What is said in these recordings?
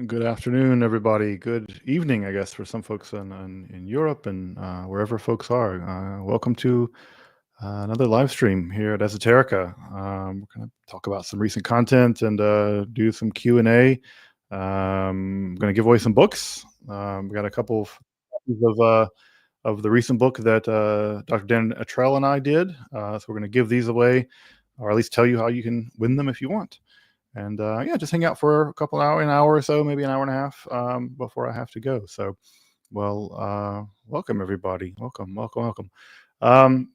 Good afternoon, everybody. Good evening, I guess, for some folks in Europe and wherever folks are. Welcome to another live stream here at Esoterica. We're going to talk about some recent content and do some Q&A. I'm going to give away some books. We got a couple of copies of the recent book that Dr. Dan Atrell and I did. So we're going to give these away, or at least tell you how you can win them if you want. And yeah, just hang out for a couple an hour or so, maybe an hour and a half before I have to go. So, well, welcome everybody. Welcome. Um,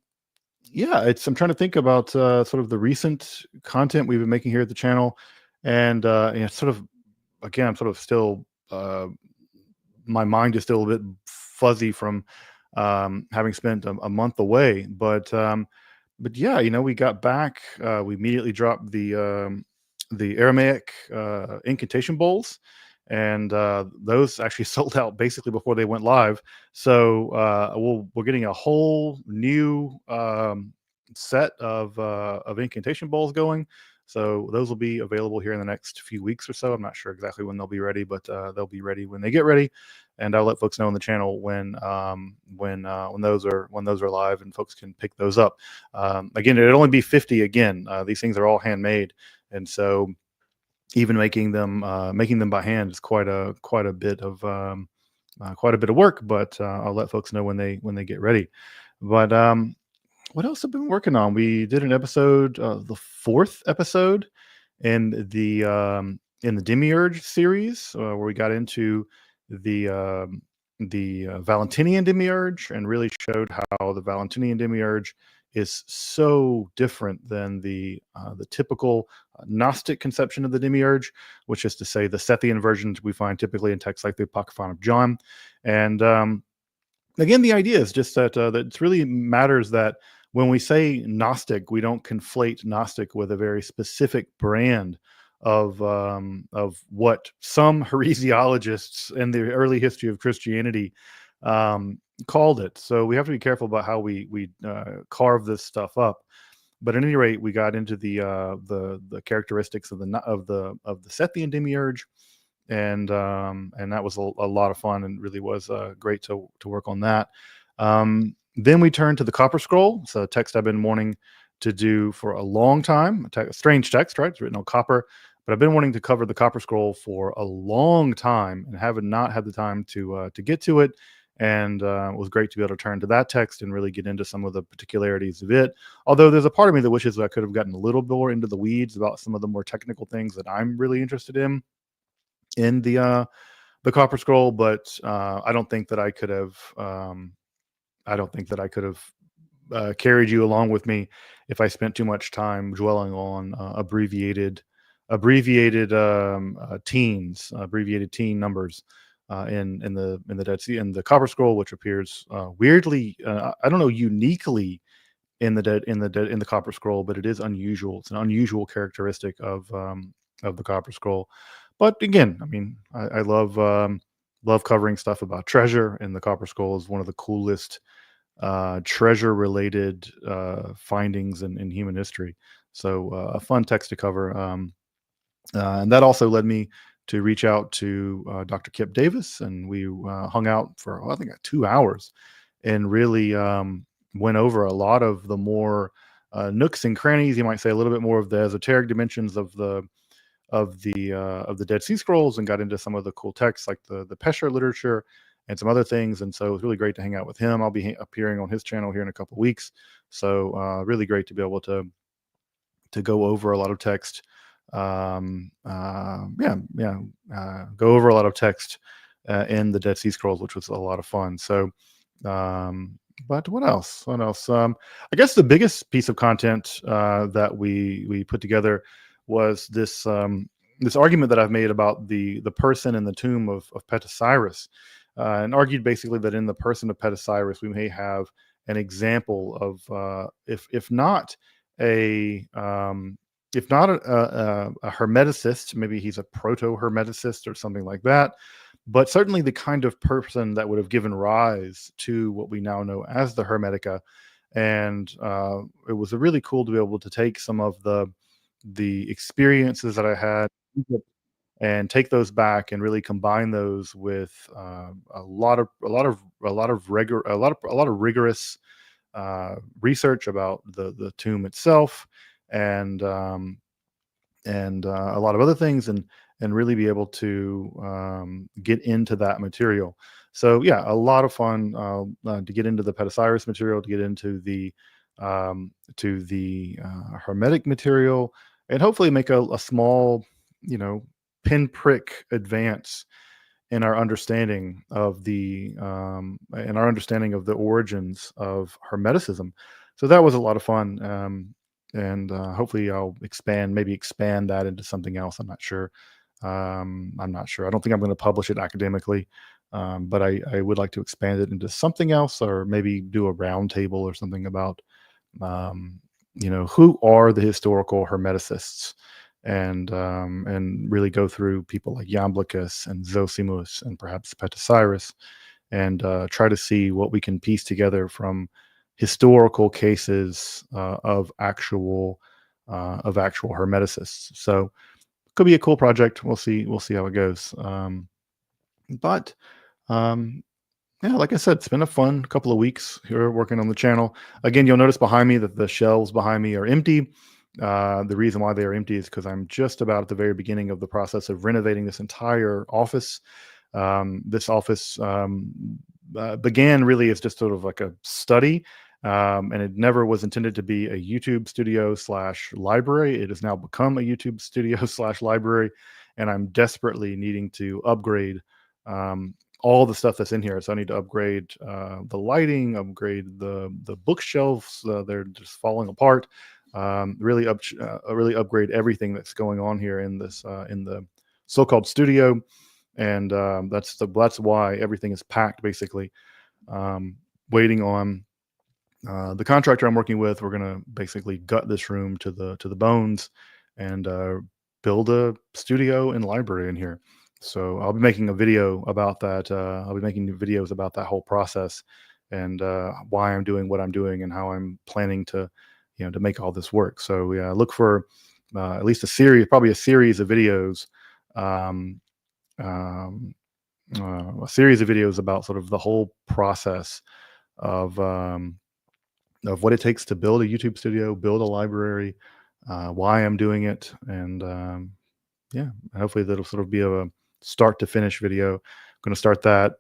yeah, I'm trying to think about sort of the recent content we've been making here at the channel, and sort of again, I'm sort of still my mind is still a bit fuzzy from having spent a month away, but yeah, we got back. We immediately dropped the Aramaic incantation bowls, and those actually sold out basically before they went live. So we're getting a whole new set of incantation bowls going. So those will be available here in the next few weeks or so. I'm not sure exactly when they'll be ready, but they'll be ready when they get ready, and I'll let folks know on the channel when those are live and folks can pick those up. Again, it'd only be 50 again. These things are all handmade, and so even making them by hand is quite a bit of work. But I'll let folks know when they get ready. But what else have been working on? We did an episode, the fourth episode in the Demiurge series, where we got into the Valentinian Demiurge and really showed how the Valentinian Demiurge is so different than the typical Gnostic conception of the Demiurge, which is to say the Sethian versions we find typically in texts like the Apocryphon of John. And again, the idea is just that it really matters that when we say Gnostic, we don't conflate Gnostic with a very specific brand of what some heresiologists in the early history of Christianity called it. So we have to be careful about how we carve this stuff up. But at any rate, we got into the characteristics of the Sethian Demiurge, and that was a lot of fun and really was great to work on that. Then we turned to the Copper Scroll. It's a text I've been wanting to do for a long time. Strange text, right? It's written on copper, but I've been wanting to cover the Copper Scroll for a long time and have not had the time to get to it. And it was great to be able to turn to that text and really get into some of the particularities of it. Although there's a part of me that wishes I could have gotten a little more into the weeds about some of the more technical things that I'm really interested in the Copper Scroll, but I don't think that I could have. Carried you along with me if I spent too much time dwelling on abbreviated teen numbers in the Dead Sea, and the Copper Scroll, which appears weirdly, I don't know, uniquely in the Copper Scroll, but it is unusual. It's an unusual characteristic of the Copper Scroll. But again, I mean, I love covering stuff about treasure, and the Copper Scroll is one of the coolest treasure related findings in human history. So a fun text to cover. And that also led me to reach out to Dr. Kip Davis, and we hung out for I think 2 hours and really went over a lot of the more nooks and crannies, you might say, a little bit more of the esoteric dimensions of the Dead Sea Scrolls, and got into some of the cool texts like the Pesher literature and some other things. And so it was really great to hang out with him. I'll be appearing on his channel here in a couple of weeks. So really great to be able to go over a lot of text. Go over a lot of text in the Dead Sea Scrolls, which was a lot of fun. So, but what else? I guess the biggest piece of content that we put together was this argument that I've made about the person in the tomb of Petosiris, and argued basically that in the person of Petosiris we may have an example of if not a hermeticist, maybe he's a proto-hermeticist or something like that, but certainly the kind of person that would have given rise to what we now know as the Hermetica. And it was really cool to be able to take some of the experiences that I had and take those back and really combine those with a lot of rigorous research about the tomb itself, and a lot of other things, and really be able to get into that material. So yeah, a lot of fun to get into the Petosiris material, to get into the Hermetic material, and hopefully make a small, pinprick advance in our understanding of the origins of Hermeticism. So that was a lot of fun, and hopefully I'll maybe expand that into something else. I'm not sure. I'm not sure. I don't think I'm going to publish it academically, but I would like to expand it into something else, or maybe do a roundtable or something about, who are the historical Hermeticists, and really go through people like Iamblichus and Zosimus and perhaps Petosiris, and try to see what we can piece together from historical cases of actual Hermeticists. So could be a cool project. We'll see. We'll see how it goes. But yeah, like I said, it's been a fun couple of weeks here working on the channel. Again, you'll notice behind me that the shelves behind me are empty. The reason why they are empty is because I'm just about at the very beginning of the process of renovating this entire office. This office began really as just sort of like a study, and it never was intended to be a YouTube studio / library. It has now become a YouTube studio / library, and I'm desperately needing to upgrade all the stuff that's in here. So I need to upgrade the lighting, upgrade the bookshelves. They're just falling apart. Really upgrade everything that's going on here in this in the so-called studio, and that's why everything is packed basically, waiting on the contractor I'm working with. We're gonna basically gut this room to the bones, and build a studio and library in here. So I'll be making a video about that. I'll be making videos about that whole process, and why I'm doing what I'm doing, and how I'm planning to to make all this work. So yeah, look for at least probably a series of videos, um, a series of videos about sort of the whole process of what it takes to build a YouTube studio, build a library, why I'm doing it, and yeah, hopefully that'll sort of be a start to finish video. I'm going to start that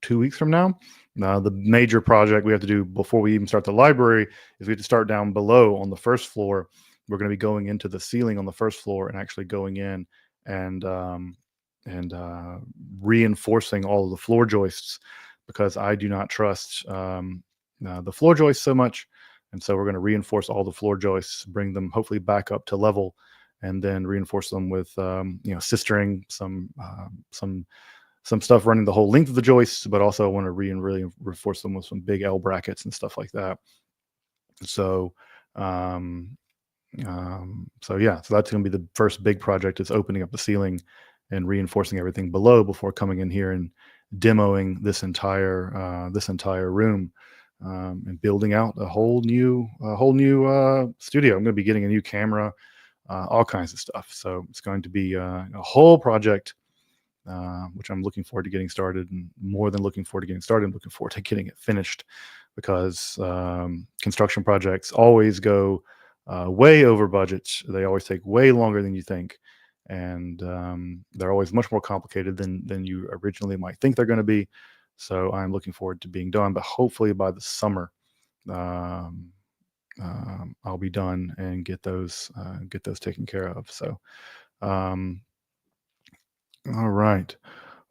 2 weeks from now. The major project we have to do before we even start the library is we have to start down below on the first floor. We're going to be going into the ceiling on the first floor and actually going in and reinforcing all of the floor joists, because I do not trust the floor joists so much. And so we're going to reinforce all the floor joists, bring them hopefully back up to level, and then reinforce them with sistering, some stuff running the whole length of the joists, but also I want to really reinforce them with some big L brackets and stuff like that. So so yeah, so that's going to be the first big project, is opening up the ceiling and reinforcing everything below before coming in here and demoing this entire room, and building out a whole new studio. I'm going to be getting a new camera, all kinds of stuff. So it's going to be a whole project, which I'm looking forward to getting started. And more than looking forward to getting started, I'm looking forward to getting it finished, because construction projects always go way over budget. They always take way longer than you think, and they're always much more complicated than you originally might think they're going to be. So I'm looking forward to being done, but hopefully by the summer, I'll be done and get those taken care of. So, all right.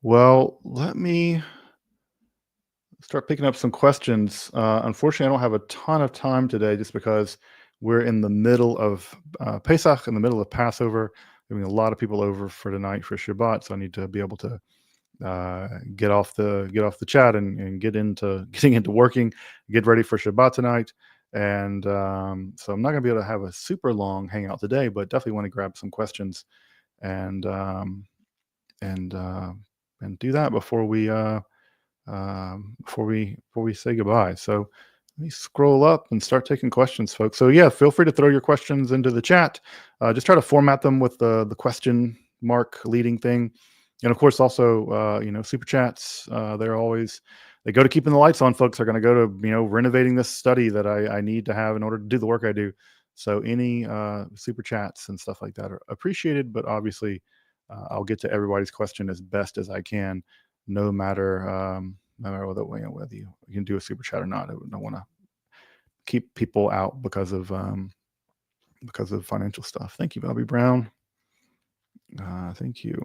Well, let me start picking up some questions. Unfortunately, I don't have a ton of time today, just because we're in the middle of Pesach, in the middle of Passover, having a lot of people over for tonight for Shabbat. So I need to be able to get off the chat and getting into working, get ready for Shabbat tonight. And so I'm not going to be able to have a super long hangout today, but definitely want to grab some questions and do that before we say goodbye. So let me scroll up and start taking questions, folks. So yeah, feel free to throw your questions into the chat. Just try to format them with the question Mark leading thing, and of course also super chats. They go to keeping the lights on. Folks are going to go to renovating this study that I need to have in order to do the work I do. So any super chats and stuff like that are appreciated, but obviously I'll get to everybody's question as best as I can, no matter whether you can do a super chat or not. I don't want to keep people out because of financial stuff. Thank you, Bobby Brown. Thank you.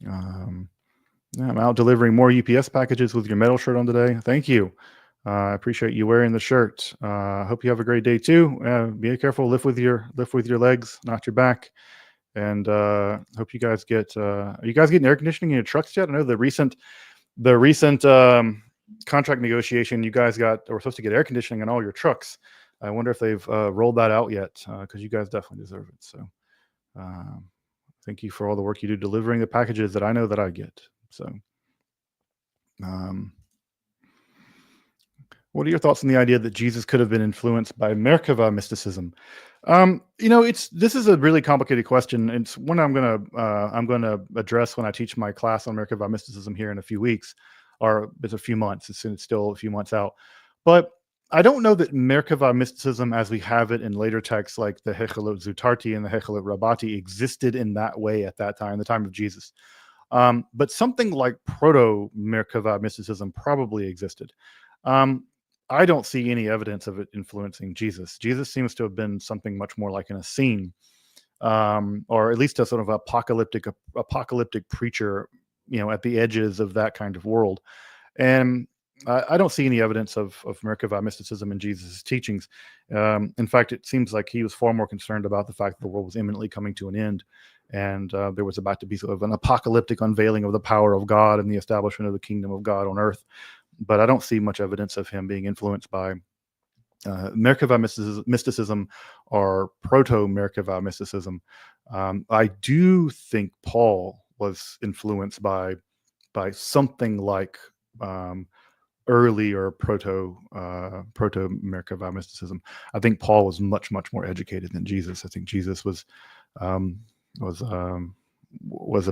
I'm out delivering more UPS packages with your metal shirt on today. Thank you. I appreciate you wearing the shirt. Hope you have a great day too. Be careful. Lift with your legs, not your back. And hope you guys get. Are you guys getting air conditioning in your trucks yet? I know the recent contract negotiation. You guys were supposed to get air conditioning in all your trucks. I wonder if they've rolled that out yet, because you guys definitely deserve it. So thank you for all the work you do delivering the packages that I know that I get. So what are your thoughts on the idea that Jesus could have been influenced by Merkava mysticism? This is a really complicated question. It's one I'm gonna address when I teach my class on Merkava mysticism here in a few weeks, or it's a few months. It's still a few months out. But I don't know that Merkava mysticism, as we have it in later texts like the Hechelot Zutarti and the Hechelot Rabati, existed in that way at that time, the time of Jesus. But something like proto-Merkava mysticism probably existed. I don't see any evidence of it influencing Jesus. Jesus seems to have been something much more like an Essene, or at least a sort of apocalyptic preacher, at the edges of that kind of world. And I don't see any evidence of Merkava mysticism in Jesus' teachings. In fact, it seems like he was far more concerned about the fact that the world was imminently coming to an end, and there was about to be sort of an apocalyptic unveiling of the power of God and the establishment of the kingdom of God on earth. But I don't see much evidence of him being influenced by Merkava mysticism or proto-Merkava mysticism. I do think Paul was influenced by something like early or proto Merkava mysticism. I think Paul was much more educated than Jesus. I think Jesus was a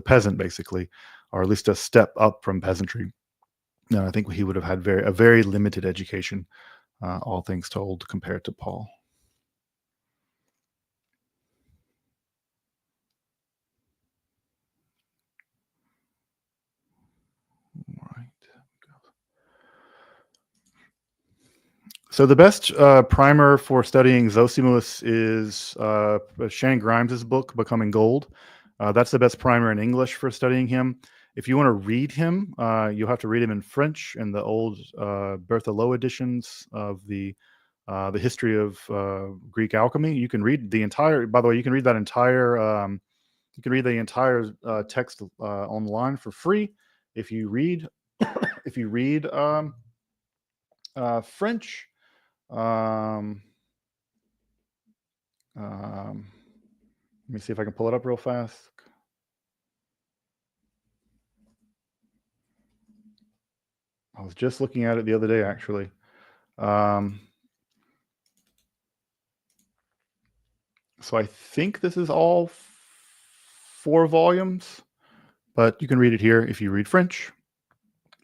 peasant, basically, or at least a step up from peasantry. No, I think he would have had a very limited education, all things told, compared to Paul. All right. So the best primer for studying Zosimus is Shannon Grimes' book, Becoming Gold. That's the best primer in English for studying him. If you want to read him, you'll have to read him in French in the old Berthelot editions of the history of Greek alchemy. You can read the entire. By the way, you can read that entire. You can read the entire text online for free if you read French. Let me see if I can pull it up real fast. I was just looking at it the other day, actually. So I think this is all 4 volumes, but you can read it here if you read French.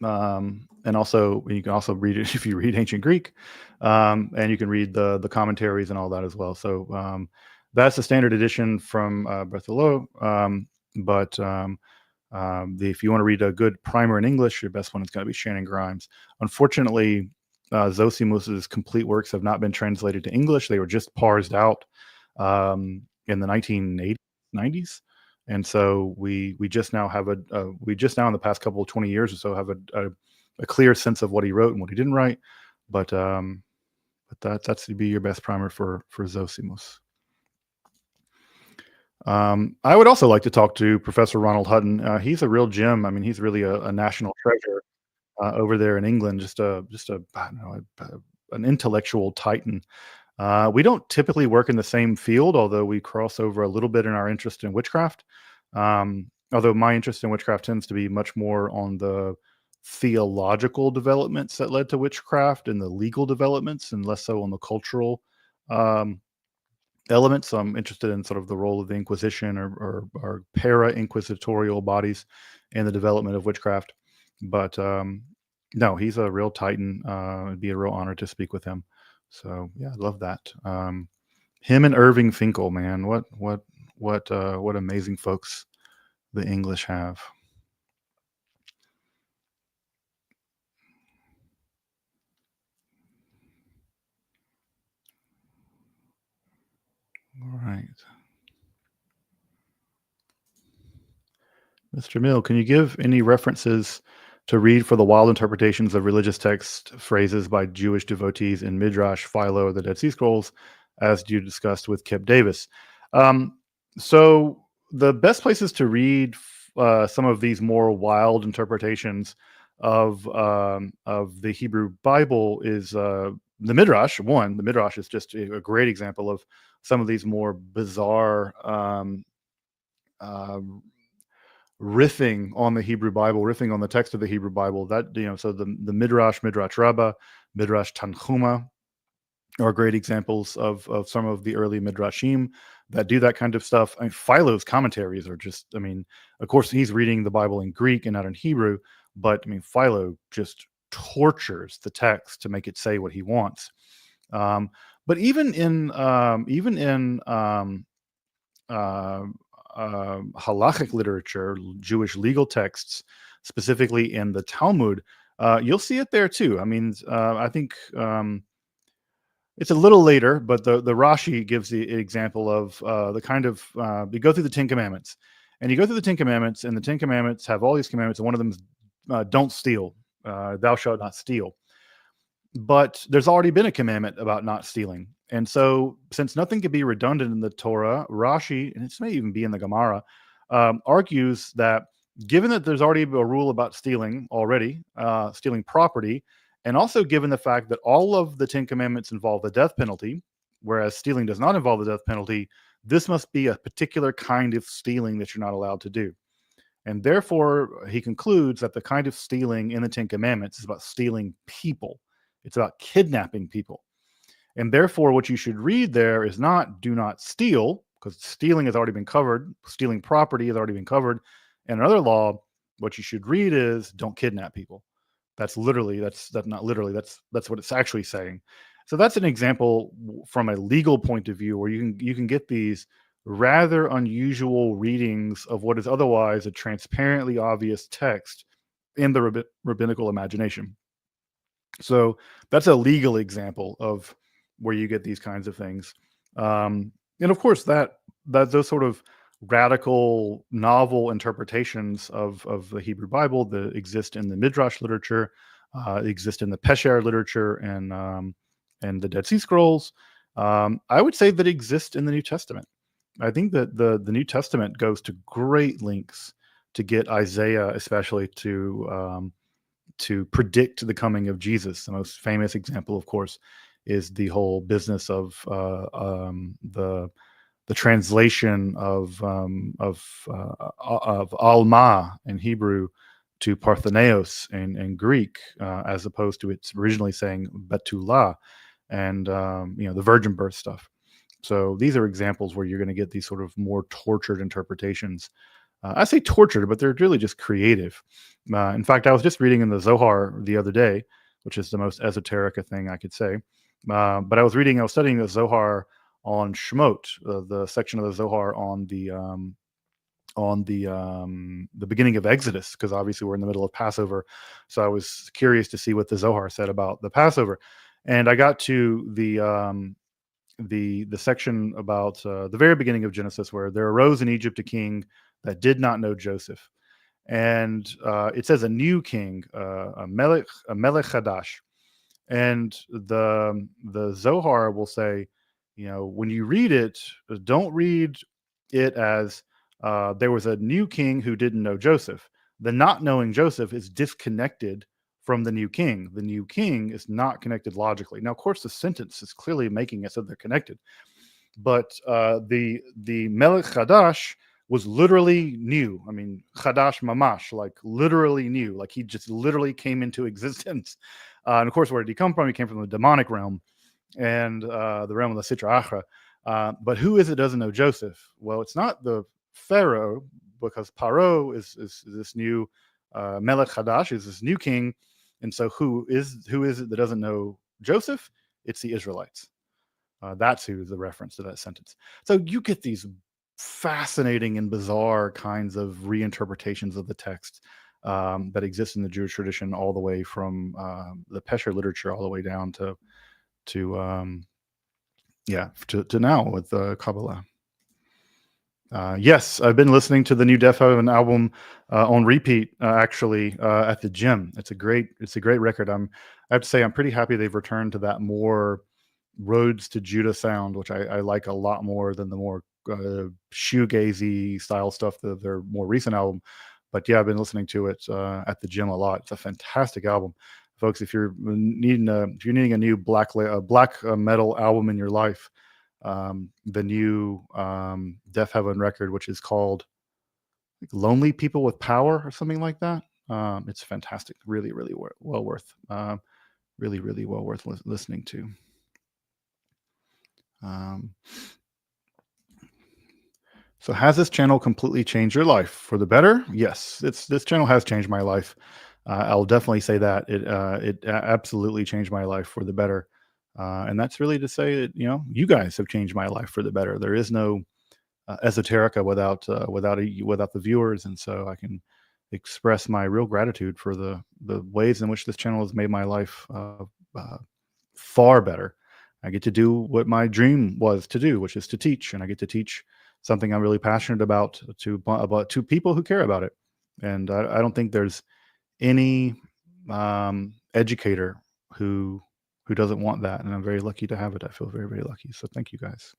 And also you can also read it if you read ancient Greek, and you can read the commentaries and all that as well. So that's the standard edition from Berthelot. But if you want to read a good primer in English, your best one is going to be Shannon Grimes. Unfortunately, Zosimus's complete works have not been translated to English. They were just parsed out in the 1980s, 90s. And so we just now have in the past couple of 20 years or so have a clear sense of what he wrote and what he didn't write. But that's to be your best primer for Zosimus. I would also like to talk to Professor Ronald Hutton. He's a real gem. I mean, he's really a national treasure over there in England. Just I don't know, an intellectual titan. We don't typically work in the same field, although we cross over a little bit in our interest in witchcraft. Although my interest in witchcraft tends to be much more on the theological developments that led to witchcraft and the legal developments, and less so on the cultural elements. So I'm interested in sort of the role of the Inquisition or para-inquisitorial bodies in the development of witchcraft. But no, he's a real titan. It'd be a real honor to speak with him. So yeah, I love that. Him and Irving Finkel, man, what amazing folks the English have. All right. Mr. Mill, can you give any references to read for the wild interpretations of religious text phrases by Jewish devotees in Midrash, Philo, or the Dead Sea Scrolls, as you discussed with Kip Davis? So the best places to read some of these more wild interpretations of the Hebrew Bible is the Midrash. One, the Midrash is just a great example of some of these more bizarre uh, riffing on the Hebrew Bible, riffing on the text of the Hebrew Bible. That, so the Midrash, Midrash Rabbah, Midrash Tanchuma are great examples of some of the early Midrashim that do that kind of stuff. I mean, Philo's commentaries are just, I mean, of course he's reading the Bible in Greek and not in Hebrew, but I mean, Philo just tortures the text to make it say what he wants. But even in halachic literature, Jewish legal texts, specifically in the Talmud, you'll see it there too. I mean, I think it's a little later, but the Rashi gives the example of the kind of you go through the Ten Commandments, and you go through the Ten Commandments, and the Ten Commandments have all these commandments, and one of them is don't steal, thou shalt not steal. But there's already been a commandment about not stealing. And so, since nothing could be redundant in the Torah, Rashi, and it may even be in the Gemara, argues that given that there's already a rule about stealing already, stealing property, and also given the fact that all of the Ten Commandments involve the death penalty, whereas stealing does not involve the death penalty, this must be a particular kind of stealing that you're not allowed to do. And therefore, he concludes that the kind of stealing in the Ten Commandments is about stealing people. It's about kidnapping people. And therefore, what you should read there is not do not steal, because stealing has already been covered. Stealing property has already been covered. And another law, what you should read is don't kidnap people. That's not literally, that's what it's actually saying. So that's an example from a legal point of view where you can get these rather unusual readings of what is otherwise a transparently obvious text in the rabbinical imagination. So that's a legal example of where you get these kinds of things. And of course, that those sort of radical novel interpretations of the Hebrew Bible that exist in the Midrash literature, exist in the Pesher literature, and the Dead Sea Scrolls. I would say that exist in the New Testament. I think that the New Testament goes to great lengths to get Isaiah, especially to predict the coming of Jesus. The most famous example, of course, is the whole business of the translation of Alma in Hebrew to Partheneos in Greek, as opposed to it's originally saying Betula, and the virgin birth stuff. So these are examples where you're going to get these sort of more tortured interpretations. I say tortured, but they're really just creative. In fact, I was just reading in the Zohar the other day, which is the most Esoterica thing I could say. But I was studying the Zohar on Shemot, the section of the Zohar on the beginning of Exodus, because obviously we're in the middle of Passover. So I was curious to see what the Zohar said about the Passover, and I got to the section about the very beginning of Genesis, where there arose in Egypt a king that did not know Joseph, and it says a new king, a melech chadash, and the Zohar will say, when you read it, don't read it as there was a new king who didn't know Joseph. The not knowing Joseph is disconnected from the new king. The new king is not connected logically. Now, of course, the sentence is clearly making it so they're connected, but the Melech Chadash was literally new. I mean, Chadash Mamash, like literally new, like he just literally came into existence. And of course, where did he come from? He came from the demonic realm and the realm of the Sitra Achra. But who is it doesn't know Joseph? Well, it's not the Pharaoh, because Paro is this new Melech Hadash, is this new king. And so who is it that doesn't know Joseph? It's the Israelites. That's who's the reference to that sentence. So you get these fascinating and bizarre kinds of reinterpretations of the text that exist in the Jewish tradition, all the way from the Pesher literature all the way down to now with Kabbalah. Yes, I've been listening to the new Def Heaven album on repeat, actually, at the gym. It's a great record. I have to say, I'm pretty happy they've returned to that more Roads to Judah sound, which I like a lot more than the more shoegazy style stuff of their more recent album. But yeah, I've been listening to it at the gym a lot. It's a fantastic album, folks. If you're needing a new black metal album in your life, the new Def Heaven record, which is called Lonely People with Power or something like that. It's fantastic. Really, really well worth listening to. So has this channel completely changed your life for the better? Yes, this channel has changed my life. I'll definitely say that it absolutely changed my life for the better. And that's really to say that, you guys have changed my life for the better. There is no Esoterica without the viewers. And so I can express my real gratitude for the ways in which this channel has made my life far better. I get to do what my dream was to do, which is to teach, and I get to teach something I'm really passionate about to people who care about it. And I don't think there's any educator who doesn't want that, and I'm very lucky to have it. I feel very, very lucky. So thank you guys.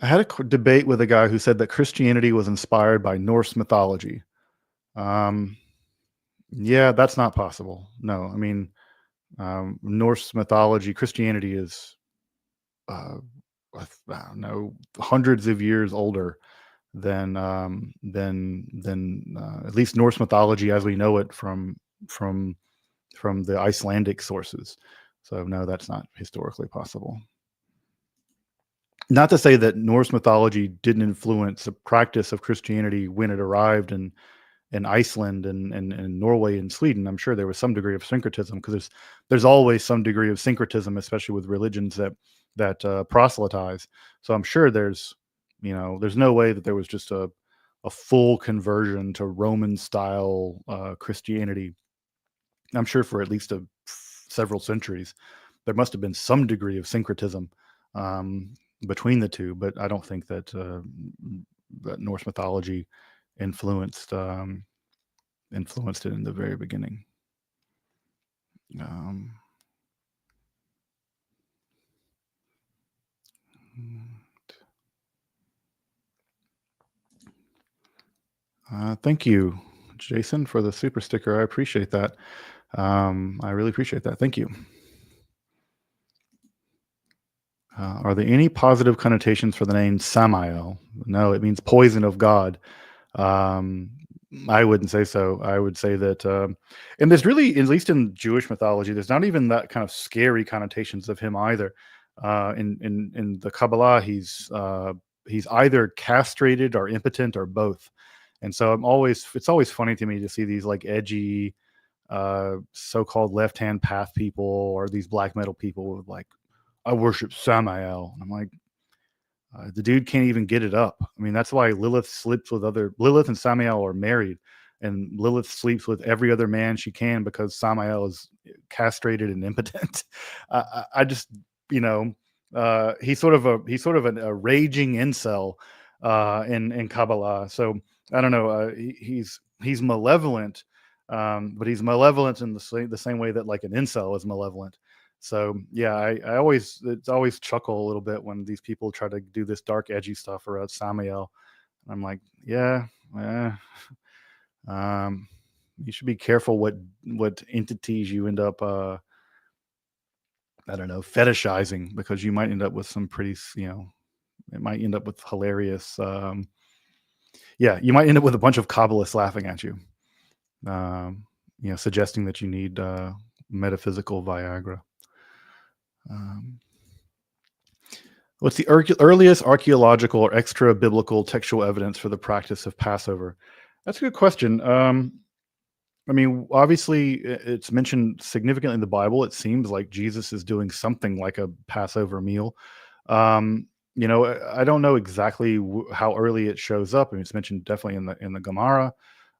I had a debate with a guy who said that Christianity was inspired by Norse mythology. Yeah, that's not possible. No, I mean, Norse mythology, Christianity is, I don't know, hundreds of years older than at least Norse mythology as we know it from the Icelandic sources. So no, that's not historically possible. Not to say that Norse mythology didn't influence the practice of Christianity when it arrived in Iceland and Norway and Sweden. I'm sure there was some degree of syncretism, because there's always some degree of syncretism, especially with religions that proselytize. So I'm sure there's no way that there was just a full conversion to Roman style Christianity. I'm sure for at least several centuries there must have been some degree of syncretism between the two, but I don't think that Norse mythology influenced it in the very beginning. Thank you, Jason, for the super sticker. I appreciate that. I really appreciate that. Thank you. Are there any positive connotations for the name Samael? No, it means poison of God. I wouldn't say so. I would say that, and there's really, at least in Jewish mythology, there's not even that kind of scary connotations of him either. In the Kabbalah, he's either castrated or impotent or both. And so it's always funny to me to see these like edgy, so-called left-hand path people, or these black metal people with like, I worship Samael. And I'm like, the dude can't even get it up. I mean, that's why Lilith and Samael are married, and Lilith sleeps with every other man she can because Samael is castrated and impotent. I just, he's sort of a raging incel in Kabbalah. So I don't know. He's malevolent, but he's malevolent in the same way that like an incel is malevolent. So yeah, I always chuckle a little bit when these people try to do this dark, edgy stuff around Samael. I'm like, yeah, you should be careful what entities you end up, I don't know, fetishizing, because you might end up with some pretty, it might end up with hilarious. You might end up with a bunch of Kabbalists laughing at you, suggesting that you need metaphysical Viagra. What's the earliest archaeological or extra biblical textual evidence for the practice of Passover? That's a good question. I mean, obviously, it's mentioned significantly in the Bible. It seems like Jesus is doing something like a Passover meal. Um, I don't know exactly how early it shows up. I mean, it's mentioned definitely in the Gemara.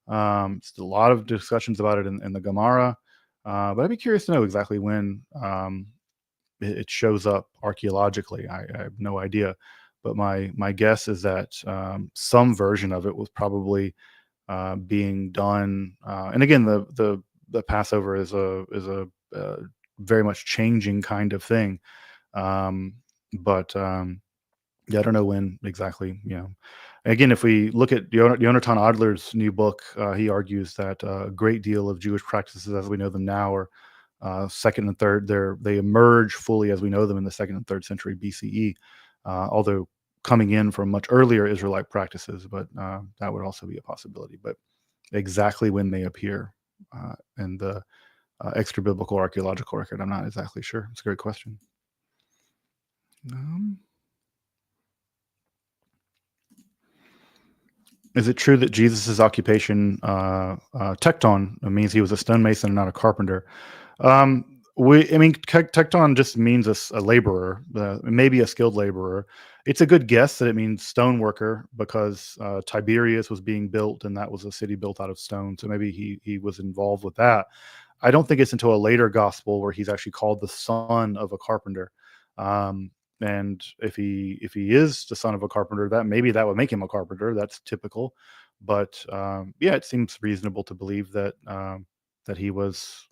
It's a lot of discussions about it in the Gemara, but I'd be curious to know exactly when it shows up archaeologically. I have no idea, but my guess is that some version of it was probably being done. And again, the Passover is a very much changing kind of thing. Um, but yeah, I don't know when exactly. Again, if we look at Jonathan Adler's new book, he argues that a great deal of Jewish practices as we know them now are second and third. They emerge fully as we know them in the second and third century BCE, although coming in from much earlier Israelite practices. But that would also be a possibility. But exactly when they appear in the extra biblical archaeological record, I'm not exactly sure. It's a great question. Is it true that Jesus' occupation, tekton, means he was a stonemason and not a carpenter? I mean, tekton just means a laborer, maybe a skilled laborer. It's a good guess that it means stone worker because Tiberias was being built, and that was a city built out of stone. So maybe he was involved with that. I don't think it's until a later gospel where he's actually called the son of a carpenter. Um, and if he is the son of a carpenter, that maybe that would make him a carpenter. That's typical. But yeah, it seems reasonable to believe that he was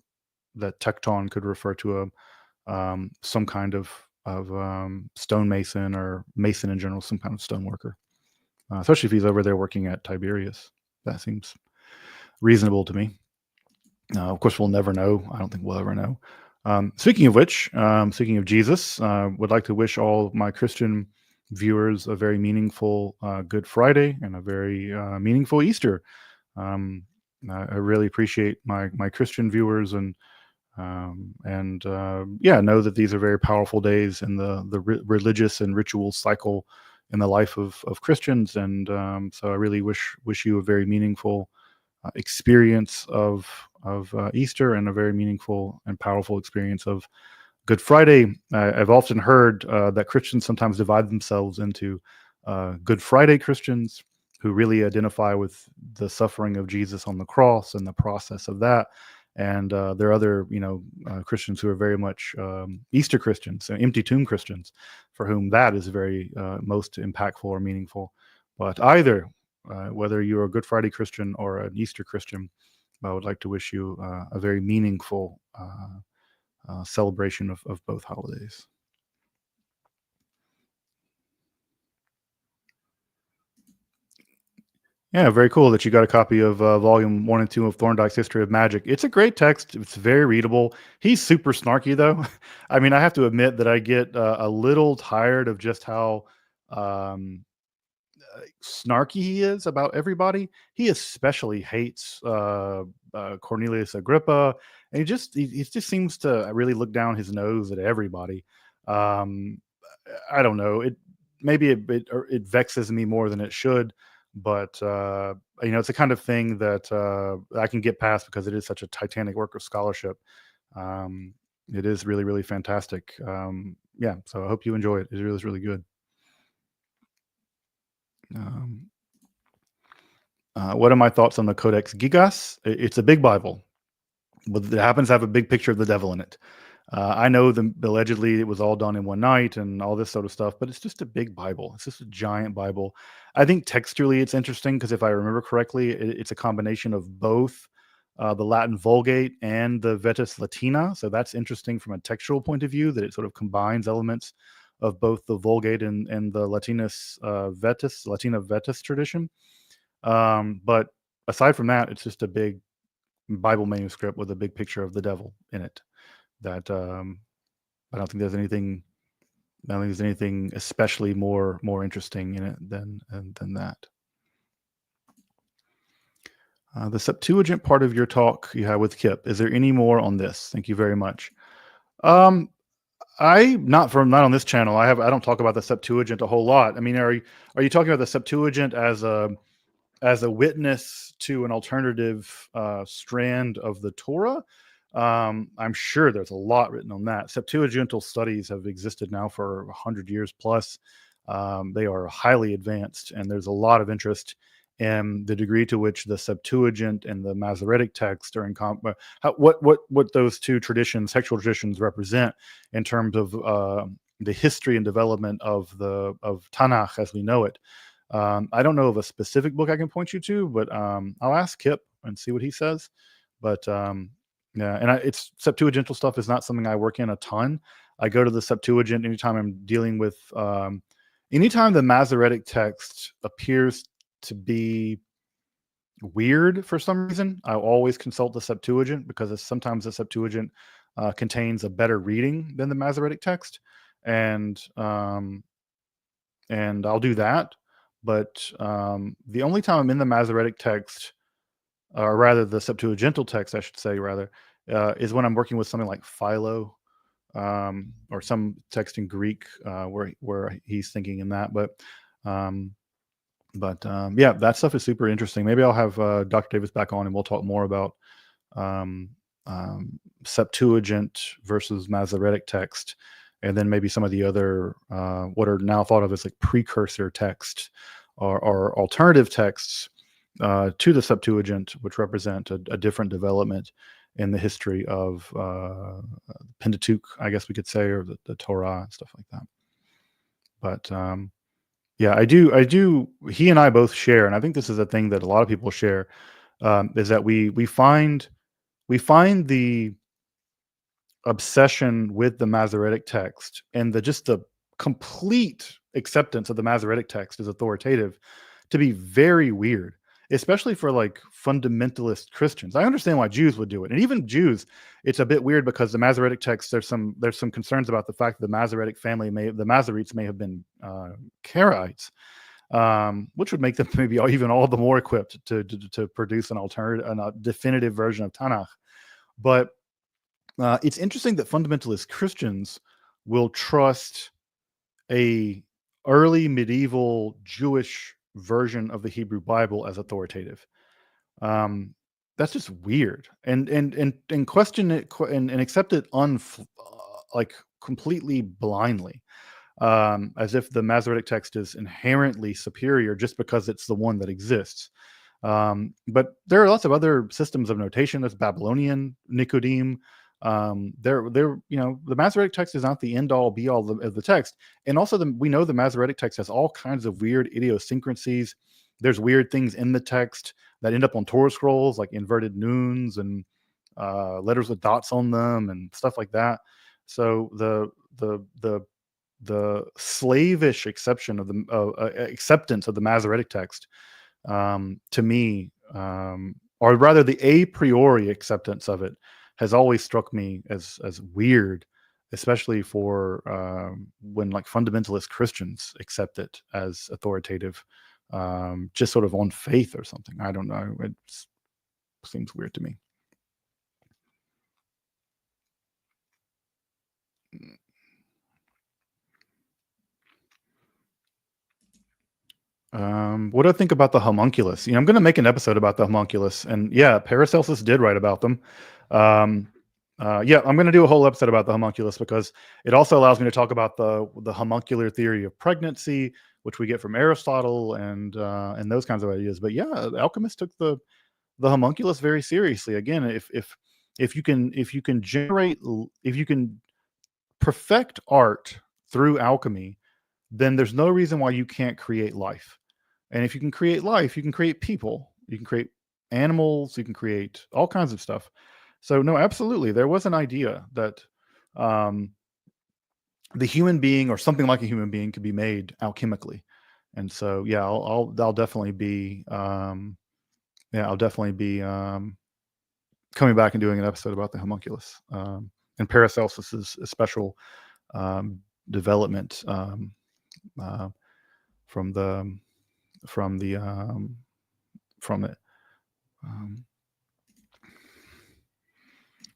that tekton could refer to a some kind of stonemason or mason in general, some kind of stone worker, especially if he's over there working at Tiberias. That seems reasonable to me. Of course, we'll never know. I don't think we'll ever know. Speaking of which, speaking of Jesus, would like to wish all my Christian viewers a very meaningful Good Friday and a very meaningful Easter. Um, I really appreciate my Christian viewers and yeah, know that these are very powerful days in the religious and ritual cycle in the life of Christians, and so I really wish you a very meaningful experience of Easter and a very meaningful and powerful experience of Good Friday. I've often heard that Christians sometimes divide themselves into Good Friday Christians who really identify with the suffering of Jesus on the cross and the process of that. And there are other, Christians who are very much Easter Christians, empty tomb Christians, for whom that is very most impactful or meaningful. But either, whether you're a Good Friday Christian or an Easter Christian, I would like to wish you a very meaningful celebration of both holidays. Yeah, very cool that you got a copy of volume 1 and 2 of Thorndike's History of Magic. It's a great text. It's very readable. He's super snarky, though. I mean, I have to admit that I get a little tired of just how um, snarky he is about everybody. He especially hates Cornelius Agrippa, and he just seems to really look down his nose at everybody. Um, I don't know. It vexes me more than it should, but it's the kind of thing that I can get past because it is such a titanic work of scholarship. Um, it is really, really fantastic. Yeah, so I hope you enjoy it. It is really good. Um, what are my thoughts on the Codex Gigas? It's a big Bible, but it happens to have a big picture of the devil in it. I know allegedly it was all done in one night and all this sort of stuff, but it's just a big Bible. It's just a giant Bible. I think textually it's interesting because if I remember correctly, it's a combination of both the Latin Vulgate and the Vetus Latina. So that's interesting from a textual point of view that it sort of combines elements of both the Vulgate and the Latina Vetus tradition. But aside from that, it's just a big Bible manuscript with a big picture of the devil in it. That I don't think there's anything. I don't think there's anything especially more interesting in it than that. The Septuagint part of your talk you had with Kip. Is there any more on this? Thank you very much. Um, not on this channel. I don't talk about the Septuagint a whole lot. I mean, are you talking about the Septuagint as a witness to an alternative strand of the Torah? I'm sure there's a lot written on that. Septuagintal studies have existed now for 100 years plus. They are highly advanced, and there's a lot of interest in the degree to which the Septuagint and the Masoretic text are in what those two traditions, textual traditions, represent in terms of the history and development of Tanakh as we know it. I don't know of a specific book I can point you to, but I'll ask Kip and see what he says. But yeah, and it's Septuagintal stuff is not something I work in a ton. I go to the Septuagint anytime I'm dealing with, anytime the Masoretic text appears to be weird for some reason. I always consult the Septuagint because sometimes the Septuagint contains a better reading than the Masoretic text, and I'll do that. But the only time I'm in the Masoretic text, or rather the Septuagintal text, I should say, rather, is when I'm working with something like Philo, or some text in Greek where he's thinking in that. Um, yeah, that stuff is super interesting. Maybe I'll have Dr. Davis back on, and we'll talk more about um, Septuagint versus Masoretic text, and then maybe some of the other what are now thought of as like precursor texts or alternative texts to the Septuagint, which represent a different development in the history of Pentateuch, I guess we could say, or the Torah and stuff like that. But yeah, I do. He and I both share, and I think this is a thing that a lot of people share, is that we find the obsession with the Masoretic text and the complete acceptance of the Masoretic text as authoritative to be very weird, especially for like fundamentalist Christians. I understand why Jews would do it, and even Jews, it's a bit weird because the Masoretic text, there's some concerns about the fact that the Masoretic family the Masoretes may have been Karaites, which would make them maybe even all the more equipped to produce an alternative, a definitive version of Tanakh. But it's interesting that fundamentalist Christians will trust a early medieval Jewish version of the Hebrew Bible as authoritative. That's just weird, and question it and accept it like completely blindly, as if the Masoretic text is inherently superior just because it's the one that exists. But there are lots of other systems of notation. There's Babylonian Nicodim. The Masoretic text is not the end all be all of the text. And also we know the Masoretic text has all kinds of weird idiosyncrasies. There's weird things in the text that end up on Torah scrolls, like inverted nuns and letters with dots on them and stuff like that. So the slavish acceptance of the Masoretic text, to me, or rather the a priori acceptance of it, has always struck me as weird, especially for when like fundamentalist Christians accept it as authoritative, just sort of on faith or something. I don't know. It seems weird to me. What do I think about the homunculus? I'm going to make an episode about the homunculus, and yeah, Paracelsus did write about them. Um, yeah, I'm going to do a whole episode about the homunculus because it also allows me to talk about the homuncular theory of pregnancy, which we get from Aristotle and those kinds of ideas. But yeah, alchemists took the homunculus very seriously. Again, if you can if you can perfect art through alchemy, then there's no reason why you can't create life. And if you can create life, you can create people, you can create animals, you can create all kinds of stuff. So no, absolutely, there was an idea that um, the human being or something like a human being could be made alchemically. And so yeah, I'll definitely be I'll definitely be coming back and doing an episode about the homunculus, and Paracelsus's special um, development, uh, from the from the from it. Um,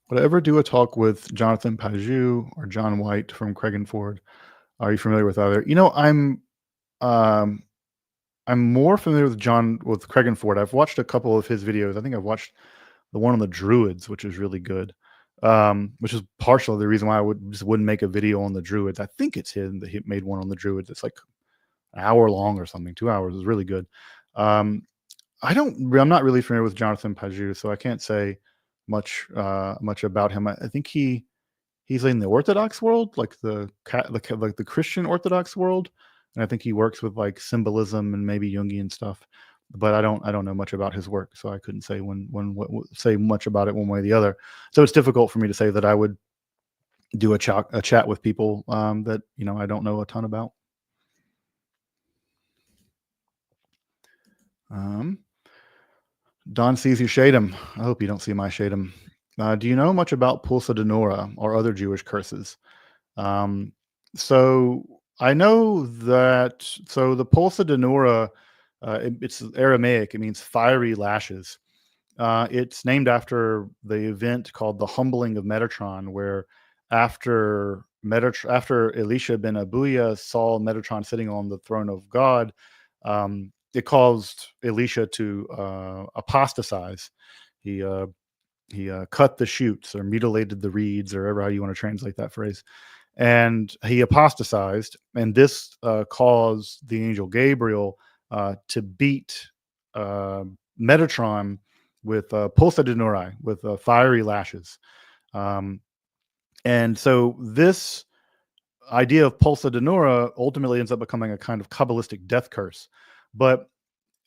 Would I ever do a talk with Jonathan Paju or John White from Craigenford? Are you familiar with either? Um, I'm more familiar with Craigenford. I've watched a couple of his videos. I think I've watched the one on the Druids, which is really good. Which is partially the reason why I wouldn't make a video on the Druids. I think it's him that he made one on the Druids. It's like an hour long or something, 2 hours. It's really good. I'm not really familiar with Jonathan Paju, so I can't say much about him. I think he's in the Orthodox world, like like the Christian Orthodox world, and I think he works with like symbolism and maybe Jungian stuff. But I don't know much about his work, so I couldn't say say much about it one way or the other. So it's difficult for me to say that I would do a chat with people that I don't know a ton about. Don sees you shade him. I hope you don't see my shade him. Do you know much about Pulsa de Nora or other Jewish curses? Um, so I know that. So the Pulsa de Nora, it's Aramaic. It means fiery lashes. It's named after the event called the humbling of Metatron, where after Elisha ben Abuya saw Metatron sitting on the throne of God, it caused Elisha to apostatize. He cut the shoots or mutilated the reeds, or however you want to translate that phrase, and he apostatized. And this caused the angel Gabriel to beat Metatron with pulsa de Norai, with fiery lashes. Um, and so this idea of pulsa de Nora ultimately ends up becoming a kind of Kabbalistic death curse. But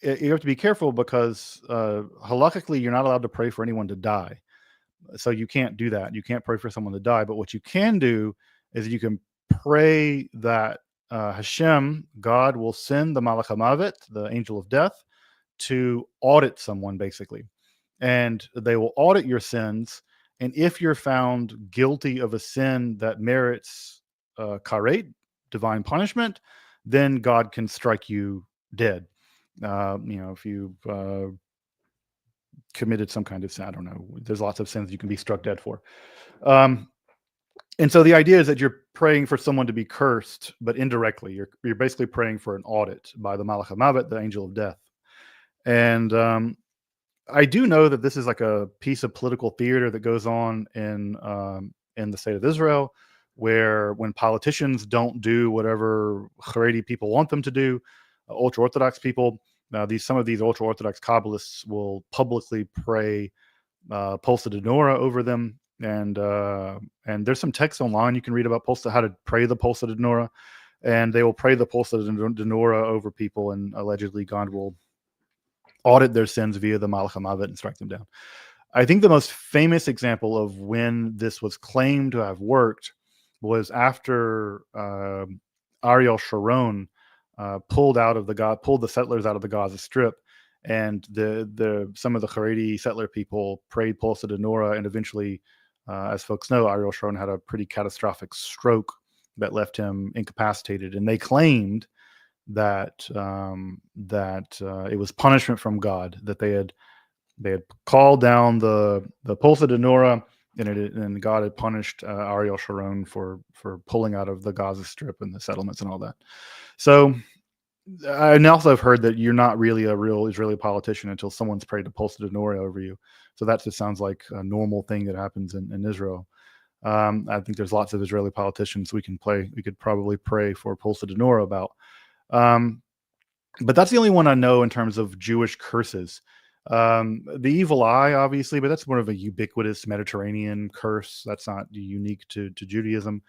you have to be careful because halakhically, you're not allowed to pray for anyone to die. So you can't do that. You can't pray for someone to die. But what you can do is you can pray that Hashem, God, will send the Malach HaMavet, the angel of death, to audit someone, basically. And they will audit your sins. And if you're found guilty of a sin that merits karet, divine punishment, then God can strike you dead. If you've committed some kind of sin, I don't know. There's lots of sins you can be struck dead for. And so the idea is that you're praying for someone to be cursed, but indirectly, you're basically praying for an audit by the Malach HaMavet, the angel of death. And I do know that this is like a piece of political theater that goes on in the state of Israel, where when politicians don't do whatever Haredi people want them to do, ultra-Orthodox people, some of these ultra-Orthodox Kabbalists will publicly pray Pulsa de Nora over them. And there's some text online you can read about how to pray the Pulsa de Nora. And they will pray the Pulsa de Nora over people, and allegedly God will audit their sins via the Malach HaMavet and strike them down. I think the most famous example of when this was claimed to have worked was after Ariel Sharon pulled the settlers out of the Gaza Strip, and some of the Haredi settler people prayed Pulsa de Nora, and eventually, as folks know, Ariel Sharon had a pretty catastrophic stroke that left him incapacitated, and they claimed that it was punishment from God, that they had called down the Pulsa de Nora, and God had punished Ariel Sharon for pulling out of the Gaza Strip and the settlements and all that. So, and also I've heard that you're not really a real Israeli politician until someone's prayed a Pulsa de Nora over you. So that just sounds like a normal thing that happens in Israel. I think there's lots of Israeli politicians we could probably pray for Pulsa de Nora about. But that's the only one I know in terms of Jewish curses. The evil eye, obviously, but that's more of a ubiquitous Mediterranean curse. That's not unique to Judaism.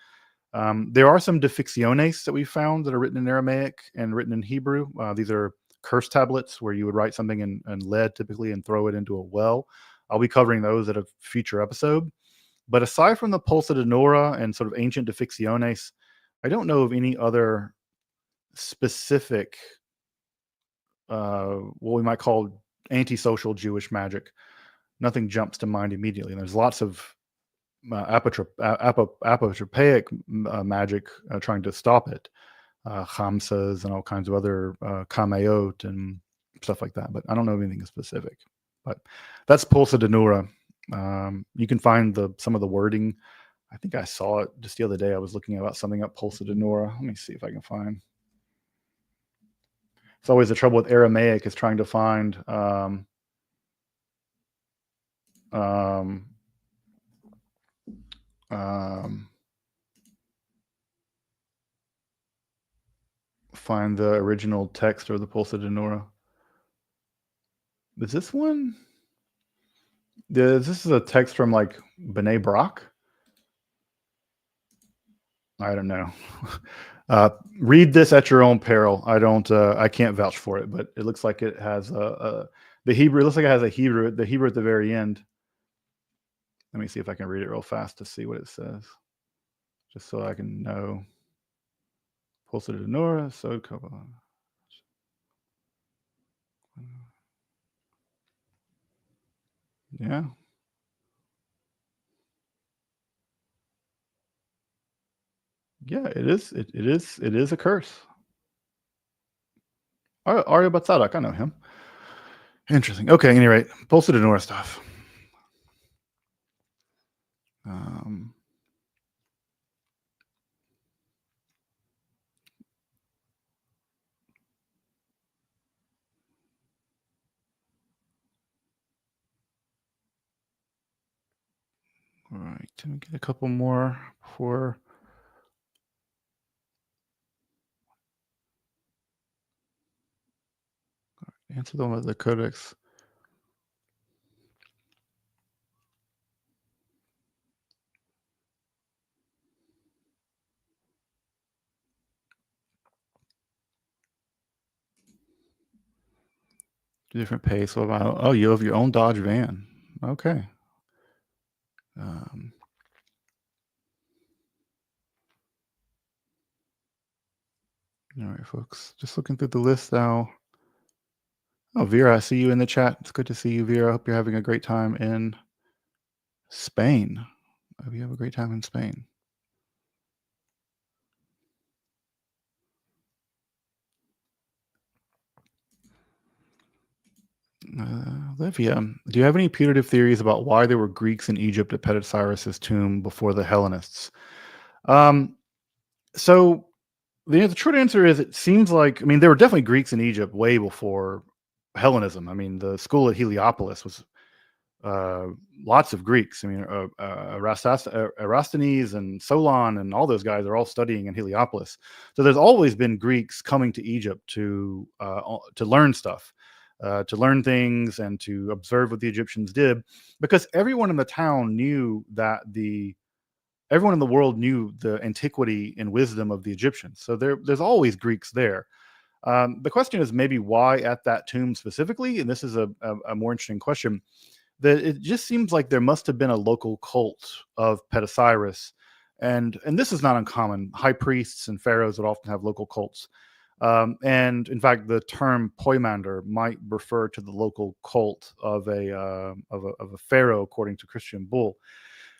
There are some defictiones that we found that are written in Aramaic and written in Hebrew. These are curse tablets where you would write something in lead typically and throw it into a well. I'll be covering those at a future episode. But aside from the Pulsa de Nora and sort of ancient defictiones, I don't know of any other specific what we might call antisocial Jewish magic. Nothing jumps to mind immediately. And there's lots of apotropaic magic trying to stop it, chamsas and all kinds of other kamayot and stuff like that. But I don't know anything specific. But that's Pulsa de Nora. You can find some of the wording. I think I saw it just the other day. I was looking about something up Pulsa de Nora. Let me see if I can find. It's always the trouble with Aramaic is trying to find find the original text or the Pulsa de Nora. Is this one? This is a text from like B'nai Brak. I don't know. Read this at your own peril. I can't vouch for it, but it looks like it has the Hebrew. It looks like it has the Hebrew at the very end. Let me see if I can read it real fast to see what it says, just so I can know. Pulsa de Nora, so yeah. Yeah, it is. It is a curse. Arya Batsadak, I know him. Interesting. Okay, at any rate, Pulsa de Nora stuff. All right, let me get a couple more before. Answer them with the codex. Different pace. What about? Oh, you have your own Dodge van. Okay. All right, folks. Just looking through the list now. Oh, Vera, I see you in the chat. It's good to see you, Vera. I hope you're having a great time in Spain. I hope you have a great time in Spain. Olivia, do you have any putative theories about why there were Greeks in Egypt at Petosiris' tomb before the Hellenists? So the short answer is it seems like, I mean, there were definitely Greeks in Egypt way before Hellenism. I mean, the school at Heliopolis was lots of Greeks. I mean, Eratosthenes and Solon and all those guys are all studying in Heliopolis. So there's always been Greeks coming to Egypt to learn stuff, to learn things and to observe what the Egyptians did, because everyone in the town knew that everyone in the world knew the antiquity and wisdom of the Egyptians. So there's always Greeks there. The question is maybe why at that tomb specifically, and this is a more interesting question. That it just seems like there must have been a local cult of Petosiris, and this is not uncommon. High priests and pharaohs would often have local cults, and in fact, the term poimander might refer to the local cult of a pharaoh, according to Christian Bull.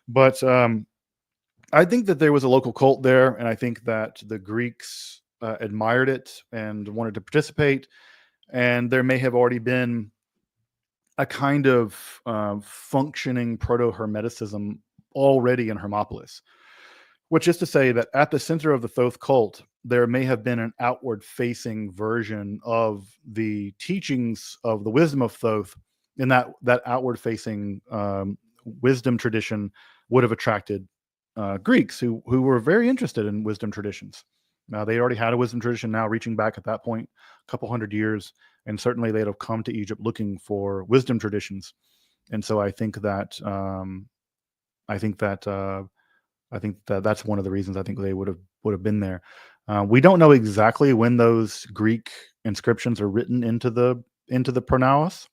But I think that there was a local cult there, and I think that the Greeks admired it and wanted to participate, and there may have already been a kind of functioning proto-Hermeticism already in Hermopolis, which is to say that at the center of the Thoth cult, there may have been an outward-facing version of the teachings of the wisdom of Thoth, and that outward-facing wisdom tradition would have attracted Greeks who were very interested in wisdom traditions. Now, they already had a wisdom tradition now reaching back at that point a couple hundred years, and certainly they'd have come to Egypt looking for wisdom traditions. And so I think that that's one of the reasons I think they would have been there. We don't know exactly when those Greek inscriptions are written into the pronaos.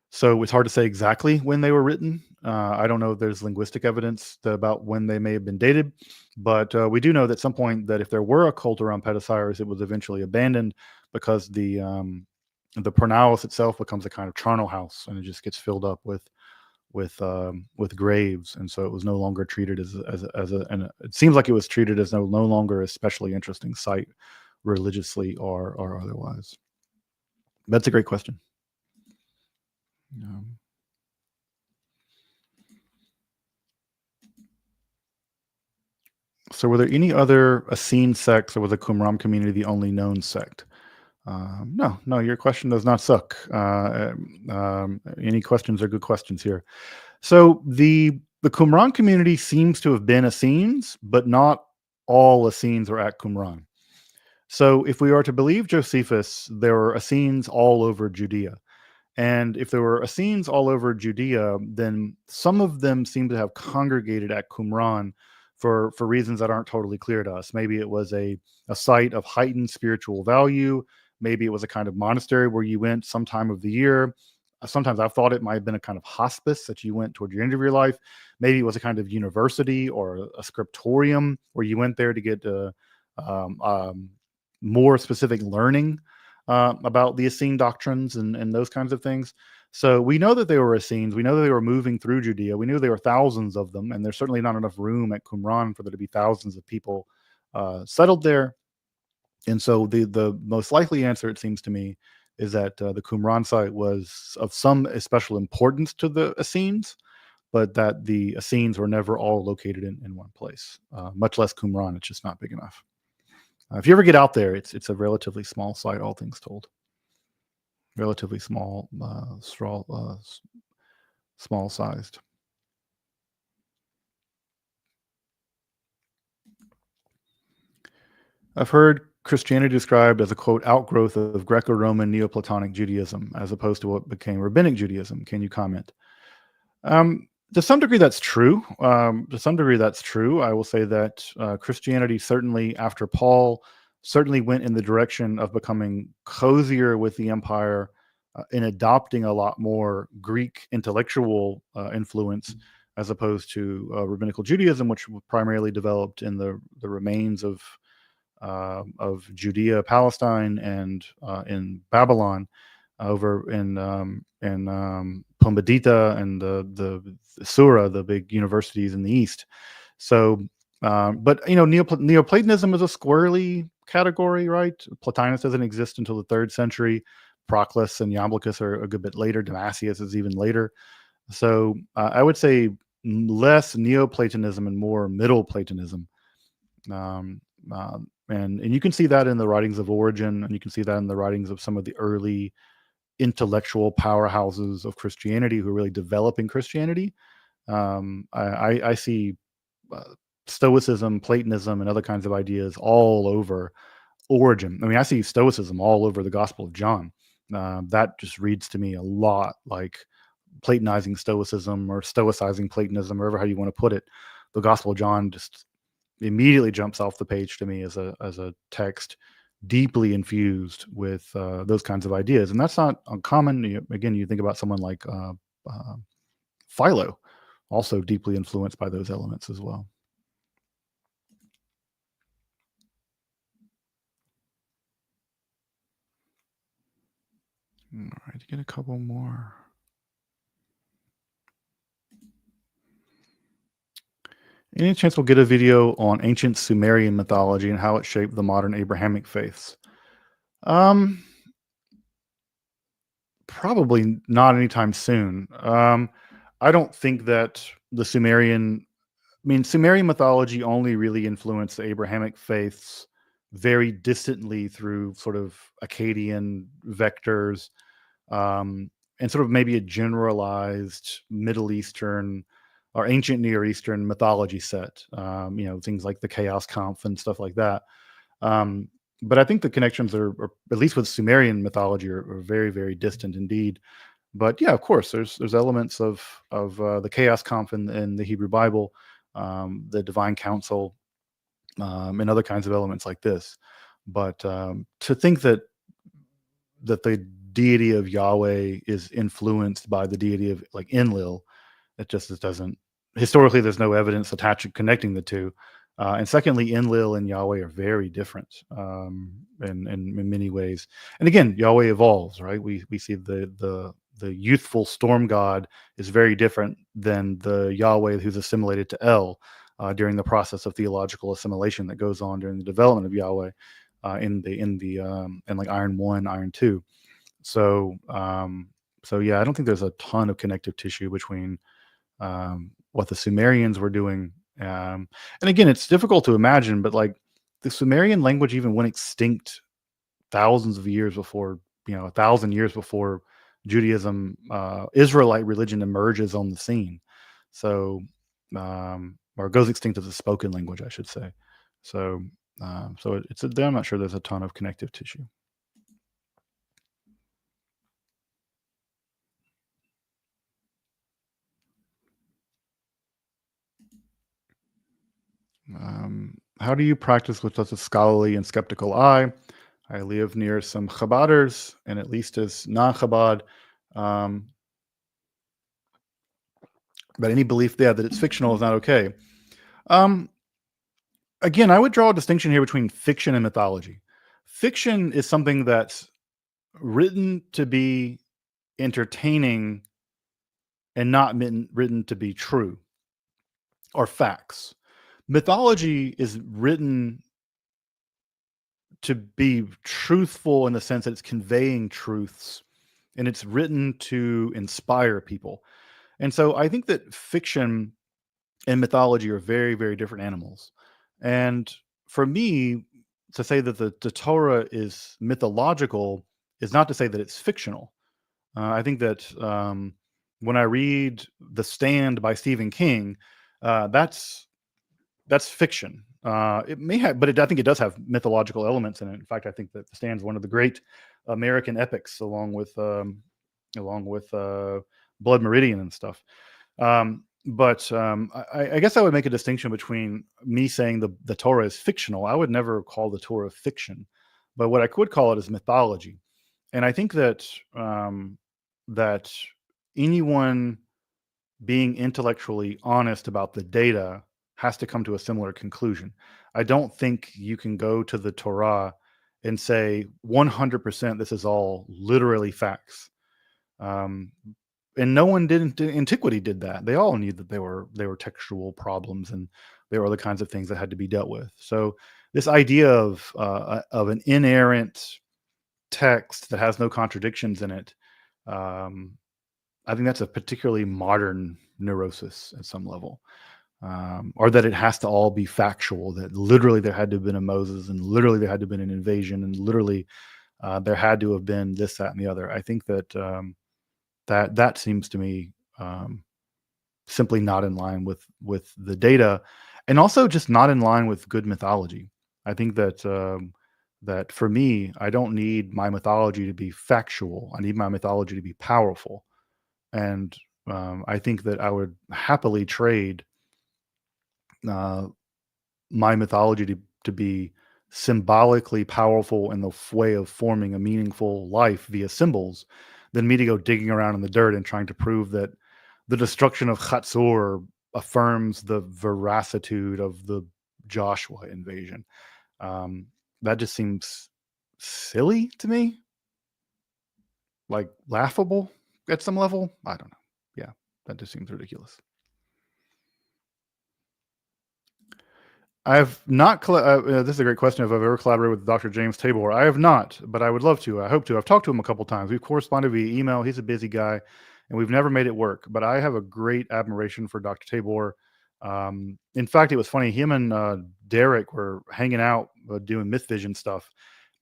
So it's hard to say exactly when they were written. I don't know if there's linguistic evidence about when they may have been dated, but we do know that at some point that if there were a cult around Petosiris, it was eventually abandoned because the pronaos itself becomes a kind of charnel house, and it just gets filled up with graves, and so it was no longer treated as and it seems like it was treated as no longer a especially interesting site religiously or otherwise. That's a great question. So were there any other Essene sects, or was the Qumran community the only known sect? No, your question does not suck. Any questions are good questions here. So the Qumran community seems to have been Essenes, but not all Essenes are at Qumran. So if we are to believe Josephus, there were Essenes all over Judea. And if there were Essenes all over Judea, then some of them seem to have congregated at Qumran for reasons that aren't totally clear to us. Maybe it was a site of heightened spiritual value. Maybe it was a kind of monastery where you went some time of the year. Sometimes I've thought it might have been a kind of hospice that you went toward your end of your life. Maybe it was a kind of university or a scriptorium where you went there to get um, um, more specific learning about the Essene doctrines and those kinds of things. So we know that they were Essenes. We know that they were moving through Judea. We knew there were thousands of them, and there's certainly not enough room at Qumran for there to be thousands of people settled there. And so the most likely answer, it seems to me, is that the Qumran site was of some special importance to the Essenes, but that the Essenes were never all located in one place, much less Qumran. It's just not big enough. If you ever get out there, it's a relatively small site, all things told. Relatively small, small sized. I've heard Christianity described as a quote outgrowth of Greco-Roman Neoplatonic Judaism, as opposed to what became Rabbinic Judaism. Can you comment? To some degree, that's true. I will say that Christianity, certainly after Paul, certainly went in the direction of becoming cozier with the empire, in adopting a lot more Greek intellectual influence, as opposed to rabbinical Judaism, which primarily developed in the remains of Judea, Palestine, and in Babylon, over in Pumbedita and the Sura, the big universities in the east. So, but Neoplatonism is a squirrely category, right? Plotinus doesn't exist until the 3rd century. Proclus and Iamblichus are a good bit later. Damascus is even later. So I would say less Neoplatonism and more Middle Platonism. And you can see that in the writings of Origen, and you can see that in the writings of some of the early intellectual powerhouses of Christianity who are really developing Christianity. I see Stoicism, Platonism, and other kinds of ideas all over Origen. I mean, I see Stoicism all over the Gospel of John. That just reads to me a lot like Platonizing Stoicism or Stoicizing Platonism, or how you want to put it. The Gospel of John just immediately jumps off the page to me as a text deeply infused with those kinds of ideas, and that's not uncommon. You think about someone like Philo, also deeply influenced by those elements as well. All right, get a couple more. Any chance we'll get a video on ancient Sumerian mythology and how it shaped the modern Abrahamic faiths? Probably not anytime soon. I don't think that the Sumerian mythology only really influenced the Abrahamic faiths very distantly through sort of Akkadian vectors, and sort of maybe a generalized Middle Eastern or ancient Near Eastern mythology set. Things like the Chaos Kampf and stuff like that. But I think the connections are at least with Sumerian mythology, are very, very distant indeed. But yeah, of course, there's elements of the Chaos Kampf in the Hebrew Bible, the Divine Council, and other kinds of elements like this. But to think that the deity of Yahweh is influenced by the deity of like Enlil, it doesn't. Historically, there's no evidence connecting the two. And secondly, Enlil and Yahweh are very different in many ways. And again, Yahweh evolves, right? We see the youthful storm god is very different than the Yahweh who's assimilated to El during the process of theological assimilation that goes on during the development of Yahweh in like Iron 1, Iron 2. So yeah, I don't think there's a ton of connective tissue between what the Sumerians were doing And again, it's difficult to imagine, but like the Sumerian language even went extinct thousands of years before, 1,000 years before Judaism, Israelite religion emerges on the scene. So, or goes extinct as a spoken language, I should say. So, I'm not sure there's a ton of connective tissue. How do you practice with such a scholarly and skeptical eye? I live near some Chabaders, and at least as non-Chabad, um, but any belief there that it's fictional is not okay. Um, Again, I would draw a distinction here between fiction and mythology. Fiction is something that's written to be entertaining and not written to be true or facts. Mythology is written to be truthful in the sense that it's conveying truths, and it's written to inspire people. And so I think that fiction and mythology are very, very different animals. And for me, to say that the Torah is mythological is not to say that it's fictional. I think that when I read The Stand by Stephen King, that's fiction. It may have, but I think it does have mythological elements in it. In fact, I think that The Stand is one of the great American epics, along with Blood Meridian and stuff. I guess I would make a distinction between me saying the Torah is fictional. I would never call the Torah fiction, but what I could call it is mythology. And I think that anyone being intellectually honest about the data has to come to a similar conclusion. I don't think you can go to the Torah and say 100% this is all literally facts. Um, and no one did in antiquity did that. They all knew that they were textual problems, and there were other kinds of things that had to be dealt with. So this idea of an inerrant text that has no contradictions in it, um, I think that's a particularly modern neurosis at some level, or that it has to all be factual. That literally there had to have been a Moses, and literally there had to have been an invasion, and literally there had to have been this, that, and the other. I think that that seems to me simply not in line with the data, and also just not in line with good mythology. I think that for me, I don't need my mythology to be factual. I need my mythology to be powerful, and I think that I would happily trade uh, my mythology to be symbolically powerful in the way of forming a meaningful life via symbols than me to go digging around in the dirt and trying to prove that the destruction of Chatzor affirms the veracity of the Joshua invasion. Um, that just seems silly to me, like laughable at some level. I don't know. Yeah, that just seems ridiculous. I've not. This is a great question. If I've ever collaborated with Dr. James Tabor, I have not, but I would love to. I hope to. I've talked to him a couple times. We've corresponded via email. He's a busy guy, and we've never made it work. But I have a great admiration for Dr. Tabor. In fact, it was funny. Him and Derek were hanging out doing myth vision stuff,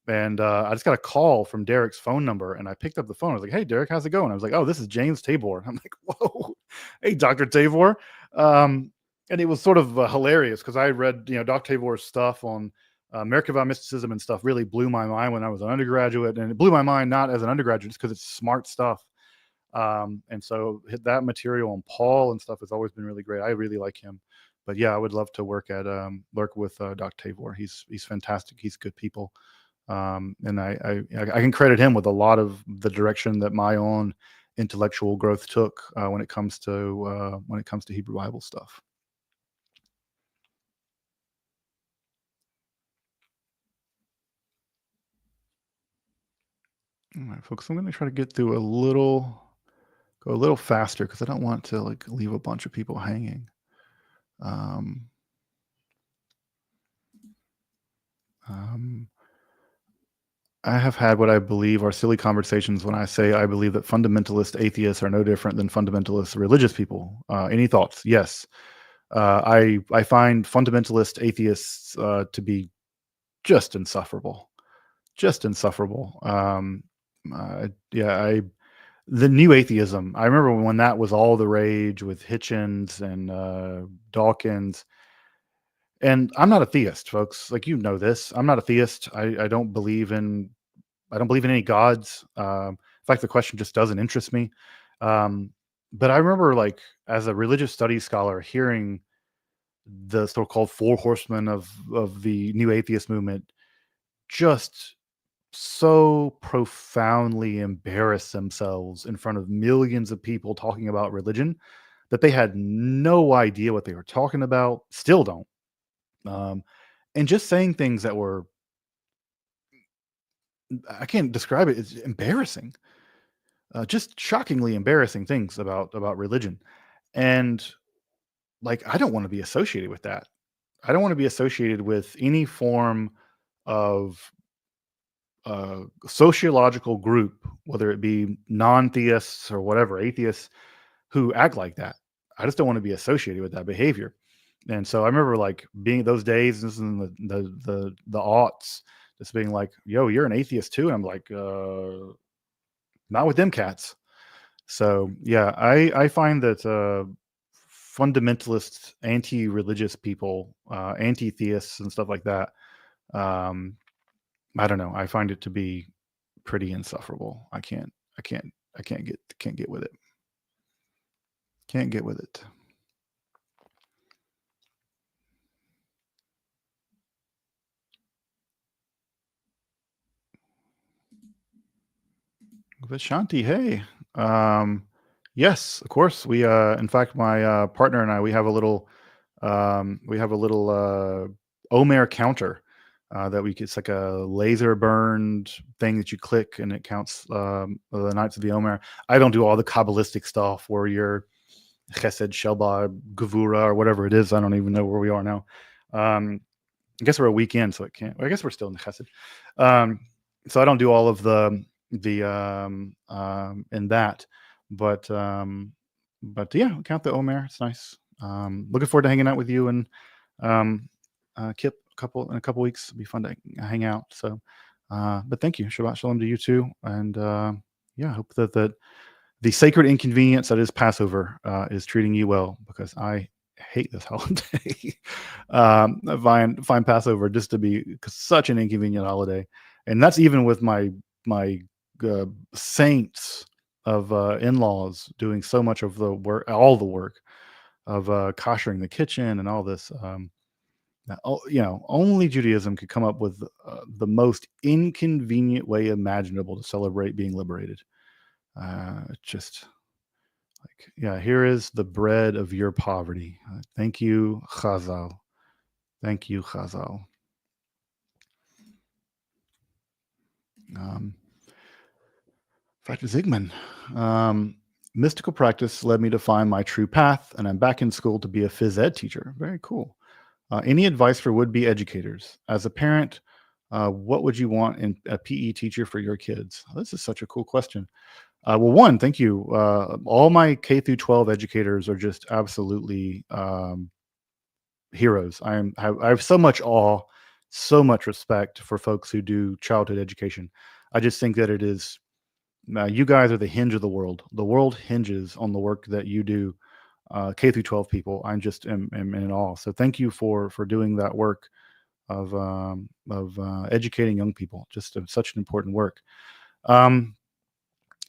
and I just got a call from Derek's phone number, and I picked up the phone. I was like, "Hey, Derek, how's it going?" I was like, "Oh, this is James Tabor." I'm like, "Whoa, hey, Dr. Tabor." Um, and it was sort of hilarious because I read, Dr. Tabor's stuff on Merkava mysticism and stuff. Really blew my mind when I was an undergraduate, and it blew my mind not as an undergraduate just because it's smart stuff. And so that material on Paul and stuff has always been really great. I really like him. But yeah, I would love to work with Dr. Tabor. He's fantastic. He's good people. And I can credit him with a lot of the direction that my own intellectual growth took when it comes to Hebrew Bible stuff. All right, folks, I'm going to try to get through go a little faster because I don't want to leave a bunch of people hanging. Um, I have had what I believe are silly conversations when I say I believe that fundamentalist atheists are no different than fundamentalist religious people. Any thoughts? Yes. I find fundamentalist atheists to be just insufferable, just insufferable. Yeah, the new atheism. I remember when that was all the rage with Hitchens and Dawkins. And I'm not a theist, folks. Like, you know this. I'm not a theist. I don't believe in any gods. In fact, the question just doesn't interest me. Um, but I remember, like, as a religious studies scholar, hearing the so-called four horsemen of the new atheist movement just so profoundly embarrass themselves in front of millions of people talking about religion that they had no idea what they were talking about, still don't. Um, and just saying things that were, I can't describe it, it's embarrassing, just shockingly embarrassing things about religion. And, like, I don't want to be associated with that. I don't want to be associated with any form of sociological group, whether it be non-theists or whatever, atheists, who act like that. I just don't want to be associated with that behavior. And so I remember, like, being those days, this is in the aughts, just being like, "Yo, you're an atheist too?" And I'm like, not with them cats." So yeah, I find that fundamentalist, anti-religious people, anti-theists and stuff like that. Um, I don't know. I find it to be pretty insufferable. I can't get with it. Can't get with it. Vishanti, hey. Um, yes, of course. In fact, my partner and I, we have a little Omer counter that it's like a laser burned thing that you click and it counts the nights of the Omer. I don't do all the Kabbalistic stuff where you're Chesed, Shelba, Gevura, or whatever it is. I don't even know where we are now. I guess we're a weekend, so it can't. I guess we're still in the Chesed. Um, so I don't do all of the in that, but yeah, count the Omer. It's nice. Looking forward to hanging out with you and Kip in a couple weeks. It'll be fun to hang out. So, but thank you. Shabbat shalom to you too, and yeah, I hope that the sacred inconvenience that is Passover is treating you well, because I hate this holiday. I find Passover just to be such an inconvenient holiday, and that's even with my saints of in-laws doing so much of the work, all the work of koshering the kitchen and all this. Only Judaism could come up with the most inconvenient way imaginable to celebrate being liberated. Just like, yeah, here is the bread of your poverty. Thank you, Chazal. Thank you, Chazal. Dr. Zygmunt. Mystical practice led me to find my true path, and I'm back in school to be a phys ed teacher. Very cool. Any advice for would-be educators? As a parent, what would you want in a PE teacher for your kids? This is such a cool question. Well, one, thank you. All my K through 12 educators are just absolutely heroes. I have so much awe, so much respect for folks who do childhood education. I just think that it is, you guys are the hinge of the world. The world hinges on the work that you do, K through 12 people. I'm just am in awe. So thank you for doing that work of educating young people. Just such an important work.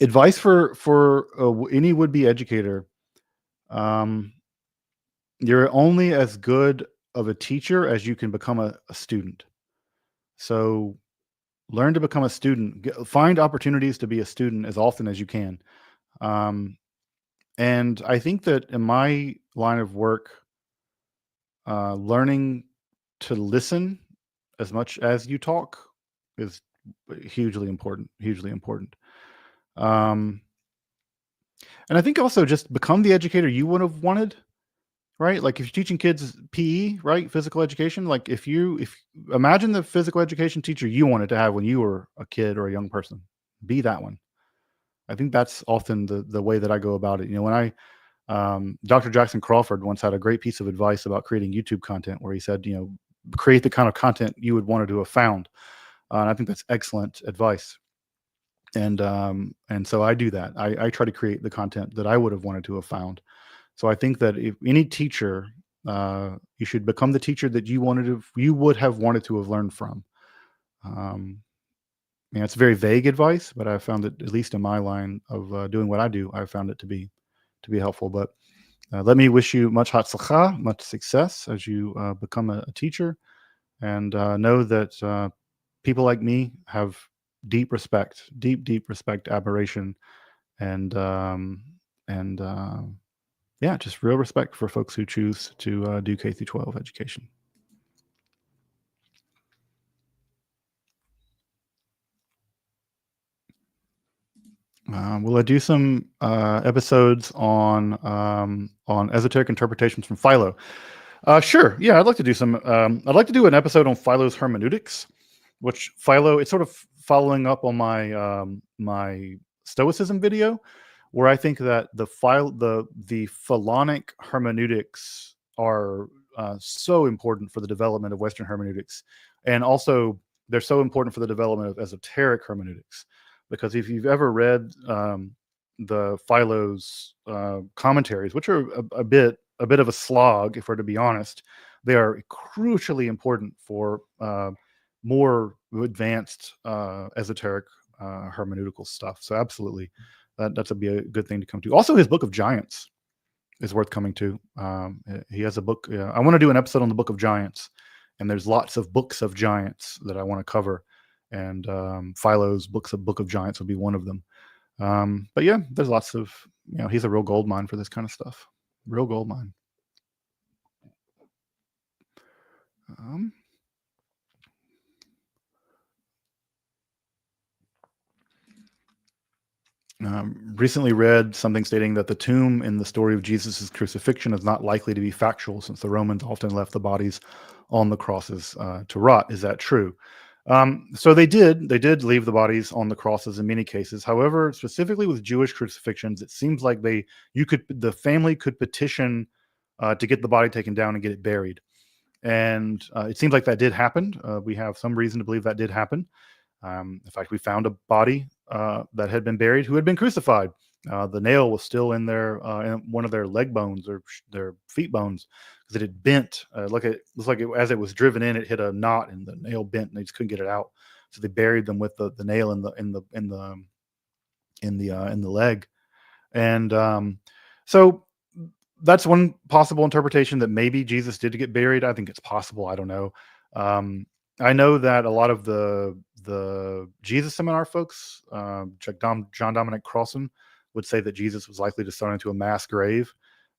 Advice for any would-be educator: you're only as good of a teacher as you can become a student. So learn to become a student. Find opportunities to be a student as often as you can. And I think that in my line of work, learning to listen as much as you talk is hugely important. Hugely important. And I think also just become the educator you would have wanted. Right? Like, if you're teaching kids PE, right? Physical education. Like, if imagine the physical education teacher you wanted to have when you were a kid or a young person, be that one. I think that's often the way that I go about it. When Dr. Jackson Crawford once had a great piece of advice about creating YouTube content, where he said, create the kind of content you would want to have found. And I think that's excellent advice. And so I do that. I try to create the content that I would have wanted to have found. So I think that if any teacher, you should become the teacher that you would have wanted to have learned from. It's very vague advice, but I found it, at least in my line of doing what I do, I found it to be helpful. But let me wish you much hatzlacha, much success as you become a teacher, and know that people like me have deep respect, deep respect, admiration, and yeah, just real respect for folks who choose to do K through 12 education. Will I do some episodes on esoteric interpretations from Philo? Sure. Yeah, I'd like to do some. I'd like to do an episode on Philo's hermeneutics, which Philo. It's sort of following up on my Stoicism video, where I think that the Philonic hermeneutics are so important for the development of Western hermeneutics, and also they're so important for the development of esoteric hermeneutics. Because if you've ever read the Philo's commentaries, which are a bit of a slog, if we're to be honest, they are crucially important for more advanced esoteric hermeneutical stuff. So absolutely, that's be a good thing to come to. Also, his Book of Giants is worth coming to. He has a book. I want to do an episode on the Book of Giants, and there's lots of books of giants that I want to cover. And Philo's Book of Giants will be one of them. But yeah, there's lots of, he's a real gold mine for this kind of stuff. Real gold mine. Recently read something stating that the tomb in the story of Jesus' crucifixion is not likely to be factual, since the Romans often left the bodies on the crosses to rot. Is that true? So they did leave the bodies on the crosses in many cases. However, specifically with Jewish crucifixions, it seems like the family could petition to get the body taken down and get it buried. And it seems like that did happen. We have some reason to believe that did happen. In fact, we found a body that had been buried who had been crucified. The nail was still in in one of their leg bones or their feet bones, because it had bent. It looks like as it was driven in, it hit a knot and the nail bent, and they just couldn't get it out. So they buried them with the nail in the leg. And so that's one possible interpretation, that maybe Jesus did get buried. I think it's possible. I don't know. I know that a lot of the Jesus seminar folks, like John Dominic Crossan, would say that Jesus was likely to start into a mass grave.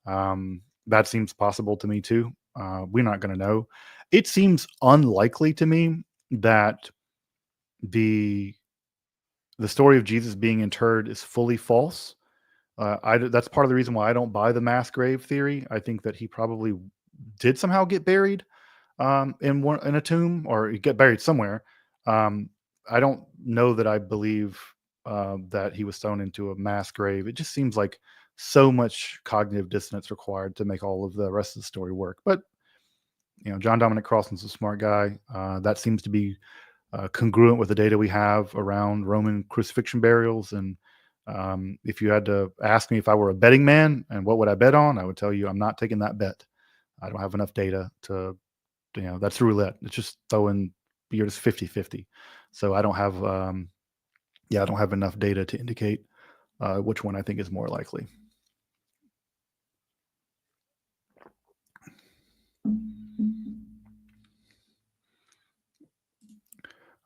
That seems possible to me too. We're not going to know. It seems unlikely to me that the story of Jesus being interred is fully false. That's part of the reason why I don't buy the mass grave theory. I think that he probably did somehow get buried in a tomb, or get buried somewhere. I don't know that I believe that he was thrown into a mass grave. It just seems like so much cognitive dissonance required to make all of the rest of the story work. But John Dominic Crossan's a smart guy. That seems to be congruent with the data we have around Roman crucifixion burials. And if you had to ask me if I were a betting man and what would I bet on, I would tell you I'm not taking that bet. I don't have enough data to, that's roulette. It's just you're just 50-50. So I don't have, I don't have enough data to indicate which one I think is more likely.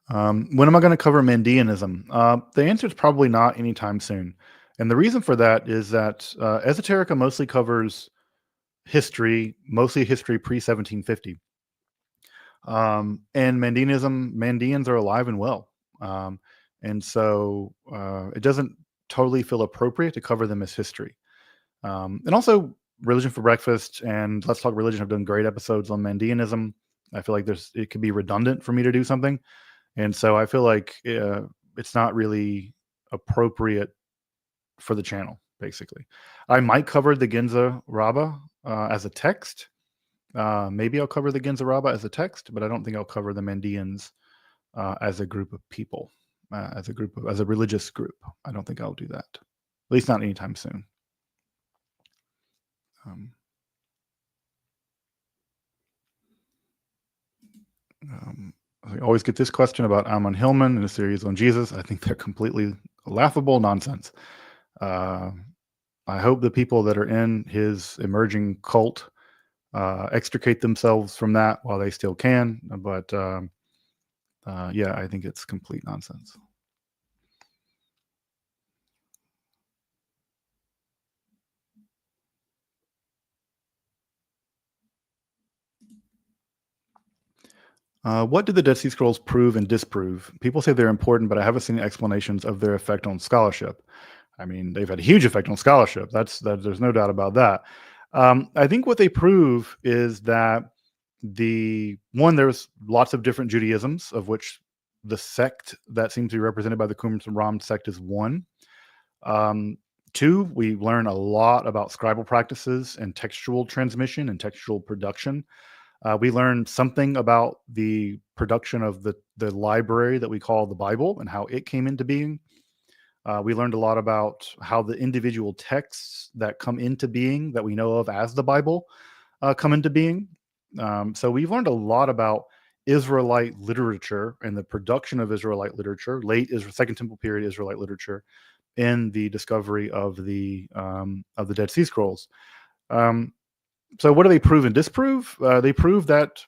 When am I going to cover Mandeanism? The answer is probably not anytime soon. And the reason for that is that Esoterica mostly covers history, mostly history pre-1750. And Mandeans are alive and well. And so it doesn't totally feel appropriate to cover them as history. And also, Religion for Breakfast and Let's Talk Religion have done great episodes on Mandeanism. I feel like it could be redundant for me to do something. And so I feel like it's not really appropriate for the channel. basically. I might cover the Genza Rabbah as a text. Maybe I'll cover the Genza Rabbah as a text, but I don't think I'll cover the Mandeans as a group of people, as a religious group. I don't think I'll do that, at least not anytime soon. I always get this question about Amon Hillman in a series on Jesus. I think they're completely laughable nonsense. I hope the people that are in his emerging cult extricate themselves from that while they still can. But yeah, I think it's complete nonsense. What did the Dead Sea Scrolls prove and disprove? People say they're important, but I haven't seen explanations of their effect on scholarship. I mean, they've had a huge effect on scholarship. There's no doubt about that. I think what they prove is that there's lots of different Judaisms, of which the sect that seems to be represented by the Qumran sect is one. Two, we learn a lot about scribal practices and textual transmission and textual production. We learned something about the production of the library that we call the Bible and how it came into being. We learned a lot about how the individual texts that come into being that we know of as the Bible come into being. So we've learned a lot about Israelite literature and the production of Israelite literature, Second Temple period Israelite literature, in the discovery of the Dead Sea Scrolls. So what do they prove and disprove? They prove that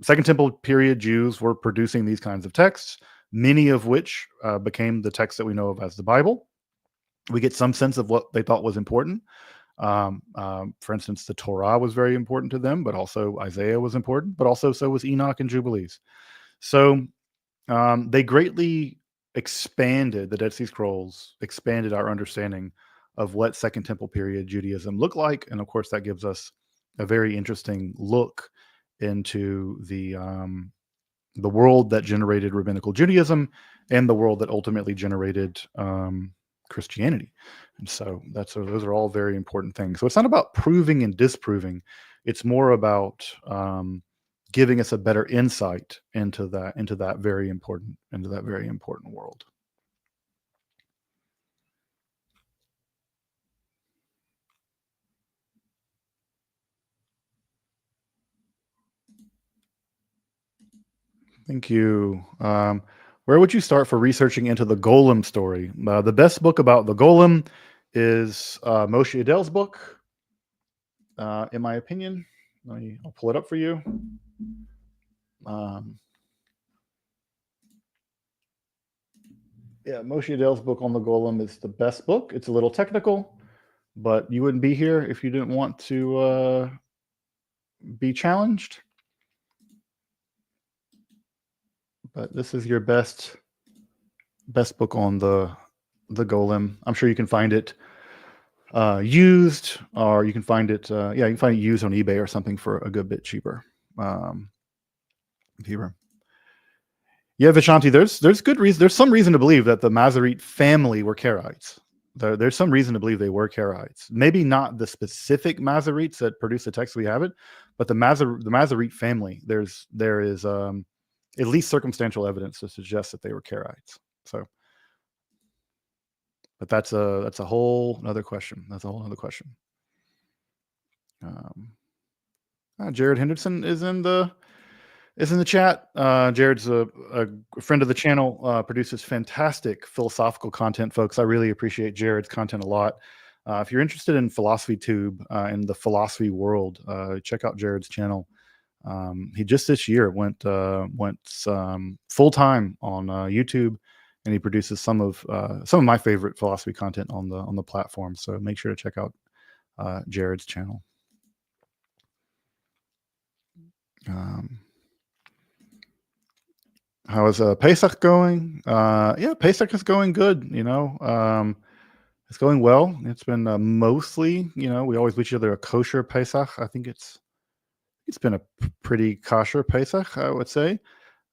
Second Temple period Jews were producing these kinds of texts, many of which became the texts that we know of as the Bible. We get some sense of what they thought was important. For instance, the Torah was very important to them, but also Isaiah was important, but also so was Enoch and Jubilees. So they greatly expanded, the Dead Sea Scrolls expanded our understanding of what Second Temple period Judaism looked like. And of course, that gives us a very interesting look into the world that generated rabbinical Judaism and the world that ultimately generated Christianity. And so those are all very important things. So it's not about proving and disproving. It's more about giving us a better insight into that very important world. Thank you. Where would you start for researching into the Golem story? The best book about the Golem is Moshe Adell's book, in my opinion. I'll pull it up for you. Yeah, Moshe Adell's book on the Golem is the best book. It's a little technical, but you wouldn't be here if you didn't want to be challenged. But this is your best book on the Golem. I'm sure you can find it used, or you can find it you can find it used on eBay or something for a good bit cheaper. Yeah, Vishanti, there's good reason. There's some reason to believe that the Masorete family were Karaites. There's some reason to believe they were Karaites. Maybe not the specific Masoretes that produce the text we have it, but the Masorete family. There is at least circumstantial evidence to suggest that they were Karaites. So, but that's a whole other question. That's a whole other question. Jared Henderson is in the chat. Jared's a friend of the channel, produces fantastic philosophical content, folks. I really appreciate Jared's content a lot. If you're interested in philosophy tube and the philosophy world, check out Jared's channel. He just this year went full time on YouTube, and he produces some of my favorite philosophy content on the platform. So make sure to check out Jared's channel. How is Pesach going? Yeah, Pesach is going good. It's going well. It's been mostly, we always wish each other a kosher Pesach. I think it's been a pretty kosher Pesach, I would say.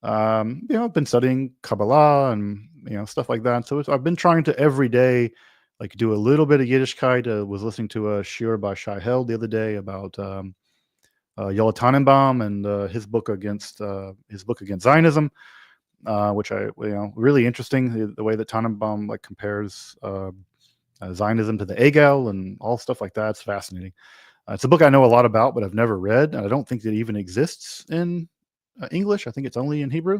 I've been studying Kabbalah and stuff like that. So I've been trying to every day like do a little bit of Yiddishkeit. Was listening to a shiur by Shai Held the other day about Yoel Tannenbaum and his book against Zionism, which really interesting, the way that Tannenbaum like compares Zionism to the Egel and all stuff like that. It's fascinating. It's a book I know a lot about, but I've never read, and I don't think it even exists in English. I think it's only in Hebrew,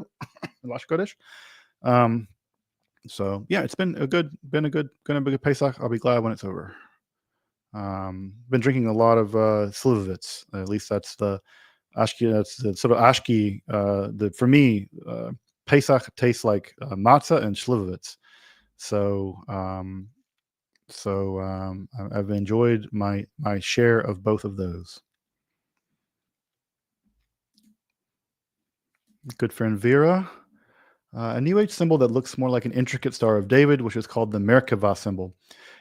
Lash Kodesh. So yeah, it's gonna be a good Pesach. I'll be glad when it's over. Been drinking a lot of Slivovitz. At least that's the Ashki. That's the sort of Ashki. For me, Pesach tastes like matzah and Slivovitz. So I've enjoyed my share of both of those. Good friend Vera. A New Age symbol that looks more like an intricate Star of David, which is called the Merkava symbol.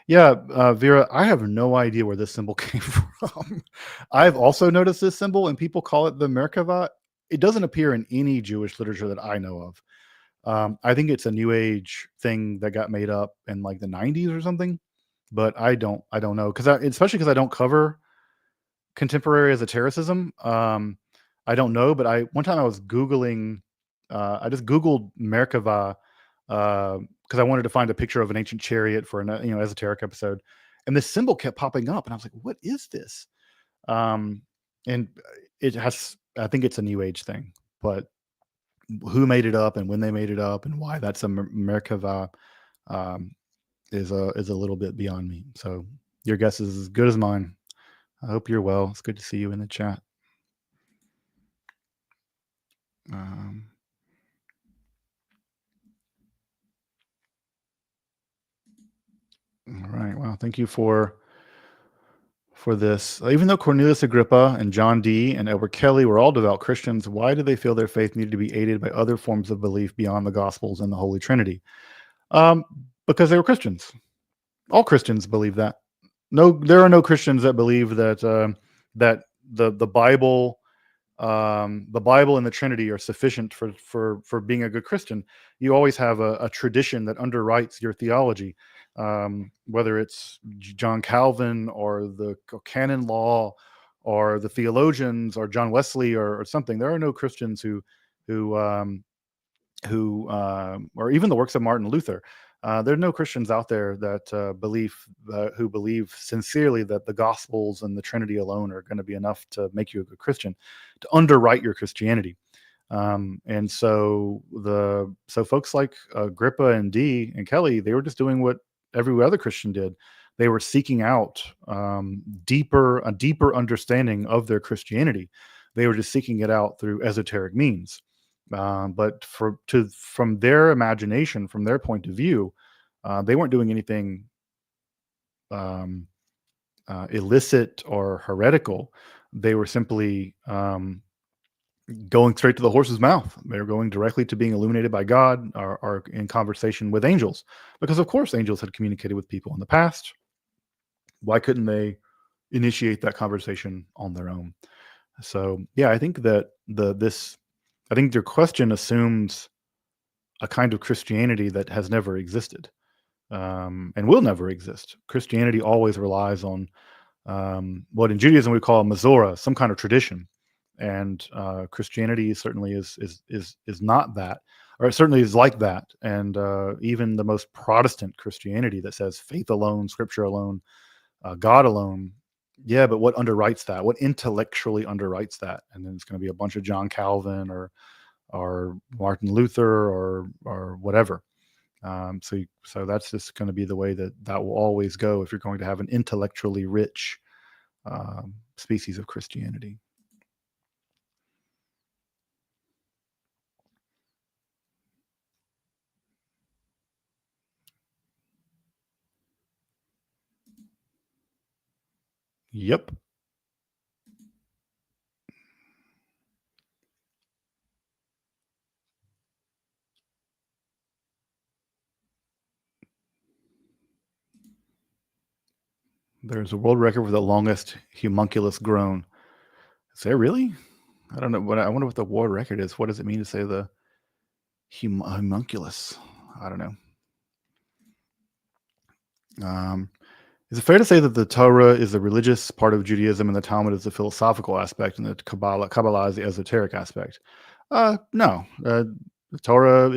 Yeah, Vera, I have no idea where this symbol came from. I've also noticed this symbol, and people call it the Merkava. It doesn't appear in any Jewish literature that I know of. I think it's a New Age thing that got made up in like the 90s or something, but I don't know, especially because I don't cover contemporary esotericism. I don't know, but one time I was Googling, I just Googled Merkava because I wanted to find a picture of an ancient chariot for an esoteric episode, and this symbol kept popping up, and I was like, "What is this?" And I think it's a New Age thing, but who made it up and when they made it up and why that's a Merkava is a little bit beyond me. So your guess is as good as mine. I hope you're well. It's good to see you in the chat. All right. Well, thank you for this. Even though Cornelius Agrippa and John Dee and Edward Kelly were all devout Christians, why did they feel their faith needed to be aided by other forms of belief beyond the Gospels and the Holy Trinity? Because they were Christians. All Christians believe that. No, there are no Christians that believe that that the Bible and the Trinity are sufficient for being a good Christian. You always have a tradition that underwrites your theology, whether it's John Calvin or the canon law or the theologians or John Wesley or something. There are no Christians who or even the works of Martin Luther. There are no Christians out there that who believe sincerely that the Gospels and the Trinity alone are going to be enough to make you a good Christian, to underwrite your Christianity. And so folks like Agrippa and Dee and Kelly, they were just doing what every other Christian did. They were seeking out a deeper understanding of their Christianity. They were just seeking it out through esoteric means. But from their imagination, from their point of view, they weren't doing anything illicit or heretical. They were simply going straight to the horse's mouth. They were going directly to being illuminated by God or in conversation with angels, because of course angels had communicated with people in the past. Why couldn't they initiate that conversation on their own? So yeah, I think that I think your question assumes a kind of Christianity that has never existed and will never exist. Christianity always relies on what in Judaism we call a Masorah, some kind of tradition, and Christianity certainly is not that, or it certainly is like that. And even the most Protestant Christianity that says faith alone, Scripture alone, God alone. Yeah, but what underwrites that? What intellectually underwrites that? And then it's going to be a bunch of John Calvin or Martin Luther or whatever. So that's just going to be the way that will always go if you're going to have an intellectually rich species of Christianity. Yep. There's a world record for the longest homunculus groan. Is there really? I don't know. I wonder what the world record is. What does it mean to say the homunculus? I don't know. Um, is it fair to say that the Torah is the religious part of Judaism and the Talmud is the philosophical aspect and the Kabbalah is the esoteric aspect? No. The Torah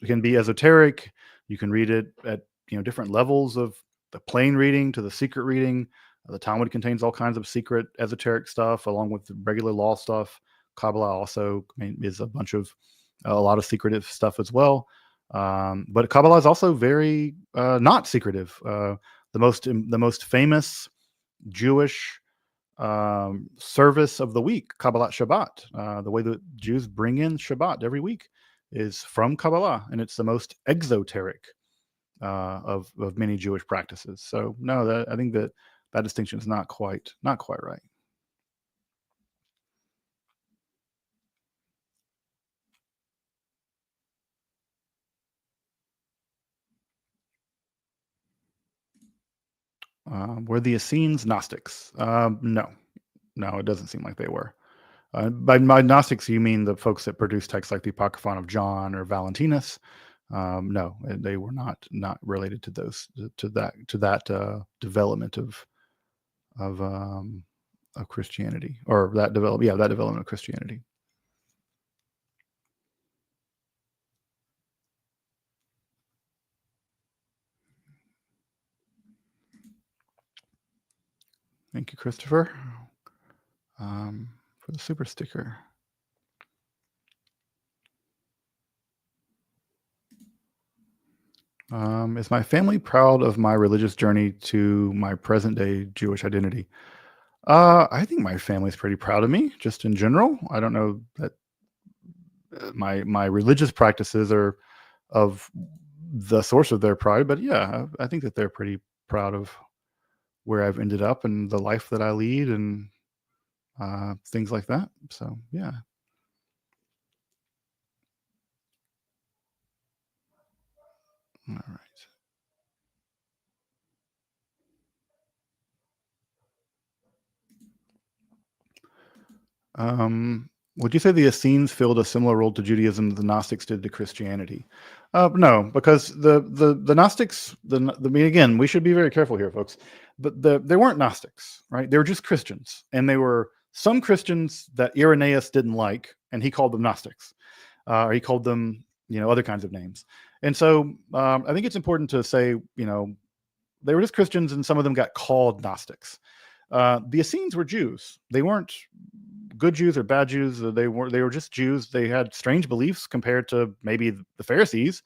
can be esoteric. You can read it at different levels of the plain reading to the secret reading. The Talmud contains all kinds of secret esoteric stuff along with the regular law stuff. Kabbalah also is a lot of secretive stuff as well. But Kabbalah is also very not secretive. The most famous Jewish service of the week, Kabbalat Shabbat, the way that Jews bring in Shabbat every week, is from Kabbalah, and it's the most exoteric of many Jewish practices. So no, I think that distinction is not quite right. Were the Essenes Gnostics? No, it doesn't seem like they were. By Gnostics, you mean the folks that produce texts like the Apocryphon of John or Valentinus? No, they were not related to those to that development of of Christianity, or that development of Christianity. Thank you, Christopher, for the super sticker. Is my family proud of my religious journey to my present day Jewish identity? I think my family's pretty proud of me, just in general. I don't know that my religious practices are of the source of their pride, but yeah, I think that they're pretty proud of where I've ended up and the life that I lead and things like that. So yeah. All right. Would you say the Essenes filled a similar role to Judaism that the Gnostics did to Christianity? No, because the Gnostics, I mean, again, we should be very careful here, folks. But they weren't Gnostics, right? They were just Christians, and they were some Christians that Irenaeus didn't like, and he called them Gnostics, or he called them, other kinds of names. And so I think it's important to say, they were just Christians, and some of them got called Gnostics. The Essenes were Jews. They weren't good Jews or bad Jews. They were just Jews. They had strange beliefs compared to maybe the Pharisees,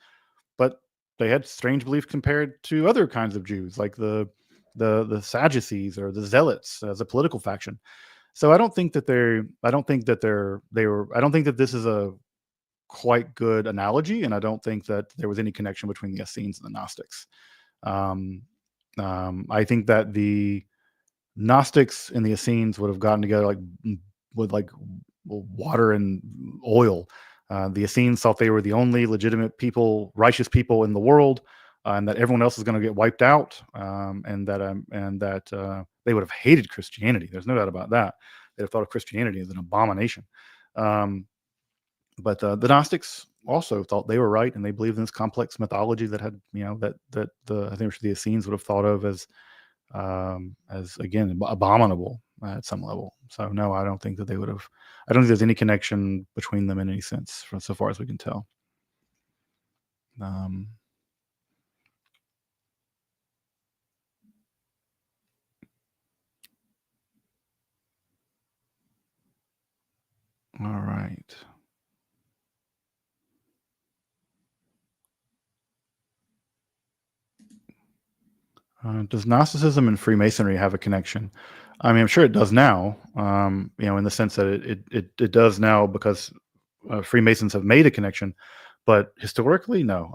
but they had strange beliefs compared to other kinds of Jews, like the Sadducees or the Zealots as a political faction. So I don't think that this is a quite good analogy, and I don't think that there was any connection between the Essenes and the Gnostics. Um, I think that the Gnostics and the Essenes would have gotten together with water and oil. The Essenes thought they were the only legitimate people, righteous people in the world, and that everyone else is going to get wiped out, and that they would have hated Christianity. There's no doubt about that. They'd have thought of Christianity as an abomination. But the Gnostics also thought they were right, and they believed in this complex mythology that had, I think the Essenes would have thought of as again abominable at some level. So no, I don't think that they would have. I don't think there's any connection between them in any sense, from so far as we can tell. Um, all right. Does Gnosticism and Freemasonry have a connection? I mean, I'm sure it does now. In the sense that it does now because Freemasons have made a connection, but historically, no.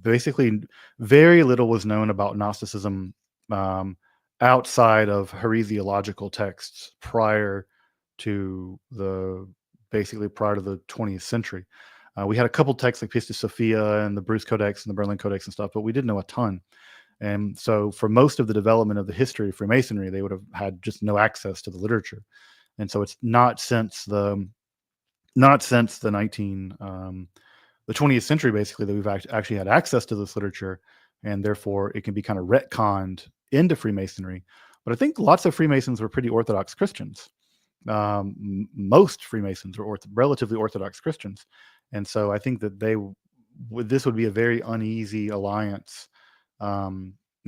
Basically, very little was known about Gnosticism um, outside of heresiological texts to prior to the 20th century. We had a couple texts like Pistis Sophia and the Bruce Codex and the Berlin Codex and stuff, but we didn't know a ton. And so for most of the development of the history of Freemasonry, they would have had just no access to the literature. And so it's not since the 20th century, basically, that we've actually had access to this literature. and therefore it can be kind of retconned into Freemasonry. But I think lots of Freemasons were pretty Orthodox Christians. Most Freemasons were relatively Orthodox Christians, and so I think that this would be a very uneasy alliance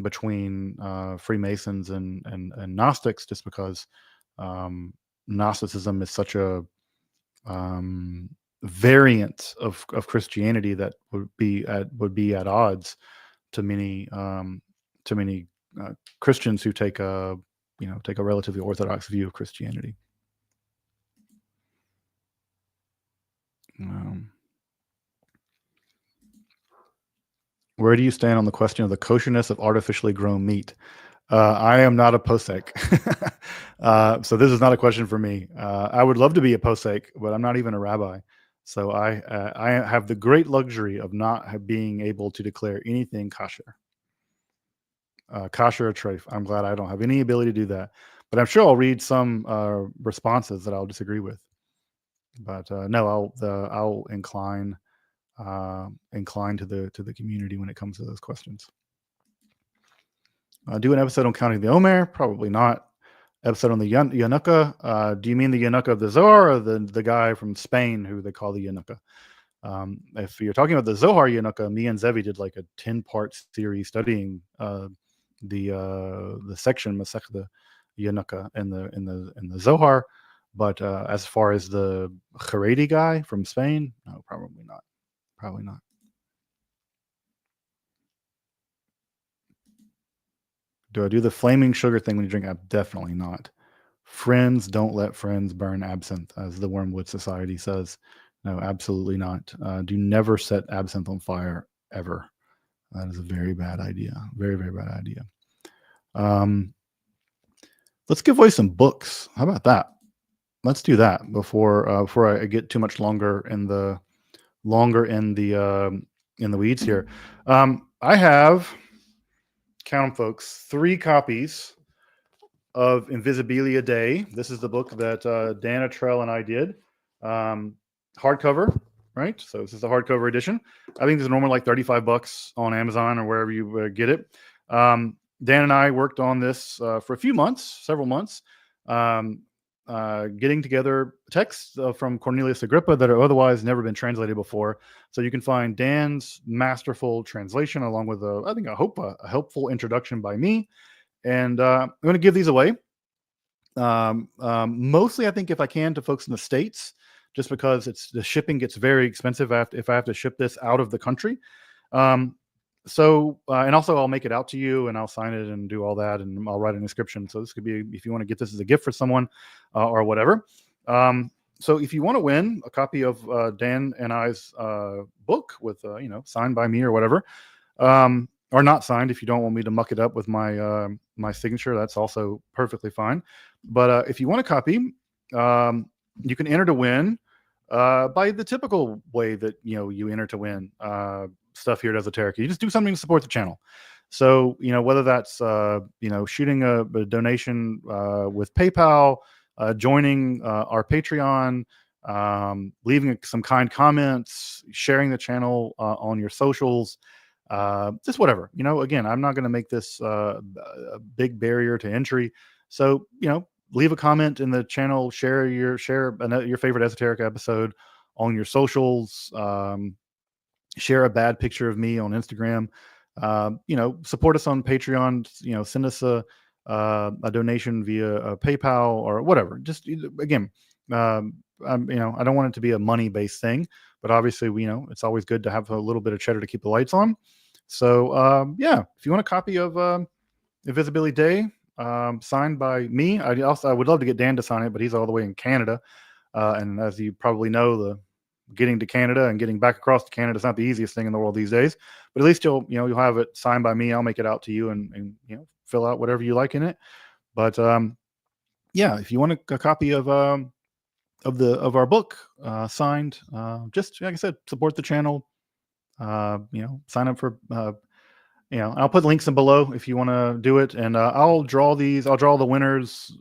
between Freemasons and Gnostics, just because Gnosticism is such a variant of Christianity that would be at odds to many Christians who take a relatively Orthodox view of Christianity. Where do you stand on the question of the kosherness of artificially grown meat? I am not a posek. So this is not a question for me. I would love to be a posek, but I'm not even a rabbi. So I have the great luxury of not being able to declare anything kosher. Kosher or treif. I'm glad I don't have any ability to do that. But I'm sure I'll read some responses that I'll disagree with. But no, I'll incline to the community when it comes to those questions. Do an episode on counting the Omer? Probably not. Episode on the Yanuka. Do you mean the Yanuka of the Zohar, or the guy from Spain who they call the Yanuka? If you're talking about the Zohar Yanuka, me and Zevi did like a 10-part series studying the section Masech the Yanuka in the Zohar. But as far as the Haredi guy from Spain, no, probably not. Probably not. Do I do the flaming sugar thing when you drink? Definitely not. Friends don't let friends burn absinthe, as the Wormwood Society says. No, absolutely not. Do never set absinthe on fire, ever. That is a very bad idea. Very, very bad idea. Let's give away some books. How about that? Let's do that before I get too much longer in the weeds here. I have, count them, folks, 3 copies of Invisibilia Dei. This is the book that Dana Trell and I did. Hardcover, right? So this is the hardcover edition. I think this is normally like $35 on Amazon or wherever you get it. Dan and I worked on this for a few months, several months, getting together texts from Cornelius Agrippa that have otherwise never been translated before. So you can find Dan's masterful translation along with I hope a helpful introduction by me. And I'm going to give these away. Mostly, I think, if I can, to folks in the States, just because the shipping gets very expensive if I have to ship this out of the country. So, and also I'll make it out to you and I'll sign it and do all that, and I'll write an inscription. So this could be, if you want to get this as a gift for someone or whatever. So if you want to win a copy of Dan and I's book with, signed by me or whatever, or not signed, if you don't want me to muck it up with my my signature, that's also perfectly fine. But if you want a copy, you can enter to win by the typical way that you enter to win stuff here at Esoterica. You just do something to support the channel. So whether that's shooting a donation with PayPal, joining our Patreon, leaving some kind comments, sharing the channel on your socials. Just whatever, again, I'm not going to make this a big barrier to entry. So, leave a comment in the channel, share your favorite Esoterica episode on your socials, share a bad picture of me on Instagram, support us on Patreon, send us a donation via PayPal or whatever. Just again, I don't want it to be a money-based thing, but obviously it's always good to have a little bit of cheddar to keep the lights on. So if you want a copy of Invisibilia Dei, signed by me, I would love to get Dan to sign it, but he's all the way in Canada, and as you probably know, getting to Canada and getting back across to Canada is not the easiest thing in the world these days. But at least you'll have it signed by me. I'll make it out to you and fill out whatever you like in it. But if you want a copy of our book signed, just like I said, support the channel. Sign up for I'll put links in below if you want to do it, and I'll draw the winners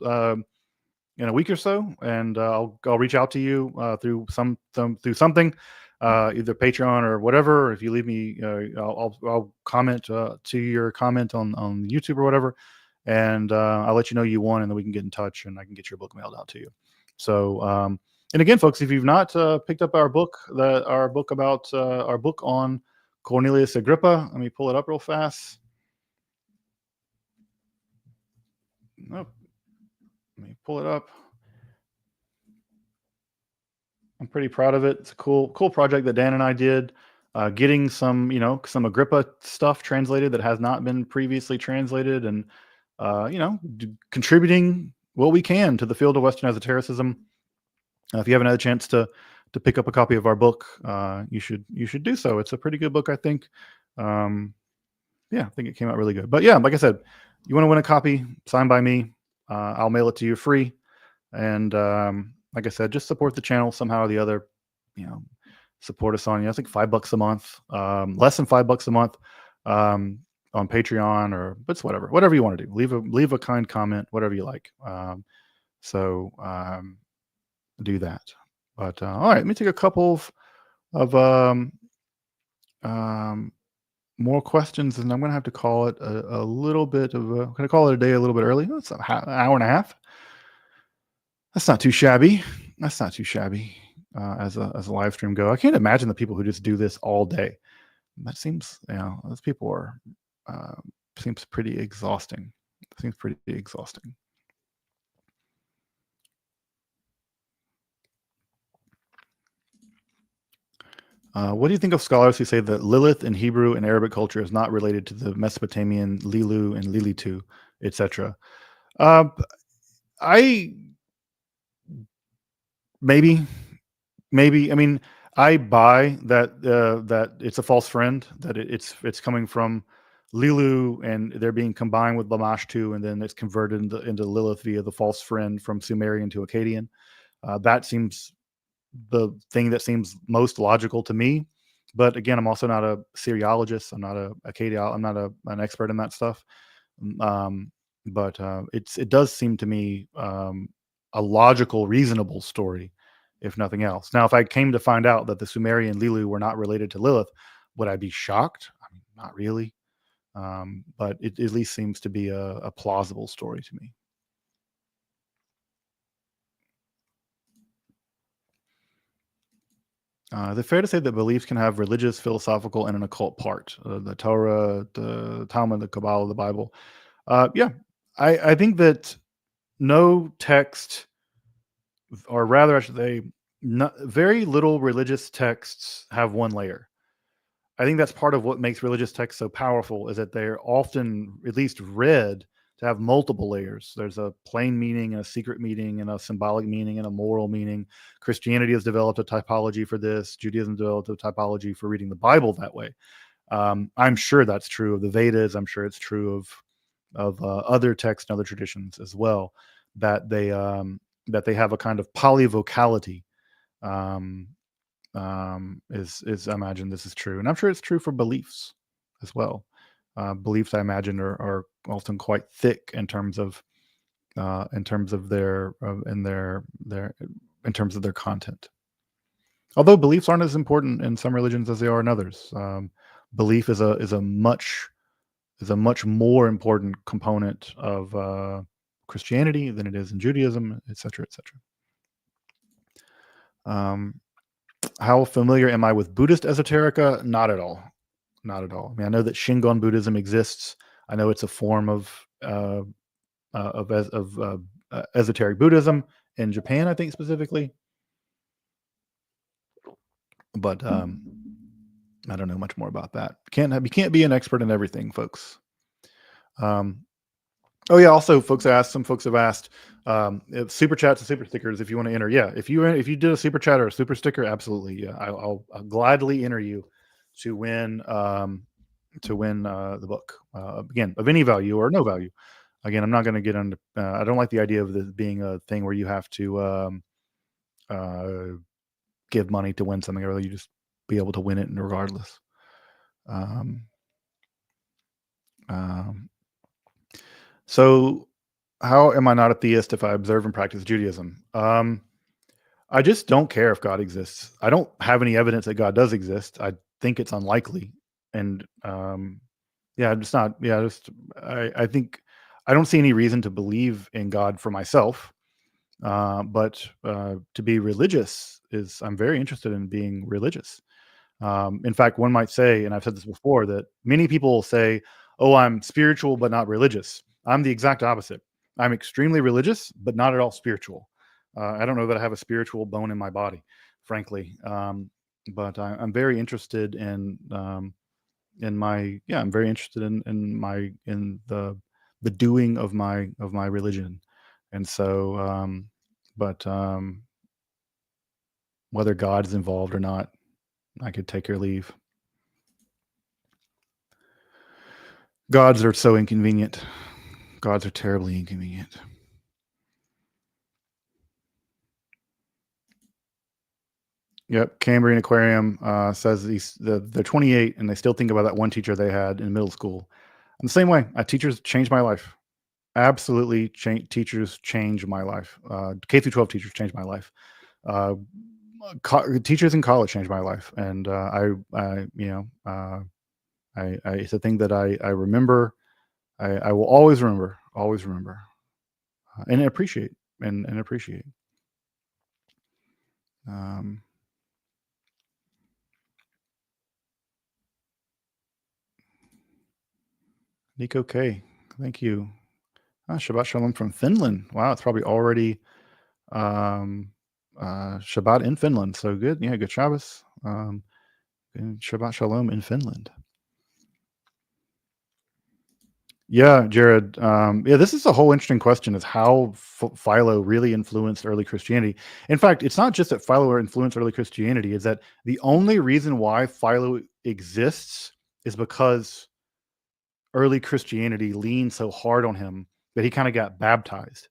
in a week or so, and I'll reach out to you through something. either Patreon or whatever. Or if you leave me, I'll comment to your comment on YouTube or whatever, and I'll let you know you won, and then we can get in touch, and I can get your book mailed out to you. So, and again, folks, if you've not picked up our book, our book on Cornelius Agrippa, let me pull it up real fast. Nope. Let me pull it up. I'm pretty proud of it. It's a cool project that Dan and I did. Getting some Agrippa stuff translated that has not been previously translated, and contributing what we can to the field of Western esotericism. If you haven't had a chance to pick up a copy of our book, you should do so. It's a pretty good book, I think. I think it came out really good. But yeah, like I said, you want to win a copy signed by me, I'll mail it to you free. And like I said, just support the channel somehow or the other. Support us on, I think $5 a month, less than $5 a month, on Patreon, but it's whatever you want to do. Leave a kind comment, whatever you like. Do that. But all right, let me take a couple of more questions, and I'm going to have to call it a little bit of I'm going to call it a day a little bit early. That's an hour and a half. That's not too shabby. As a live stream go. I can't imagine the people who just do this all day. That seems, those people are seems pretty exhausting. What do you think of scholars who say that Lilith in Hebrew and Arabic culture is not related to the Mesopotamian Lilu and Lilitu, etc.? I maybe. I mean, I buy that that it's a false friend, that it's coming from Lilu, and they're being combined with Lamashtu, and then it's converted into Lilith via the false friend from Sumerian to Akkadian. That seems the thing that seems most logical to me. But again, I'm also not a Syriologist. I'm not I'm not an expert in that stuff. But it does seem to me a logical, reasonable story, if nothing else. Now, if I came to find out that the Sumerian Lilu were not related to Lilith, would I be shocked? I mean, not really. But it at least seems to be a plausible story to me. Is it fair to say that beliefs can have religious, philosophical, and an occult part? The Torah, the Talmud, the Kabbalah, the Bible. Yeah, I think that no text, or rather, I should say, very little religious texts have one layer. I think that's part of what makes religious texts so powerful, is that they're often at least read to have multiple layers. There's a plain meaning and a secret meaning and a symbolic meaning and a moral meaning. Christianity has developed a typology for this. Judaism developed a typology for reading the Bible that way. I'm sure that's true of the Vedas. I'm sure it's true of other texts and other traditions as well, that they have a kind of polyvocality. Is I imagine this is true, and I'm sure it's true for beliefs as well. Beliefs, I imagine, are often quite thick in terms of their in terms of their content. Although beliefs aren't as important in some religions as they are in others. Belief is a much more important component of Christianity than it is in Judaism, etc., etc. How familiar am I with Buddhist esoterica? Not at all. Not at all. I mean, I know that Shingon Buddhism exists. I know it's a form of esoteric Buddhism in Japan, I think specifically. But I don't know much more about that. You can't be an expert in everything, folks. Oh yeah. Also, some folks have asked, if super chats and super stickers, if you want to enter. Yeah, if you did a super chat or a super sticker, absolutely. Yeah, I'll gladly enter you to win the book. Again, of any value or no value. Again, I'm not going to get into. I don't like the idea of this being a thing where you have to give money to win something, or you just be able to win it regardless. So how am I not a theist if I observe and practice Judaism? I just don't care if God exists. I don't have any evidence that God does exist. I think it's unlikely, and yeah, I'm just not. Yeah, just I think I don't see any reason to believe in God for myself. But to be religious is I'm very interested in being religious. In fact, one might say, and I've said this before, that many people say, "Oh, I'm spiritual but not religious." I'm the exact opposite. I'm extremely religious but not at all spiritual. I don't know that I have a spiritual bone in my body, frankly. But I'm very interested in my yeah. I'm very interested in the doing of my religion, and so but whether God's involved or not, I could take or leave. Gods are so inconvenient. Gods are terribly inconvenient. Yep, Cambrian Aquarium says they're 28 and they still think about that one teacher they had in middle school. In the same way, teachers changed my life. Absolutely, teachers change my life. K through 12 teachers changed my life. Uh, Teachers in college changed my life, and it's a thing that I remember. I will always remember, and appreciate, and appreciate. Um, Nico K, thank you. Shabbat Shalom from Finland. Wow, it's probably already um, Shabbat in Finland. So good. Yeah, good Shabbos. And Shabbat Shalom in Finland. Yeah, Jared. Yeah, this is a whole interesting question: is how Philo really influenced early Christianity. In fact, it's not just that Philo influenced early Christianity; is that the only reason why Philo exists is because early Christianity leaned so hard on him that he kind of got baptized.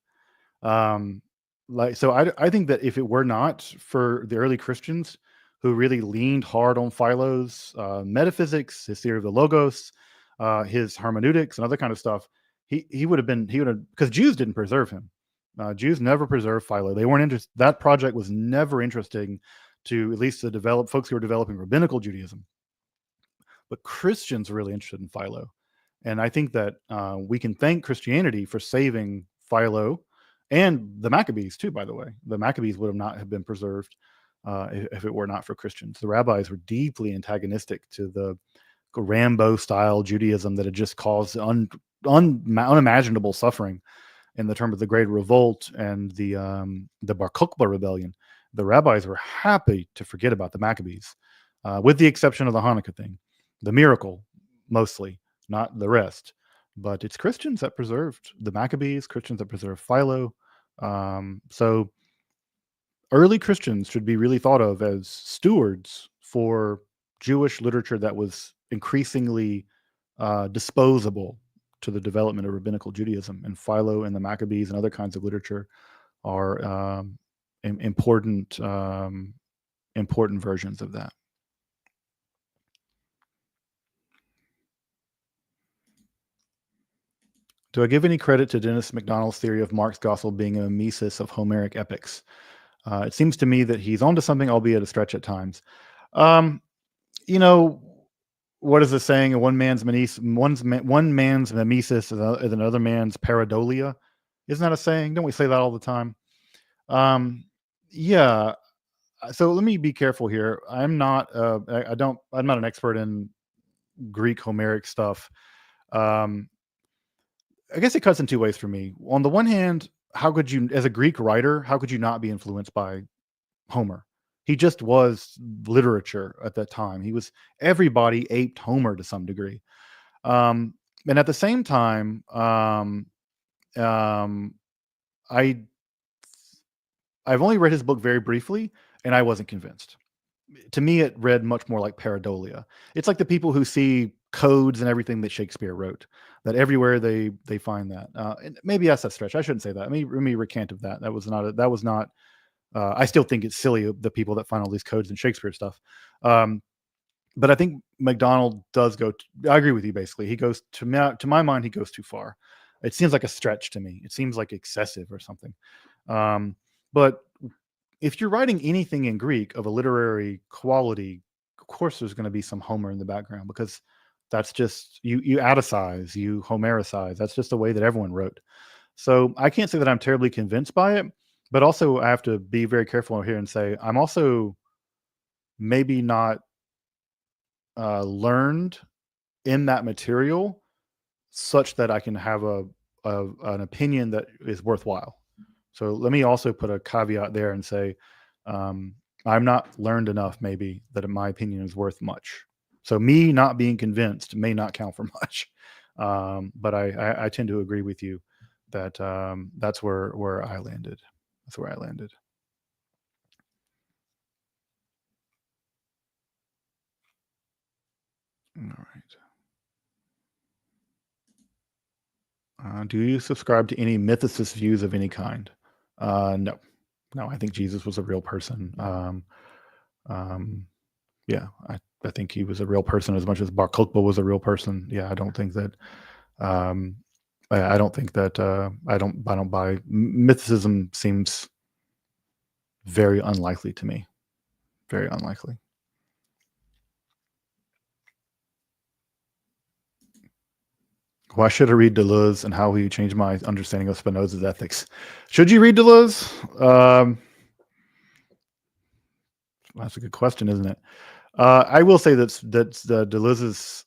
Um, I think that if it were not for the early Christians who really leaned hard on Philo's metaphysics, his theory of the logos, his hermeneutics, and other kind of stuff, he would have because Jews didn't preserve him. Jews never preserved Philo. They weren't interested. That project was never interesting to at least the folks who were developing rabbinical Judaism. But Christians are really interested in Philo. And I think that we can thank Christianity for saving Philo and the Maccabees too. By the way, the Maccabees would have not have been preserved if it were not for Christians. The rabbis were deeply antagonistic to the Rambo style Judaism that had just caused unimaginable suffering in the term of the Great Revolt and the Bar Kokhba rebellion. The rabbis were happy to forget about the Maccabees, with the exception of the Hanukkah thing, the miracle mostly, not the rest. But it's Christians that preserved the Maccabees, Christians that preserved Philo. So early Christians should be really thought of as stewards for Jewish literature that was increasingly disposable to the development of rabbinical Judaism. And Philo and the Maccabees and other kinds of literature are important important versions of that. Do I give any credit to Dennis MacDonald's theory of Mark's gospel being a mimesis of Homeric epics? It seems to me that he's onto something, albeit a stretch at times. Um, you know, what is the saying? One man's mimesis is another man's pareidolia. Isn't that a saying? Don't we say that all the time? Um, yeah. So let me be careful here. I'm not. I'm not an expert in Greek Homeric stuff. Um, I guess it cuts in two ways for me. On the one hand, how could you, as a Greek writer, how could you not be influenced by Homer? He just was literature at that time. Everybody aped Homer to some degree. And at the same time, um, I I've only read his book very briefly, and I wasn't convinced. To me, it read much more like pareidolia. It's like the people who see codes and everything that Shakespeare wrote. That everywhere they find that. And maybe that's a stretch. I shouldn't say that. Let me recant of that. That was not. That was not. I still think it's silly the people that find all these codes in Shakespeare stuff. But I think MacDonald does go. I agree with you. Basically, he goes to my mind. He goes too far. It seems like a stretch to me. It seems like excessive or something. But if you're writing anything in Greek of a literary quality, of course there's going to be some Homer in the background, because that's just you Atticize, you Homericize. That's just the way that everyone wrote. So I can't say that I'm terribly convinced by it, but also I have to be very careful here and say I'm also maybe not learned in that material such that I can have an opinion that is worthwhile. So let me also put a caveat there and say um, I'm not learned enough maybe that my opinion is worth much. So me not being convinced may not count for much. But I tend to agree with you that that's where I landed. That's where I landed. All right. Do you subscribe to any mythicist views of any kind? No. No, I think Jesus was a real person. Yeah, I think he was a real person as much as Bar Kokhba was a real person. Yeah, I don't think that. Um, I don't think that. I don't buy mythicism. Seems very unlikely to me. Very unlikely. Why should I read Deleuze, and how will you change my understanding of Spinoza's ethics? Should you read Deleuze? That's a good question, isn't it? I will say that Deleuze's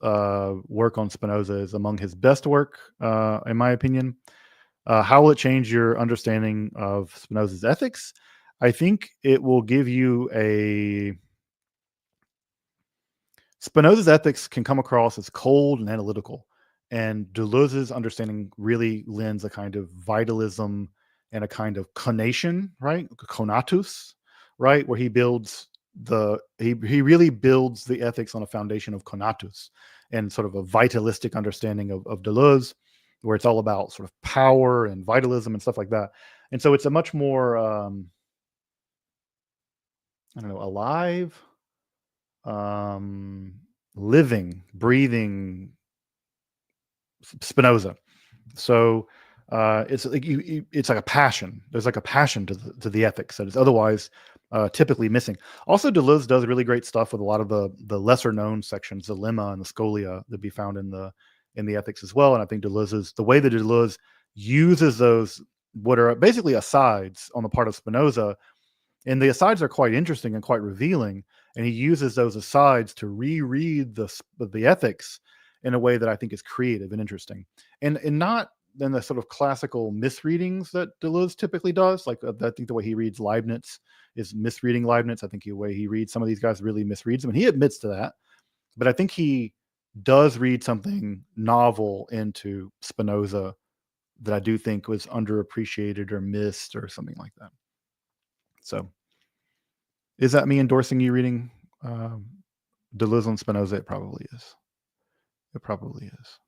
work on Spinoza is among his best work, in my opinion. How will it change your understanding of Spinoza's ethics? I think it will give you Spinoza's ethics can come across as cold and analytical, and Deleuze's understanding really lends a kind of vitalism and a kind of conation, right? Conatus, right? Where he builds he really builds the ethics on a foundation of conatus and sort of a vitalistic understanding of Deleuze, where it's all about sort of power and vitalism and stuff like that. And so it's a much more I don't know, alive, living, breathing Spinoza. So it's like it's like a passion. There's like a passion to the ethics that is otherwise typically missing. Also, Deleuze does really great stuff with a lot of the lesser known sections, the lemma and the scholia, that be found in the ethics as well. And I think the way that Deleuze uses those, what are basically asides on the part of Spinoza, and the asides are quite interesting and quite revealing. And he uses those asides to reread the ethics in a way that I think is creative and interesting, and not in the sort of classical misreadings that Deleuze typically does. Like I think the way he reads Leibniz is misreading Leibniz. I think the way he reads some of these guys really misreads them, and he admits to that. But I think he does read something novel into Spinoza that I do think was underappreciated or missed or something like that. So, is that me endorsing you reading Deleuze and Spinoza? It probably is. It probably is.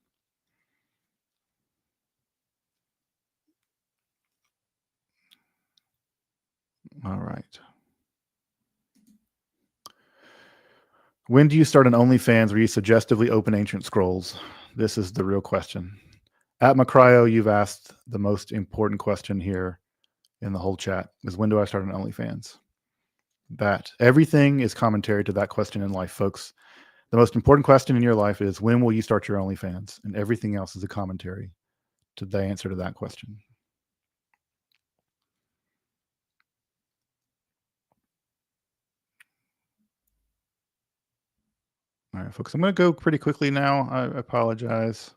All right. When do you start an OnlyFans where you suggestively open ancient scrolls? This is the real question. At Macryo, you've asked the most important question here in the whole chat, is when do I start an OnlyFans? That everything is commentary to that question in life, folks. The most important question in your life is, when will you start your OnlyFans? And everything else is a commentary to the answer to that question. All right, folks, I'm going to go pretty quickly now. I apologize.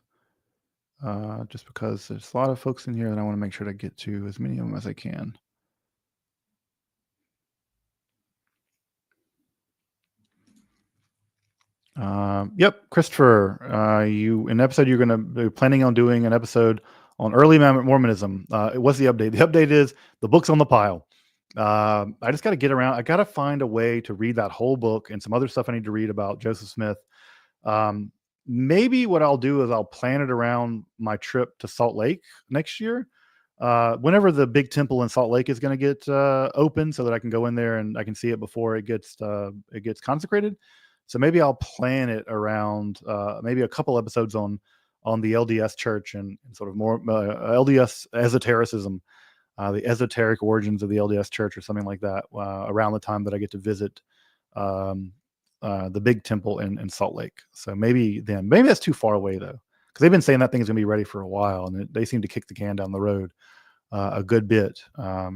Just because there's a lot of folks in here that I want to make sure to get to as many of them as I can. Yep, Christopher, you're planning on doing an episode on early Mormonism. What's the update? The update is the book's on the pile. I just got to get around. I got to find a way to read that whole book and some other stuff I need to read about Joseph Smith. Maybe what I'll do is I'll plan it around my trip to Salt Lake next year. Whenever the big temple in Salt Lake is going to get open, so that I can go in there and I can see it before it gets consecrated. So maybe I'll plan it around maybe a couple episodes on the LDS church and sort of more LDS esotericism, the esoteric origins of the LDS Church or something like that, around the time that I get to visit um, the big temple in Salt Lake. So maybe then, maybe that's too far away though, because they've been saying that thing is going to be ready for a while, and they seem to kick the can down the road a good bit.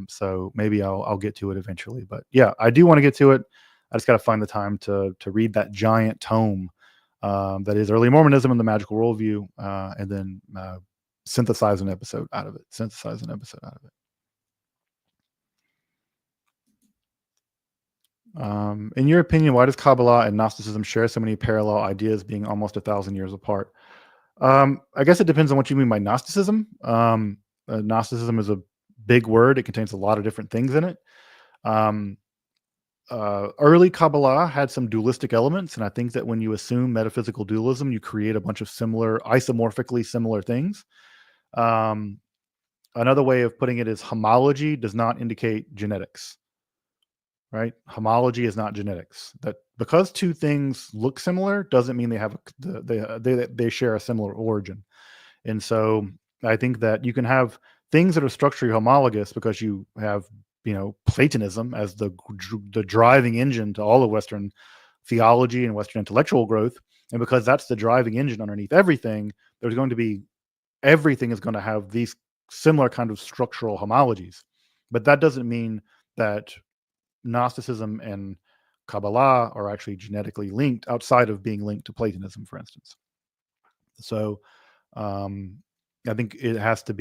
So maybe I'll get to it eventually. But yeah, I do want to get to it. I just got to find the time to read that giant tome that is early Mormonism and the Magical Worldview, and then synthesize an episode out of it. In your opinion, why does Kabbalah and Gnosticism share so many parallel ideas, being almost 1,000 years apart? I guess it depends on what you mean by Gnosticism. Gnosticism is a big word; it contains a lot of different things in it. Early Kabbalah had some dualistic elements, and I think that when you assume metaphysical dualism, you create a bunch of similar, isomorphically similar things. Another way of putting it is homology does not indicate genetics. Right? Homology is not genetics. That because two things look similar doesn't mean they have they share a similar origin. And so I think that you can have things that are structurally homologous because you have, Platonism as the driving engine to all of Western theology and Western intellectual growth, and because that's the driving engine underneath everything, there's going to be everything is going to have these similar kind of structural homologies. But that doesn't mean that Gnosticism and Kabbalah are actually genetically linked outside of being linked to Platonism, for instance. So I think we have to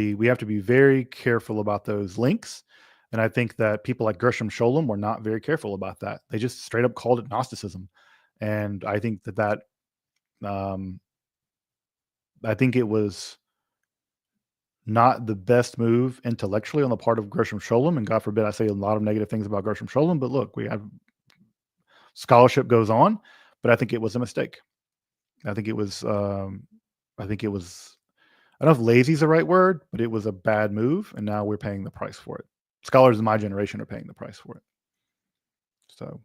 be very careful about those links. And I think that people like Gershom Scholem were not very careful about that. They just straight up called it Gnosticism. And I think I think it was not the best move intellectually on the part of Gershom Scholem. And God forbid I say a lot of negative things about Gershom Scholem, but look, we have scholarship goes on, but I think it was a mistake. I think it was, I think it was, I don't know if lazy is the right word, but it was a bad move. And now we're paying the price for it. Scholars in my generation are paying the price for it. So,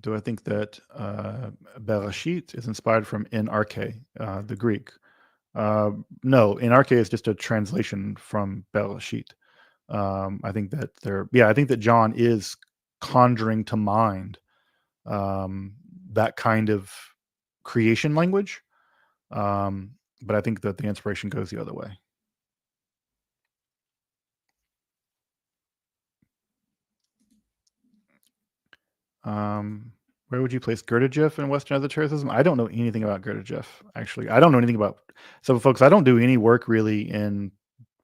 do I think that Bereshit is inspired from NRK, the Greek? No, NRK is just a translation from Bereshit. I think that I think that John is conjuring to mind that kind of creation language. But I think that the inspiration goes the other way. Where would you place Gurdjieff in Western esotericism? I don't know anything about Gurdjieff, actually. I don't know anything about. So, folks, I don't do any work really in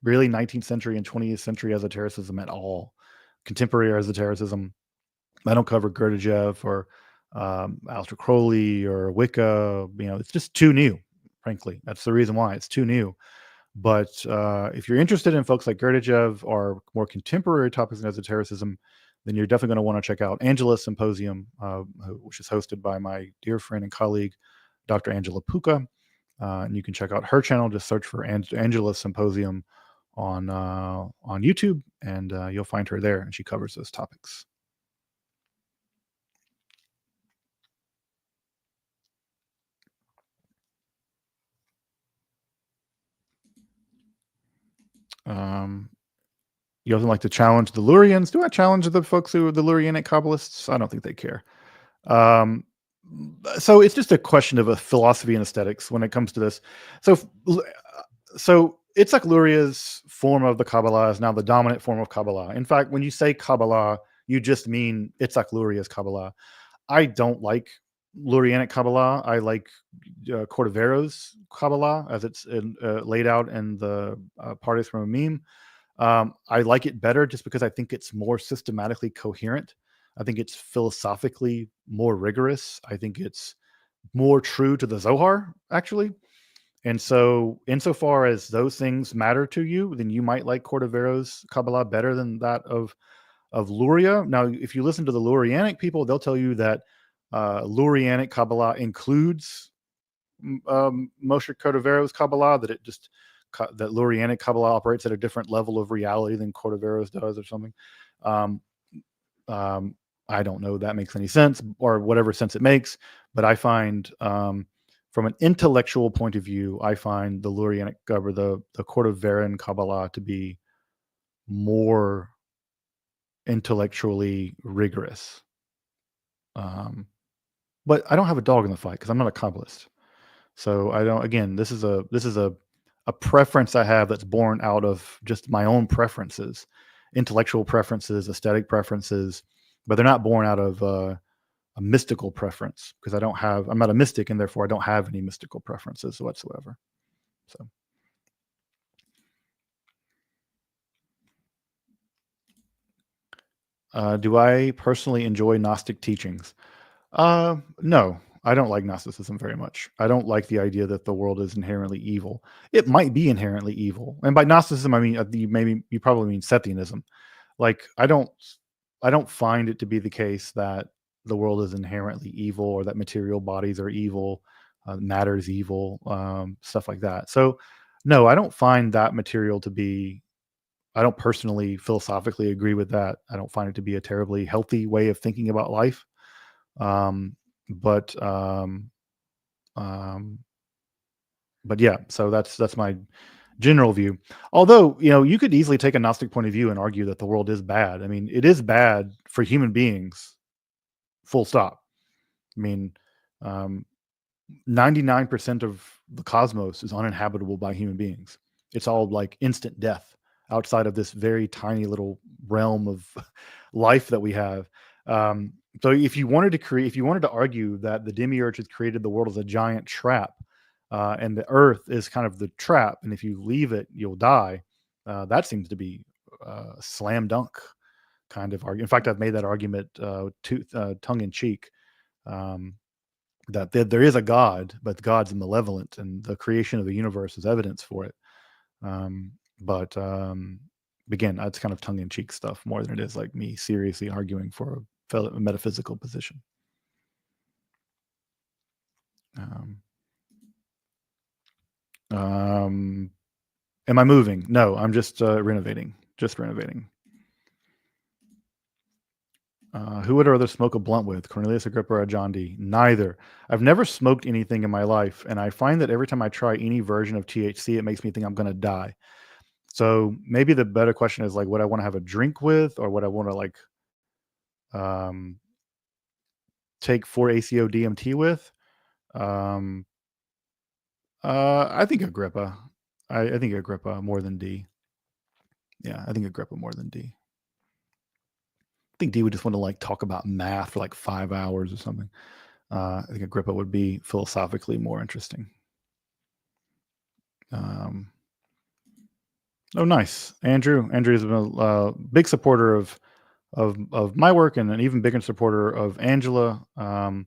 19th century and 20th century esotericism at all. Contemporary esotericism. I don't cover Gurdjieff or Aleister Crowley or Wicca. It's just too new, frankly. That's the reason why it's too new. But if you're interested in folks like Gurdjieff or more contemporary topics in esotericism, then you're definitely going to want to check out Angela's Symposium, which is hosted by my dear friend and colleague, Dr. Angela Puka. And you can check out her channel. Just search for Angela's Symposium on YouTube, and you'll find her there, and she covers those topics. You also like to challenge the Lurians. Do I challenge the folks who are the Lurianic Kabbalists? I don't think they care. So it's just a question of a philosophy and aesthetics when it comes to this. So Itzhak Luria's form of the Kabbalah is now the dominant form of Kabbalah. In fact, when you say Kabbalah, you just mean Itzhak Luria's Kabbalah. I don't like Lurianic Kabbalah. I like Cordovero's Kabbalah as it's laid out in the Parties from a Meme. I like it better just because I think it's more systematically coherent. I think it's philosophically more rigorous. I think it's more true to the Zohar, actually. And so, insofar as those things matter to you, then you might like Cordovero's Kabbalah better than that of Luria. Now, if you listen to the Lurianic people, they'll tell you that Lurianic Kabbalah includes Moshe Cordovero's Kabbalah, that that Lurianic Kabbalah operates at a different level of reality than Cordovero's does, or something. I don't know that makes any sense, or whatever sense it makes. But I find, from an intellectual point of view, I find the Lurianic or the Court of Varen Kabbalah to be more intellectually rigorous. But I don't have a dog in the fight because I'm not a Kabbalist. So I don't. Again, this is a preference I have that's born out of just my own preferences, intellectual preferences, aesthetic preferences, but they're not born out of a mystical preference, because I'm not a mystic, and therefore I don't have any mystical preferences whatsoever. So. Do I personally enjoy Gnostic teachings? No, I don't like Gnosticism very much. I don't like the idea that the world is inherently evil. It might be inherently evil, and by Gnosticism I mean, you probably mean Sethianism. Like, I don't find it to be the case that the world is inherently evil, or that material bodies are evil, matter is evil, stuff like that. So, no, I don't find that material to be. I don't personally philosophically agree with that. I don't find it to be a terribly healthy way of thinking about life. Um, but um, um, but yeah, so that's my general view. Although, you could easily take a Gnostic point of view and argue that the world is bad. I mean, it is bad for human beings. Full stop. I mean, um, 99% of the cosmos is uninhabitable by human beings. It's all like instant death outside of this very tiny little realm of life that we have. So if you wanted to argue that the demiurge has created the world as a giant trap, and the earth is kind of the trap, and if you leave it, you'll die, that seems to be a slam dunk kind of argument. In fact, I've made that argument tongue in cheek. Um, that there is a God, but God's malevolent, and the creation of the universe is evidence for it. Um, but again, that's kind of tongue in cheek stuff more than it is like me seriously arguing for a metaphysical position. Um, am I moving? No, I'm just renovating. Just renovating. Who would I rather smoke a blunt with, Cornelius Agrippa or John D? Neither. I've never smoked anything in my life, and I find that every time I try any version of THC, it makes me think I'm going to die. So maybe the better question is like, what I want to have a drink with, or what I want to like um, take 4-ACO DMT with. Um, I think Agrippa. I think Agrippa more than D. Yeah, I think Agrippa more than D. I think D would just want to like talk about math for like 5 hours or something. I think Agrippa would be philosophically more interesting. Oh, nice, Andrew. Andrew's been a big supporter of my work, and an even bigger supporter of Angela. Oh,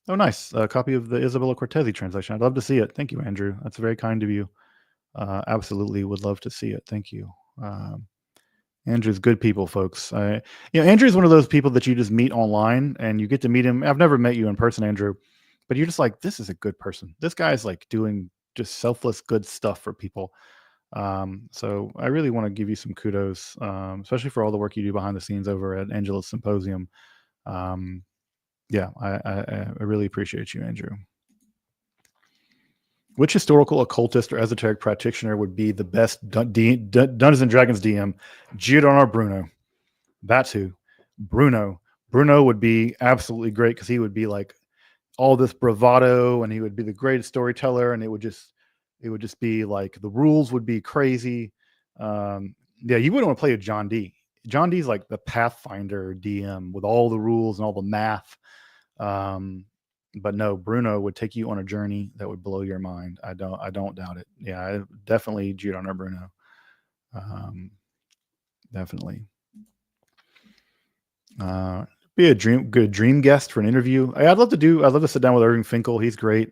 nice, a copy of the Isabella Cortese translation. I'd love to see it. Thank you, Andrew. That's very kind of you. Absolutely would love to see it. Thank you. Andrew's good people, folks. Andrew's one of those people that you just meet online and you get to meet him. I've never met you in person, Andrew, but you're just like, this is a good person. This guy's like doing just selfless good stuff for people. So I really want to give you some kudos, especially for all the work you do behind the scenes over at Angela's Symposium. Yeah, I really appreciate you, Andrew. Which historical occultist or esoteric practitioner would be the best Dungeons and Dragons DM? Giordano Bruno. That's who. Bruno. Bruno would be absolutely great, because he would be like all this bravado, and he would be the greatest storyteller, and it would just be like the rules would be crazy. Yeah, you wouldn't want to play with John D. John D's like the Pathfinder DM with all the rules and all the math. But no, Bruno would take you on a journey that would blow your mind. I don't doubt it. Yeah, definitely Giordano Bruno. Definitely. Be a good dream guest for an interview. I'd love to sit down with Irving Finkel. He's great.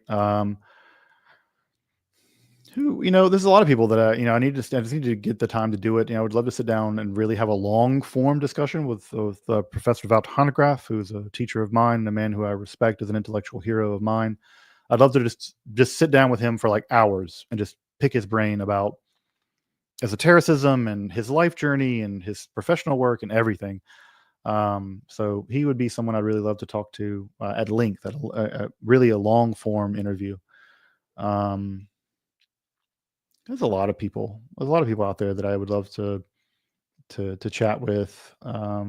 There's a lot of people that I just need to get the time to do it. I would love to sit down and really have a long form discussion with Professor Wout Hanegraaff, who's a teacher of mine, a man who I respect as an intellectual hero of mine. I'd love to just sit down with him for like hours and just pick his brain about esotericism and his life journey and his professional work and everything. So he would be someone I'd really love to talk to at length, at really a long form interview. There's a lot of people. There's a lot of people out there that I would love to chat with. I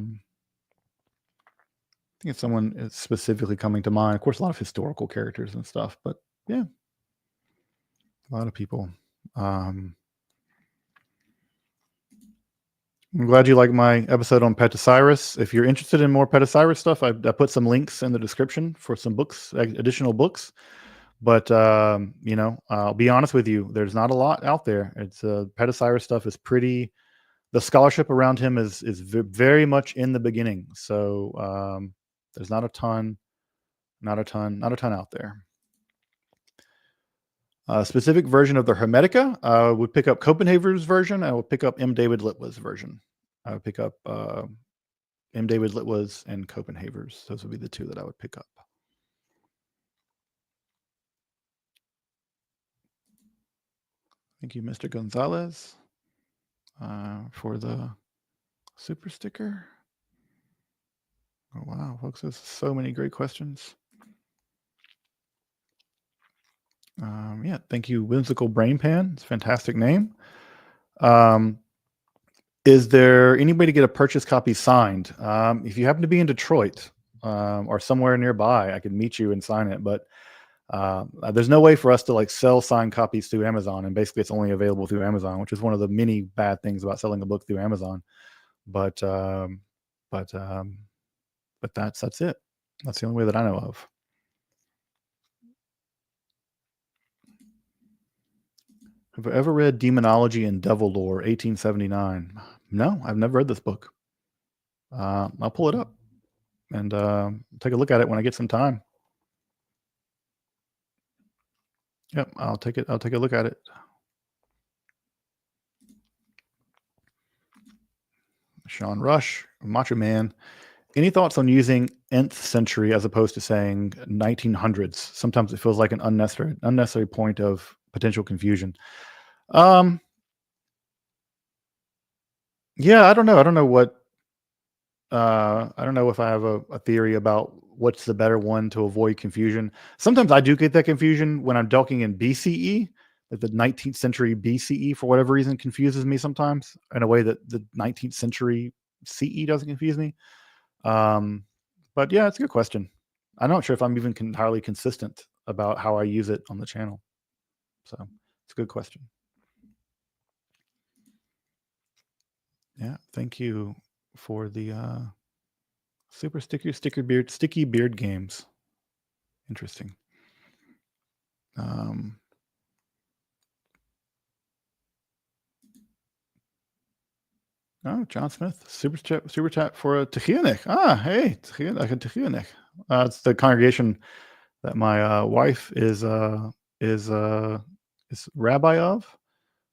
think if someone is specifically coming to mind, of course, a lot of historical characters and stuff, but yeah, a lot of people. I'm glad you like my episode on Petosiris. If you're interested in more Petosiris stuff, I put some links in the description for some books, additional books. But I'll be honest with you, there's not a lot out there. It's Petosiris stuff is pretty. The scholarship around him is very much in the beginning, so there's not a ton out there. A specific version of the Hermetica would pick up Copenhagen's version. I would pick up M. David Litwa's version. I would pick up M. David Litwa's and Copenhagen's. Those would be the two that I would pick up. Thank you, Mr. Gonzalez, for the super sticker. Oh, wow, folks, there's so many great questions. Yeah, thank you, Whimsical Brain Pan. It's a fantastic name. Is there any way to get a purchase copy signed? If you happen to be in Detroit or somewhere nearby, I could meet you and sign it. But there's no way for us to sell signed copies through Amazon, and basically it's only available through Amazon, which is one of the many bad things about selling a book through Amazon. But that's it. That's the only way that I know of. Have I ever read Demonology and Devil Lore, 1879? No, I've never read this book. I'll pull it up and take a look at it when I get some time. Yep, I'll take a look at it. Sean Rush, Macho Man. Any thoughts on using nth century as opposed to saying 1900s? Sometimes it feels like an unnecessary point of potential confusion. Yeah, I don't know. I don't know what. I don't know if I have a theory about what's the better one to avoid confusion. Sometimes I do get that confusion when I'm talking in BCE, that the 19th century BCE for whatever reason confuses me sometimes in a way that the 19th century CE doesn't confuse me. But yeah, it's a good question. I'm not sure if I'm even entirely consistent about how I use it on the channel. So it's a good question. Yeah, thank you for the super sticky beard games. Interesting. Oh, John Smith, super chat for a Techianik. Hey, Techianik. It's the congregation that my wife is rabbi of.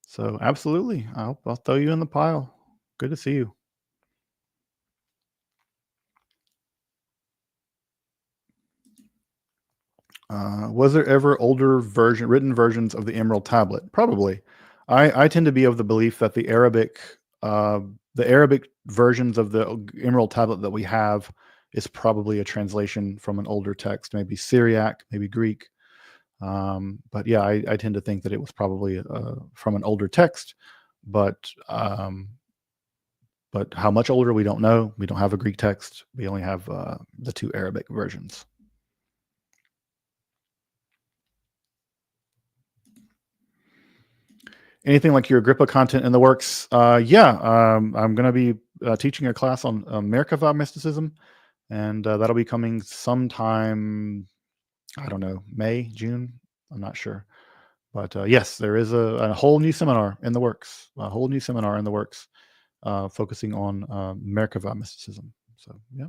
So absolutely, I'll throw you in the pile. Good to see you. Was there ever older written versions of the Emerald Tablet? Probably. I tend to be of the belief that the Arabic versions of the Emerald Tablet that we have is probably a translation from an older text, maybe Syriac, maybe Greek. But yeah, I tend to think that it was probably from an older text, but how much older, we don't know. We don't have a Greek text. We only have the two Arabic versions. Anything like your Agrippa content in the works? Yeah, I'm going to be teaching a class on Merkava mysticism, and that'll be coming sometime, I don't know, May, June. I'm not sure. But yes, there is a whole new seminar in the works, focusing on Merkava mysticism. So, yeah.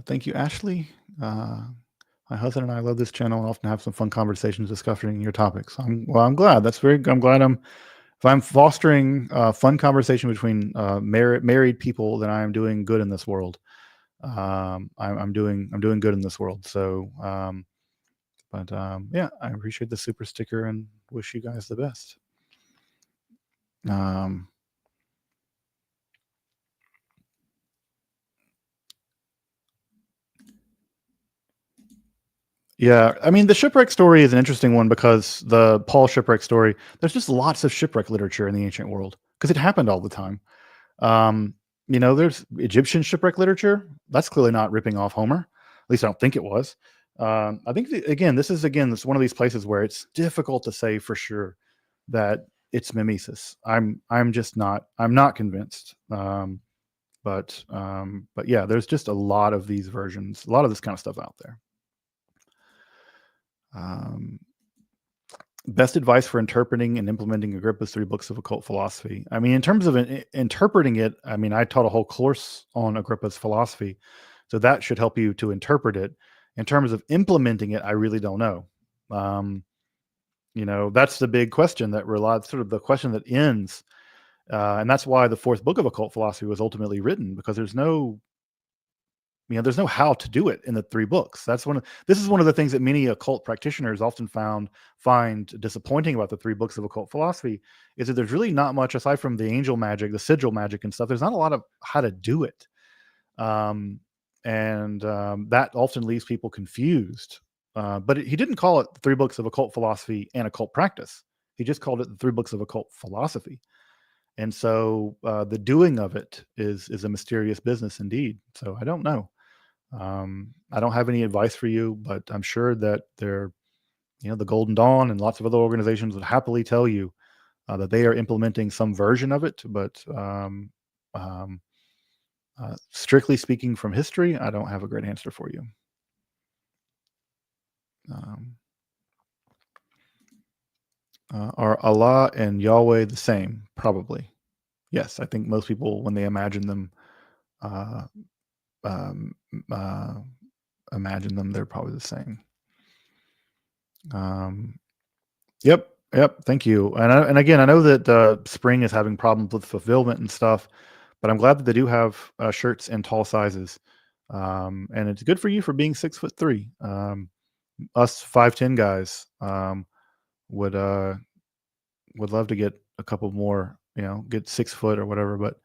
Thank you, Ashley. My husband and I love this channel and often have some fun conversations discussing your topics. I'm glad. I'm glad if I'm fostering fun conversation between married people, then I am doing good in this world. I'm doing good in this world. So, yeah, I appreciate the super sticker and wish you guys the best. Um, yeah, I mean, the shipwreck story is an interesting one because the Paul shipwreck story, there's just lots of shipwreck literature in the ancient world because it happened all the time. Um, there's Egyptian shipwreck literature. That's clearly not ripping off Homer. At least I don't think it was. I think this is one of these places where it's difficult to say for sure that it's mimesis. I'm not convinced. But yeah, there's just a lot of these versions, a lot of this kind of stuff out there. Um, Best advice for interpreting and implementing Agrippa's three books of occult philosophy. I mean, in terms of interpreting it, I mean, I taught a whole course on Agrippa's philosophy, so that should help you to interpret it. In terms of implementing it, I really don't know. Um, that's the big question that relies, sort of the question that ends, and that's why the fourth book of occult philosophy was ultimately written, because there's no how to do it in the three books. This is one of the things that many occult practitioners often find disappointing about the three books of occult philosophy, is that there's really not much aside from the angel magic, the sigil magic and stuff. There's not a lot of how to do it. And that often leaves people confused. But he didn't call it the three books of occult philosophy and occult practice. He just called it the three books of occult philosophy. And so the doing of it is a mysterious business indeed. So I don't know. I don't have any advice for you, but I'm sure that the Golden Dawn and lots of other organizations would happily tell you that they are implementing some version of it. But um, strictly speaking from history, I don't have a great answer for you. Um, are Allah and Yahweh the same? Probably. Yes, I think most people, when they imagine them, uh, um, uh, they're probably the same. Yep, yep. Thank you. And again, I know that Spring is having problems with fulfillment and stuff, but I'm glad that they do have shirts in tall sizes. And it's good for you for being 6'3". Us 5'10" guys would would love to get a couple more, get 6 foot or whatever. But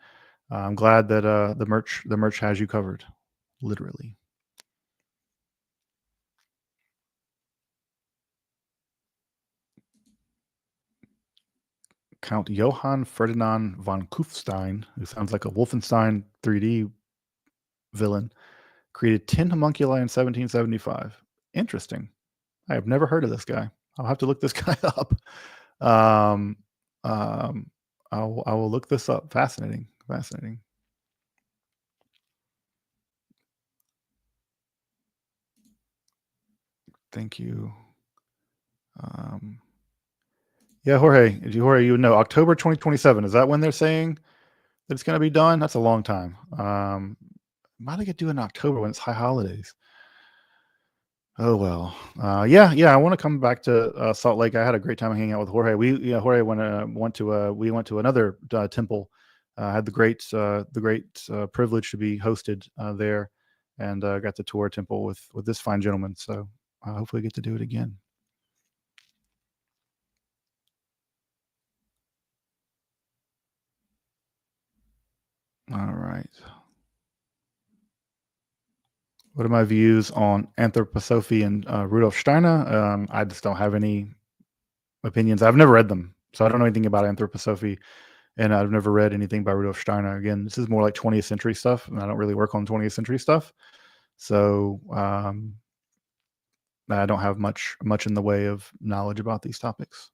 I'm glad that the merch has you covered, literally. Count Johann Ferdinand von Kufstein, who sounds like a Wolfenstein 3D villain, created 10 homunculi in 1775. Interesting. I have never heard of this guy. I'll have to look this guy up. Um, I will look this up. Fascinating. Fascinating. Thank you. Yeah, Jorge, you know, October 2027. Is that when they're saying that it's going to be done? That's a long time. Why do they get do it in October when it's high holidays? Oh well, yeah. I want to come back to Salt Lake. I had a great time hanging out with Jorge. Jorge we went to another temple. Had the great privilege to be hosted there, and got to tour a temple with this fine gentleman. So hopefully, get to do it again. All right. What are my views on anthroposophy and Rudolf Steiner? I just don't have any opinions. I've never read them, so I don't know anything about anthroposophy, and I've never read anything by Rudolf Steiner. Again, this is more like 20th century stuff, and I don't really work on 20th century stuff, so I don't have much in the way of knowledge about these topics.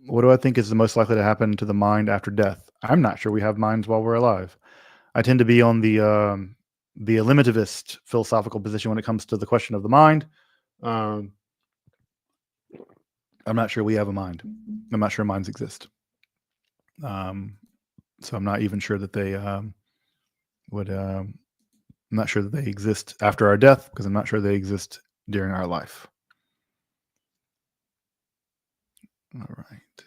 What do I think is the most likely to happen to the mind after death? I'm not sure we have minds while we're alive. I tend to be on the eliminativist philosophical position when it comes to the question of the mind. Um, I'm not sure we have a mind. I'm not sure minds exist. Um, so I'm not even sure that they would. I'm not sure that they exist after our death because I'm not sure they exist during our life. All right.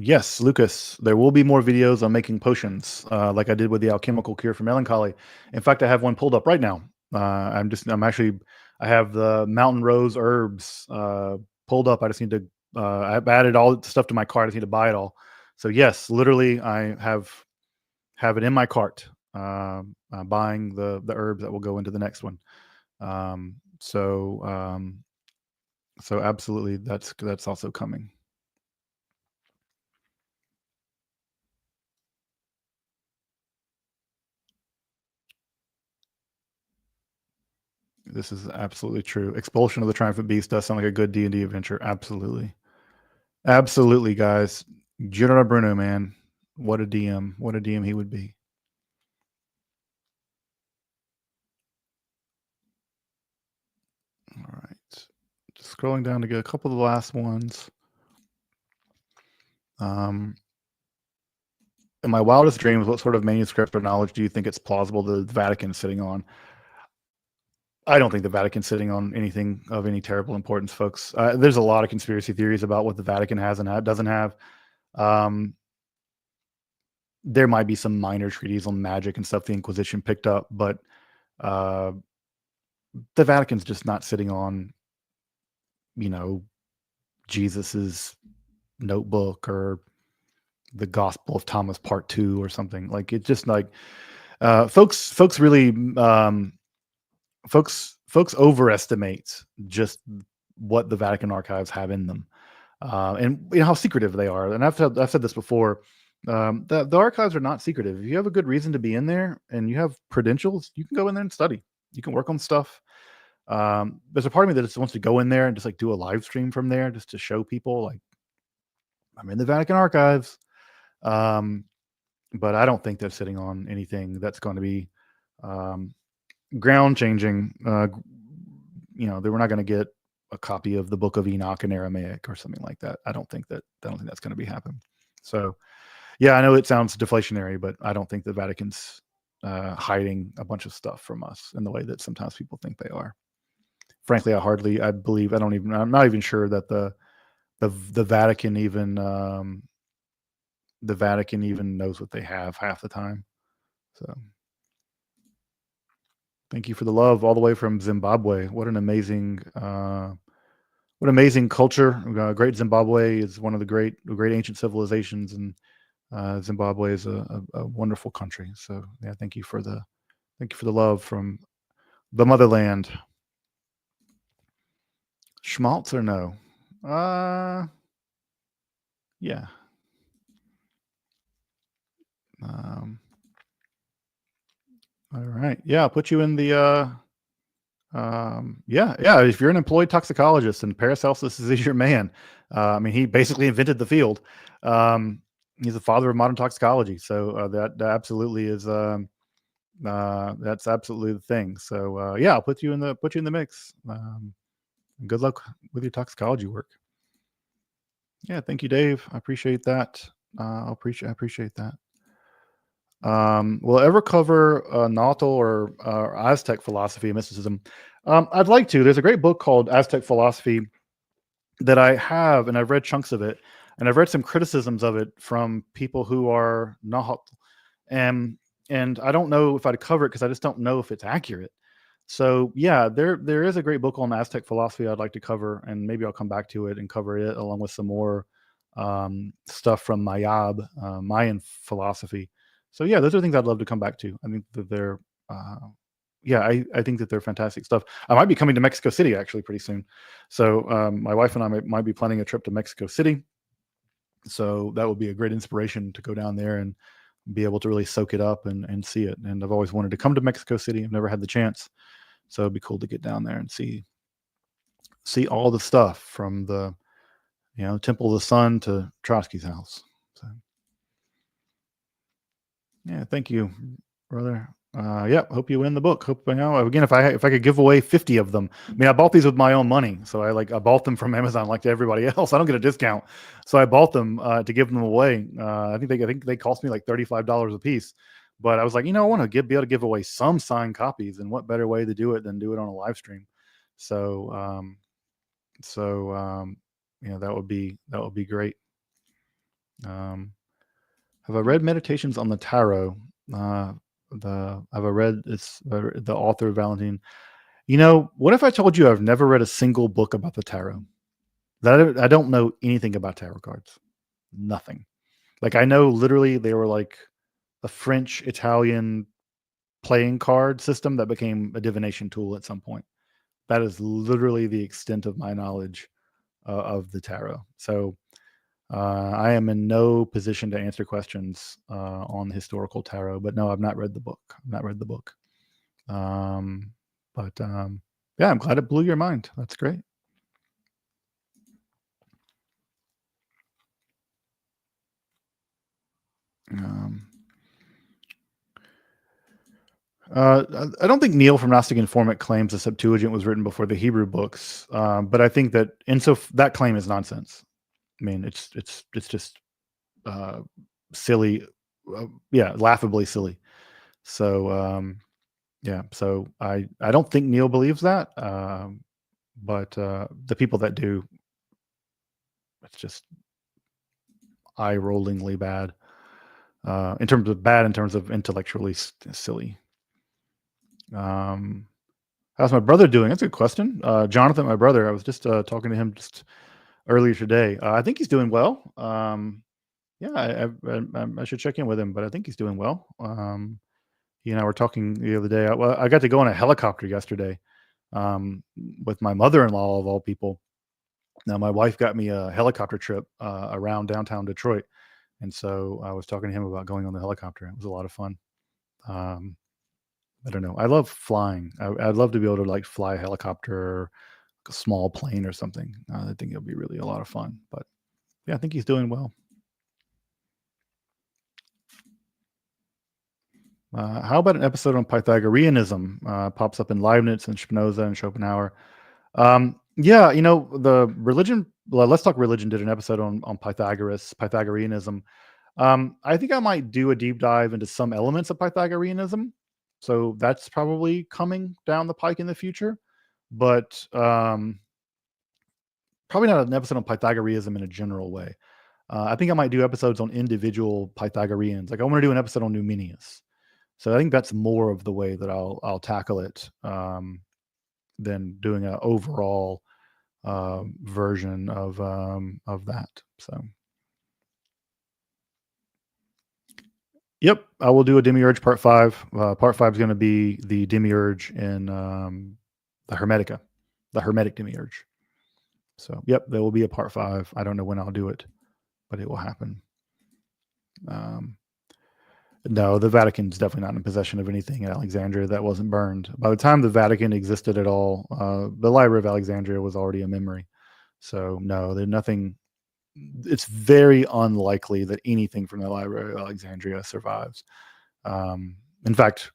Yes, Lucas, there will be more videos on making potions, like I did with the alchemical cure for melancholy. In fact, I have one pulled up right now. I have the mountain rose herbs pulled up. I just need to, I've added all the stuff to my cart. I just need to buy it all. So yes, literally, I have it in my cart, buying the herbs that will go into the next one. Um, so, um, so absolutely, that's also coming. This is absolutely true. Expulsion of the Triumphant Beast does sound like a good D&D adventure. Absolutely. Absolutely, guys. Giordano Bruno, man. What a DM. What a DM he would be. All right. Just scrolling down to get a couple of the last ones. In my wildest dreams, what sort of manuscript or knowledge do you think it's plausible the Vatican is sitting on? I don't think the Vatican's sitting on anything of any terrible importance, folks. There's a lot of conspiracy theories about what the Vatican has and doesn't have. Um, there might be some minor treaties on magic and stuff the Inquisition picked up, but uh, the Vatican's just not sitting on, you know, Jesus's notebook or the Gospel of Thomas Part 2 or something. Like it's just like folks really folks overestimate just what the Vatican archives have in them, and you know how secretive they are. And I've said this before. The archives are not secretive. If you have a good reason to be in there and you have credentials, you can go in there and study. You can work on stuff. There's a part of me that just wants to go in there and just like do a live stream from there, just to show people like I'm in the Vatican archives. Um, but I don't think they're sitting on anything that's going to be um, ground changing. You know, they were not going to get a copy of the Book of Enoch in Aramaic or something like that. I don't think that's going to be happening. So, yeah, I know it sounds deflationary, but I don't think the Vatican's hiding a bunch of stuff from us in the way that sometimes people think they are. Frankly, I'm not even sure that the Vatican even knows what they have half the time. So thank you for the love all the way from Zimbabwe. What amazing culture. Great Zimbabwe is one of the great ancient civilizations, and Zimbabwe is a wonderful country. So yeah, thank you for the love from the motherland. Schmaltz or no? Yeah. All right. Yeah, I'll put you in the yeah. If you're an employed toxicologist and Paracelsus is your man, I mean, he basically invented the field. He's the father of modern toxicology. So that absolutely is that's absolutely the thing. So yeah, I'll put you in the mix. Good luck with your toxicology work. Yeah, thank you, Dave. I appreciate that. I appreciate that. Will it ever cover Nahuatl or Aztec philosophy and mysticism? I'd like to. There's a great book called Aztec Philosophy that I have, and I've read chunks of it, and I've read some criticisms of it from people who are Nahuatl, and I don't know if I'd cover it because I just don't know if it's accurate. So yeah, there is a great book on Aztec philosophy I'd like to cover, and maybe I'll come back to it and cover it along with some more stuff from Mayan philosophy. So yeah, those are things I'd love to come back to. I think that they're yeah, I think that they're fantastic stuff. I might be coming to Mexico City actually pretty soon. So my wife and I might be planning a trip to Mexico City. So that would be a great inspiration to go down there and be able to really soak it up and see it. And I've always wanted to come to Mexico City. I've never had the chance. So it'd be cool to get down there and see all the stuff from the, Temple of the Sun to Trotsky's house. So yeah, thank you, brother. Yeah, hope you win the book. Hope again if I could give away 50 of them. I mean, I bought these with my own money, so I bought them from Amazon like everybody else. I don't get a discount, so I bought them to give them away. I think they cost me like $35 a piece, but I was like, I want to be able to give away some signed copies, and what better way to do it than do it on a live stream? So, that would be great. Have I read Meditations on the Tarot? Have I read the author Valentine? What if I told you I've never read a single book about the tarot? That I don't know anything about tarot cards. Nothing. Like, I know literally they were like a French Italian playing card system that became a divination tool at some point. That is literally the extent of my knowledge of the tarot. So I am in no position to answer questions on the historical tarot. But no, I've not read the book. But yeah, I'm glad it blew your mind. That's great. I don't think Neil from Gnostic Informant claims the Septuagint was written before the Hebrew books, but I think that that claim is nonsense. I mean, it's just silly, laughably silly. So yeah, so I don't think Neil believes that, but the people that do, it's just eye-rollingly bad. In terms of intellectually silly. How's my brother doing? That's a good question. Jonathan, my brother, I was just talking to him just earlier today. I think he's doing well. Yeah, I should check in with him, but I think he's doing well. He and I were talking the other day. I got to go on a helicopter yesterday with my mother-in-law, of all people. Now, my wife got me a helicopter trip around downtown Detroit, and so I was talking to him about going on the helicopter. It was a lot of fun. I don't know. I love flying. I'd love to be able to like fly a helicopter, or a small plane or something. I think it'll be really a lot of fun. But yeah, I think he's doing well. How about an episode on Pythagoreanism? Pops up in Leibniz and Spinoza and Schopenhauer. Yeah, the religion. Well, Let's Talk Religion did an episode on Pythagoreanism. I think I might do a deep dive into some elements of Pythagoreanism. So that's probably coming down the pike in the future, but probably not an episode on Pythagoreanism in a general way. I think I might do episodes on individual Pythagoreans. Like, I want to do an episode on Numenius. So I think that's more of the way that I'll tackle it than doing an overall version of that. So. Yep, I will do a demiurge part 5. Part 5 is going to be the demiurge in the Hermetica, the Hermetic demiurge. So, yep, there will be a part 5. I don't know when I'll do it, but it will happen. No, the Vatican's definitely not in possession of anything at Alexandria that wasn't burned. By the time the Vatican existed at all, the Library of Alexandria was already a memory. So, no, there's nothing. It's very unlikely that anything from the Library of Alexandria survives. In fact,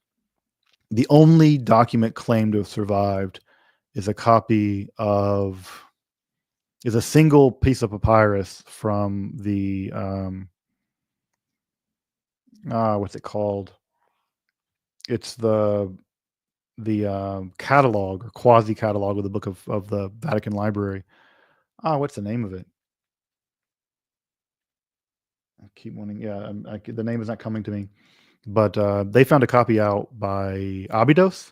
the only document claimed to have survived is a single piece of papyrus from the what's it called? It's the catalog or quasi catalog of the book of the Vatican Library. What's the name of it? I keep wanting, the name is not coming to me, but they found a copy out by Abydos,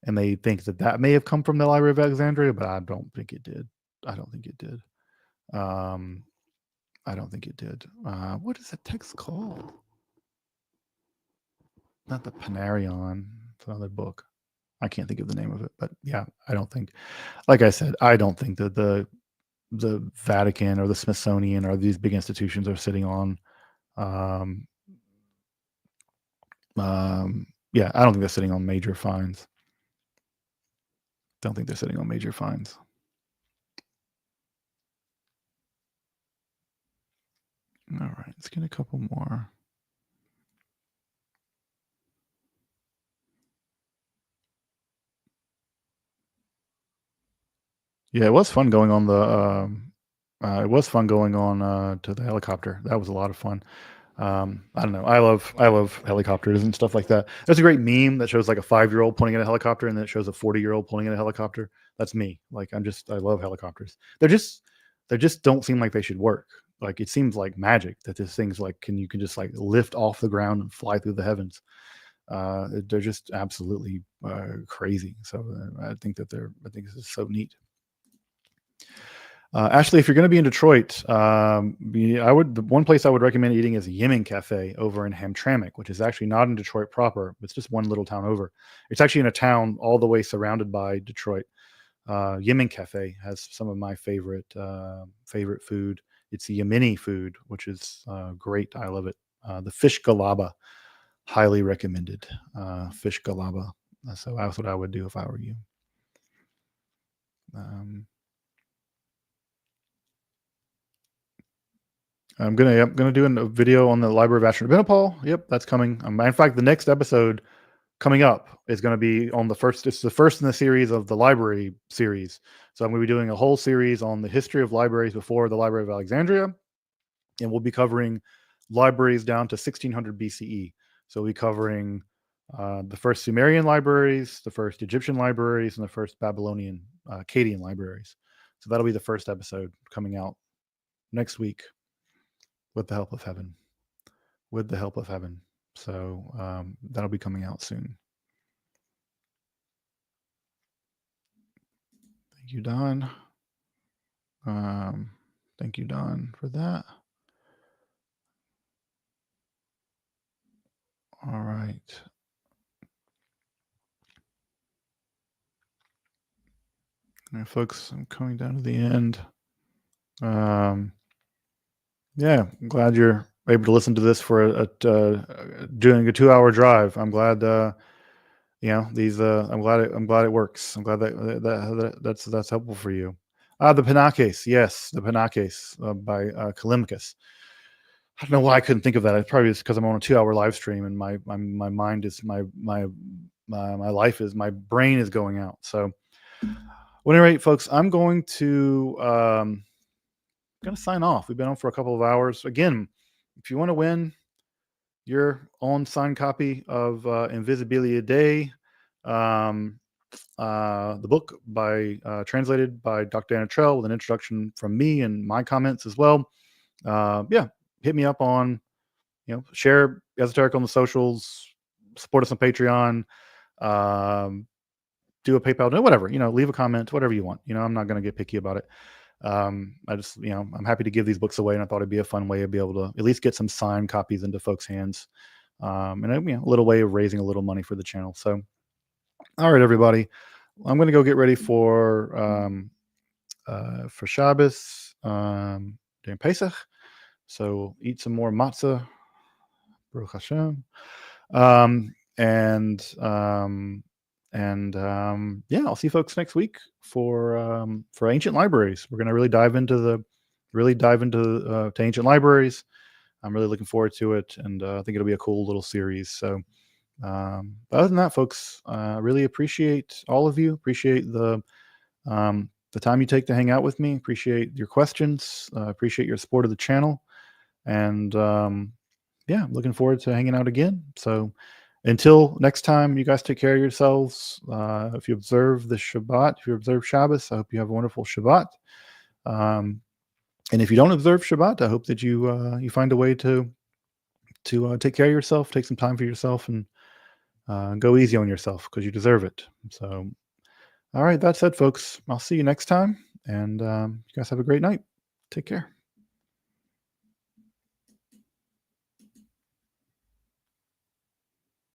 and they think that may have come from the Library of Alexandria, but I don't think it did. I don't think it did. What is that text called? Not the Panarion. It's another book. I can't think of the name of it, but yeah, I don't think, like I said, I don't think that the Vatican or the Smithsonian or these big institutions are sitting on yeah, I don't think they're sitting on major fines. Don't think they're sitting on major fines. All right, let's get a couple more. Yeah, it was fun going on to the helicopter. That was a lot of fun. I don't know. I love helicopters and stuff like that. There's a great meme that shows like a 5-year-old pointing at a helicopter, and then it shows a 40-year-old pointing at a helicopter. That's me. Like, I love helicopters. They just don't seem like they should work. like it seems like magic that this thing's like you can just like lift off the ground and fly through the heavens. They're just absolutely crazy. So I think this is so neat. Ashley, if you're going to be in Detroit, the one place I would recommend eating is Yemen Cafe over in Hamtramck, which is actually not in Detroit proper. It's just one little town over. It's actually in a town all the way surrounded by Detroit. Yemen Cafe has some of my favorite food. It's Yemeni food, which is great. I love it. The fish galaba, highly recommended. Fish galaba. So that's what I would do if I were you. I'm gonna do a video on the Library of Ashurbanipal. Yep, that's coming. In fact, the next episode coming up is going to be on the first. It's the first in the series of the library series. So I'm going to be doing a whole series on the history of libraries before the Library of Alexandria, and we'll be covering libraries down to 1600 BCE. So we'll be covering the first Sumerian libraries, the first Egyptian libraries, and the first Babylonian, Akkadian libraries. So that'll be the first episode coming out next week. With the help of heaven. With the help of heaven. So that'll be coming out soon. Thank you, Don. Thank you, Don, for that. All right. All right, folks, I'm coming down to the end. Yeah, I'm glad you're able to listen to this for doing a 2-hour drive. I'm glad these I'm glad it works. I'm glad that's helpful for you. The Penakes, yes, the Penakes by Callimachus. I don't know why I couldn't think of that. It's probably just because I'm on a 2-hour live stream and my mind is my life is, my brain is going out. So at any rate, folks, I'm going to sign off. We've been on for a couple of hours. Again, if you want to win your own signed copy of Invisibilia Dei, the book translated by Dr. Anna Trell with an introduction from me and my comments as well. Hit me up on, share Esoterica on the socials, support us on Patreon, do a PayPal, whatever, leave a comment, whatever you want. I'm not going to get picky about it. I just, I'm happy to give these books away, and I thought it'd be a fun way to be able to at least get some signed copies into folks' hands. And a little way of raising a little money for the channel. So, all right, everybody, I'm going to go get ready for Shabbos, during Pesach. So eat some more matzah, Baruch Hashem. I'll see folks next week for ancient libraries. We're going to really dive into to ancient libraries. I'm really looking forward to it, and I think it'll be a cool little series. So, but other than that, folks, I really appreciate all of you. Appreciate the time you take to hang out with me. Appreciate your questions. Appreciate your support of the channel, and looking forward to hanging out again. So until next time, you guys take care of yourselves. If you observe the Shabbat, if you observe Shabbos, I hope you have a wonderful Shabbat. And if you don't observe Shabbat, I hope that you find a way to take care of yourself, take some time for yourself, and go easy on yourself because you deserve it. So, all right, that said, folks, I'll see you next time, and you guys have a great night. Take care.